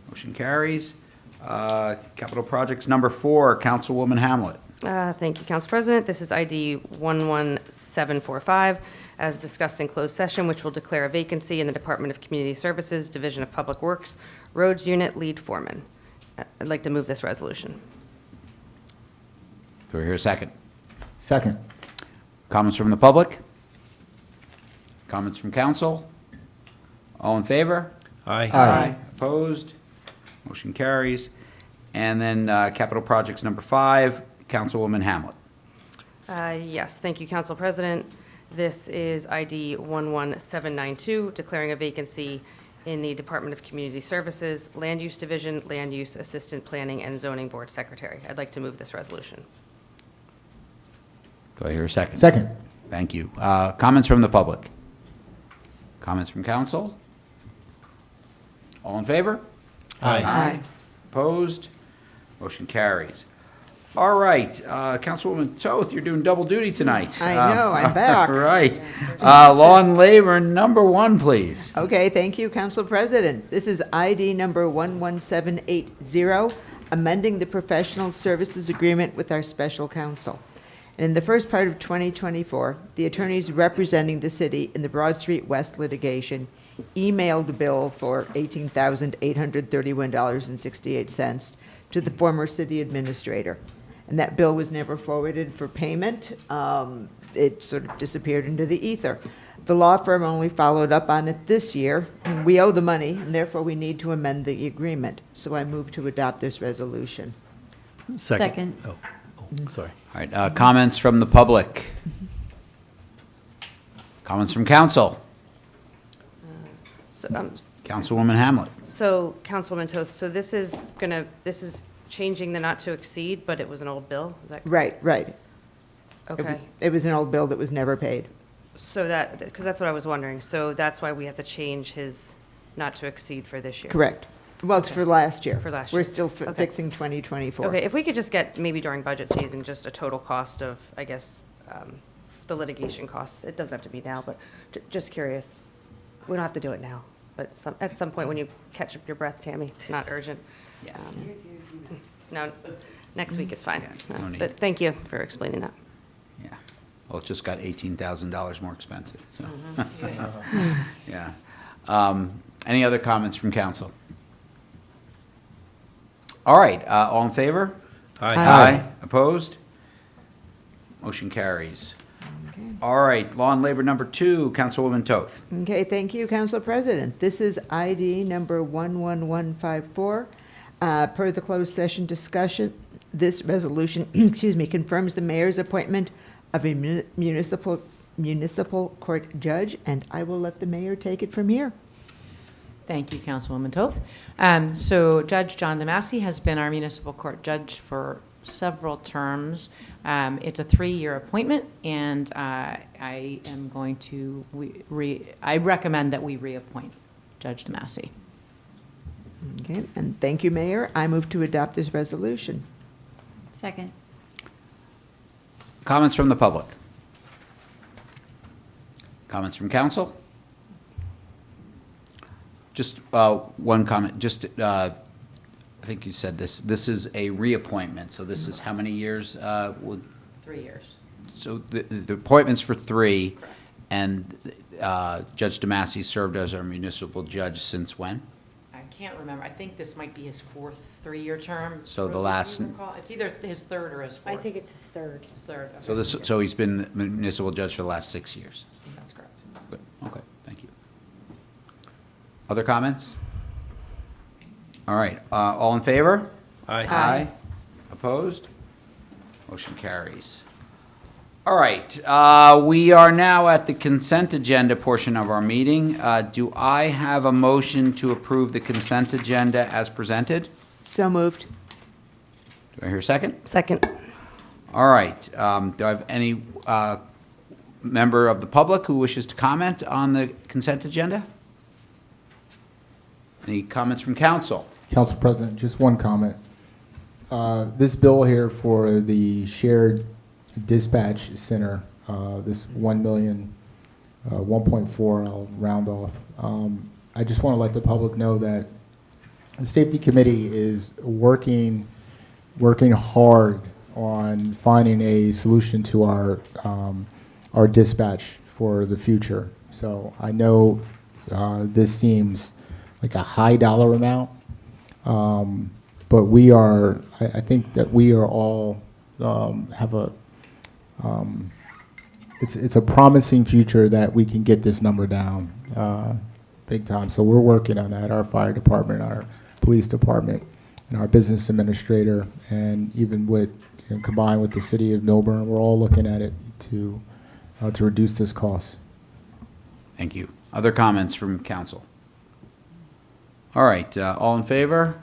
[SPEAKER 1] Motion carries. Capital projects number 4, Councilwoman Hamlet.
[SPEAKER 10] Thank you, Council President. This is ID 11745, as discussed in closed session, which will declare a vacancy in the Department of Community Services, Division of Public Works, Roads Unit Lead Foreman. I'd like to move this resolution.
[SPEAKER 1] Do I hear a second?
[SPEAKER 4] Second.
[SPEAKER 1] Comments from the public? Comments from council? All in favor?
[SPEAKER 4] Aye.
[SPEAKER 1] Opposed? Motion carries. And then capital projects number 5, Councilwoman Hamlet.
[SPEAKER 10] Yes, thank you, Council President. This is ID 11792, declaring a vacancy in the Department of Community Services, Land Use Division, Land Use Assistant Planning and Zoning Board Secretary. I'd like to move this resolution.
[SPEAKER 1] Do I hear a second?
[SPEAKER 4] Second.
[SPEAKER 1] Thank you. Comments from the public? Comments from council? All in favor?
[SPEAKER 4] Aye.
[SPEAKER 1] Opposed? Motion carries. All right, Councilwoman Toth, you're doing double duty tonight.
[SPEAKER 13] I know, I'm back.
[SPEAKER 1] All right. Law and Labor number 1, please.
[SPEAKER 13] Okay, thank you, Council President. This is ID number 11780, amending the professional services agreement with our special counsel. And in the first part of 2024, the attorneys representing the city in the Broad Street West litigation emailed a bill for $18,831.68 to the former city administrator. And that bill was never forwarded for payment. It sort of disappeared into the ether. The law firm only followed up on it this year. And we owe the money, and therefore we need to amend the agreement. So I move to adopt this resolution.
[SPEAKER 5] Second.
[SPEAKER 15] Oh, sorry.
[SPEAKER 1] All right, comments from the public? Comments from council?
[SPEAKER 10] So,
[SPEAKER 1] Councilwoman Hamlet.
[SPEAKER 10] So, Councilwoman Toth, so this is changing the not to exceed, but it was an old bill, is that?
[SPEAKER 13] Right.
[SPEAKER 10] Okay.
[SPEAKER 13] It was an old bill that was never paid.
[SPEAKER 10] So that, because that's what I was wondering. So that's why we have to change his not to exceed for this year?
[SPEAKER 13] Correct. Well, it's for last year.
[SPEAKER 10] For last
[SPEAKER 13] We're
[SPEAKER 10] year.
[SPEAKER 13] still
[SPEAKER 10] Okay.
[SPEAKER 13] fixing 2024.
[SPEAKER 10] Okay, if we could just get, maybe during budget season, just a total cost of, I guess, the litigation costs. It doesn't have to be now, but just curious. We don't have to do it now, but at some point when you catch up your breath, Tammy, it's not urgent.
[SPEAKER 1] Yes.
[SPEAKER 10] No, next week is fine.
[SPEAKER 1] Yeah, no need.
[SPEAKER 10] But thank you for explaining that.
[SPEAKER 1] Yeah. Well, it just got $18,000 more expensive, so. Yeah. Any other comments from council? All right, all in favor?
[SPEAKER 4] Aye.
[SPEAKER 1] Opposed? Motion carries. All right, Law and Labor number 2, Councilwoman Toth.
[SPEAKER 13] Okay, thank you, Council President. This is ID number 11154. Per the closed session discussion, this resolution, confirms the mayor's appointment of a municipal court judge, and I will let the mayor take it from here.
[SPEAKER 6] Thank you, Councilwoman Toth. So Judge John DeMasi has been our municipal court judge for several terms. It's a 3-year appointment, and I am going to, I recommend that we reappoint Judge DeMasi.
[SPEAKER 13] Okay, and thank you, Mayor. I move to adopt this resolution.
[SPEAKER 5] Second.
[SPEAKER 1] Comments from the public? Comments from council? Just one comment, just, I think you said this is a reappointment, so this is how many years?
[SPEAKER 6] 3 years.
[SPEAKER 1] So the appointment's for 3, and Judge DeMasi served as our municipal judge since when?
[SPEAKER 6] I can't remember. I think this might be his 4th 3-year term.
[SPEAKER 1] So the
[SPEAKER 6] Rosie,
[SPEAKER 1] last-
[SPEAKER 6] do you recall? It's either his 3rd or his 4th.
[SPEAKER 2] I think it's his third.
[SPEAKER 6] His 3rd. Okay.
[SPEAKER 1] So he's been municipal judge for the last 6 years.
[SPEAKER 6] That's correct.
[SPEAKER 1] Good, okay, thank you. Other comments? All right, all in favor?
[SPEAKER 11] Aye.
[SPEAKER 1] Opposed? Motion carries. All right, we are now at the consent agenda portion of our meeting. Do I have a motion to approve the consent agenda as presented?
[SPEAKER 13] So moved.
[SPEAKER 1] Do I hear a second?
[SPEAKER 10] Second.
[SPEAKER 1] All right, do I have any member of the public who wishes to comment on the consent agenda? Any comments from council?
[SPEAKER 4] Council President, just one comment. This bill here for the shared dispatch center, this 1 million, 1.4, I'll round off. I just want to let the public know that the Safety Committee is working hard on finding a solution to our dispatch for the future. So I know this seems like a high dollar amount, but I think that we are all have a, it's a promising future that we can get this number down big time. So we're working on that, our fire department, our police department, and our business administrator, and even with, combined with the city of Millburn, we're all looking at it to reduce this cost.
[SPEAKER 1] Thank you. Other comments from council? All right, all in favor?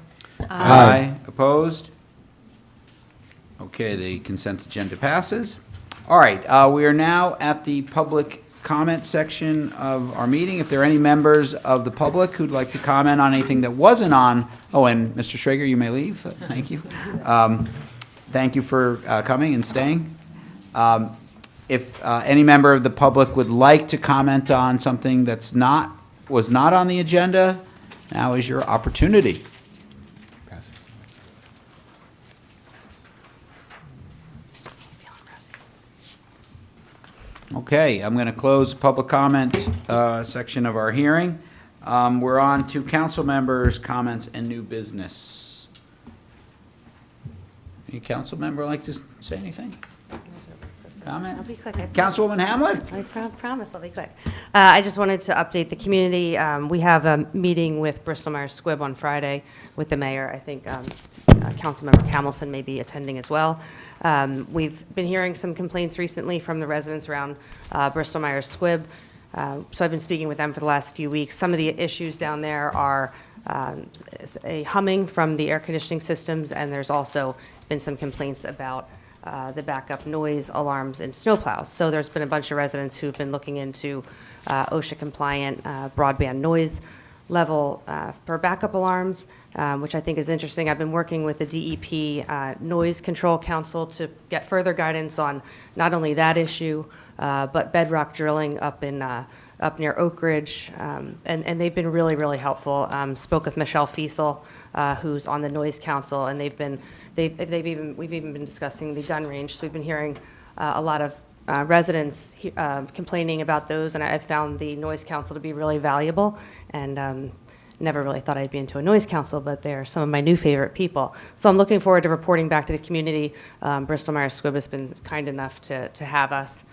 [SPEAKER 1] Aye. Opposed? Okay, the consent agenda passes. All right, we are now at the public comment section of our meeting. If there are any members of the public who'd like to comment on anything that wasn't on, oh, and Mr. Schrager, you may leave. Thank you. Thank you for coming and staying. If any member of the public would like to comment on something that's was not on the agenda, now is your opportunity. Okay, I'm going to close the public comment section of our hearing. We're on to council members' comments and new business. Any council member like to say anything? Comment?
[SPEAKER 10] I'll be quick.
[SPEAKER 1] Councilwoman Hamlet?
[SPEAKER 10] I promise I'll be quick. I just wanted to update the community. We have a meeting with Bristol Myers Squibb on Friday with the mayor. I think Councilmember Camilson may be attending as well. We've been hearing some complaints recently from the residents around Bristol Myers Squibb. So I've been speaking with them for the last few weeks. Some of the issues down there are a humming from the air conditioning systems, and there's also been some complaints about the backup noise alarms in snowplows. So there's been a bunch of residents who've been looking into OSHA-compliant broadband noise level for backup alarms, which I think is interesting. I've been working with the DEP Noise Control Council to get further guidance on not only that issue, but bedrock drilling up near Oak Ridge, and they've been really, really helpful. Spoke with Michelle Fiesel, who's on the Noise Council, and we've even been discussing the gun range. So we've been hearing a lot of residents complaining about those, and I've found the Noise Council to be really valuable. And never really thought I'd be into a Noise Council, but they're some of my new favorite people. So I'm looking forward to reporting back to the community. Bristol Myers Squibb has been kind enough to have us,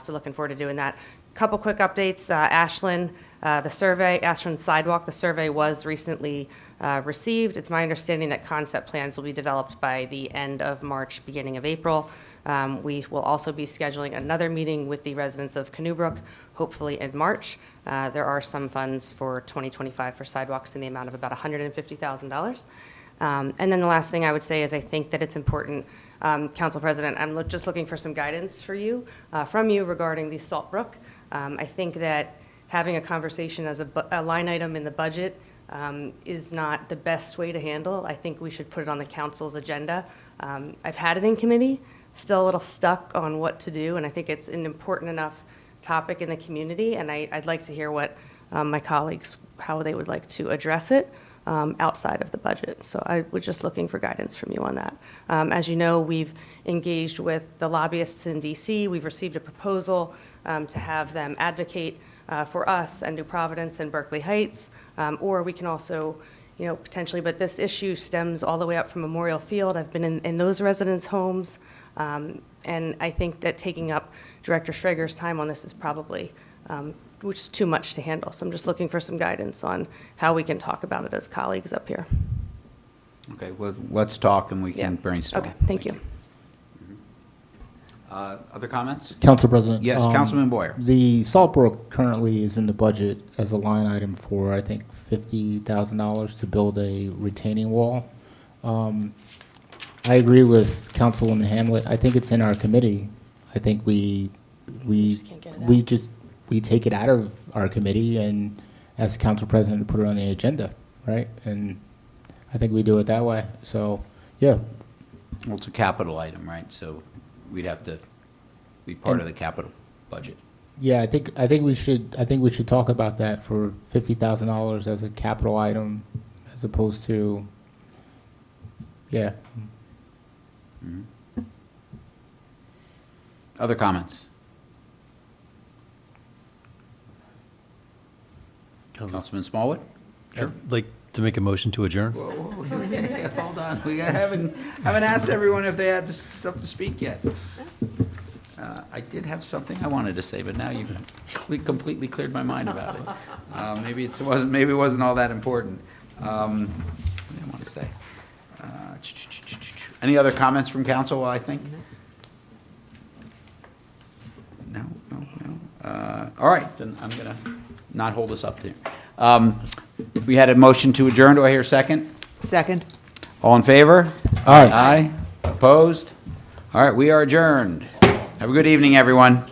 [SPEAKER 10] so looking forward to doing that. Couple quick updates. Ashland, the survey, Ashland Sidewalk, the survey was recently received. It's my understanding that concept plans will be developed by the end of March, beginning of April. We will also be scheduling another meeting with the residents of Canoe hopefully in March. There are some funds for 2025 for sidewalks in the amount of about $150,000. And then the last thing I would say is I think that it's important, Council President, I'm just looking for some guidance for you, from you regarding the Salt Brook. I think that having a conversation as a line item in the budget is not the best way to handle. I think we should put it on the council's agenda. I've had it in committee, still a little stuck on what to do, and I think it's important enough topic in the community, and I'd like to hear what my colleagues, how they would like to address it outside of the budget. So I was just looking for guidance from you on that. As you know, we've engaged with the lobbyists in DC. We've received a proposal to have them advocate for us and New Providence and Berkeley Heights, or we can also, potentially, but this issue stems all the way up from Memorial Field. I've been in those residents' homes, and I think that taking up Director Schrager's time on this is probably which is too much to handle. So I'm just looking for some guidance on how we can talk about it as colleagues up here.
[SPEAKER 1] Okay, well, let's talk and we can
[SPEAKER 10] Yeah.
[SPEAKER 1] brainstorm.
[SPEAKER 10] Okay, thank you.
[SPEAKER 1] Other comments?
[SPEAKER 4] Council President.
[SPEAKER 1] Yes, Councilman Boyer.
[SPEAKER 4] The Saltbrook currently is in the budget as a line item for, I think, $50,000 to build a retaining wall. I agree with Councilwoman Hamlet. I think it's in our committee. I think we
[SPEAKER 10] can't get it out.
[SPEAKER 4] we take it out of our committee and ask the council president to put it on the agenda, right? And I think we do it that way. So, yeah.
[SPEAKER 1] Well, it's a capital item, right? So we'd have to be part of the capital budget.
[SPEAKER 4] Yeah, I think we should talk about that for $50,000 as a capital item, as opposed to, yeah.
[SPEAKER 1] Other comments? Councilman Smallwood?
[SPEAKER 11] I'd like to make a motion to adjourn.
[SPEAKER 1] Hold on, we haven't asked everyone if they had stuff to speak yet. I did have something I wanted to say, but now you've completely cleared my mind about it. Maybe it wasn't all that important. What do I want to say? Any other comments from council, I think? No. All right, then I'm going to not hold us up there. We had a motion to adjourn. Do I hear a second?
[SPEAKER 13] Second.
[SPEAKER 1] All in favor?
[SPEAKER 4] Aye.
[SPEAKER 1] Aye. Opposed? All right, we are adjourned. Have a good evening, everyone.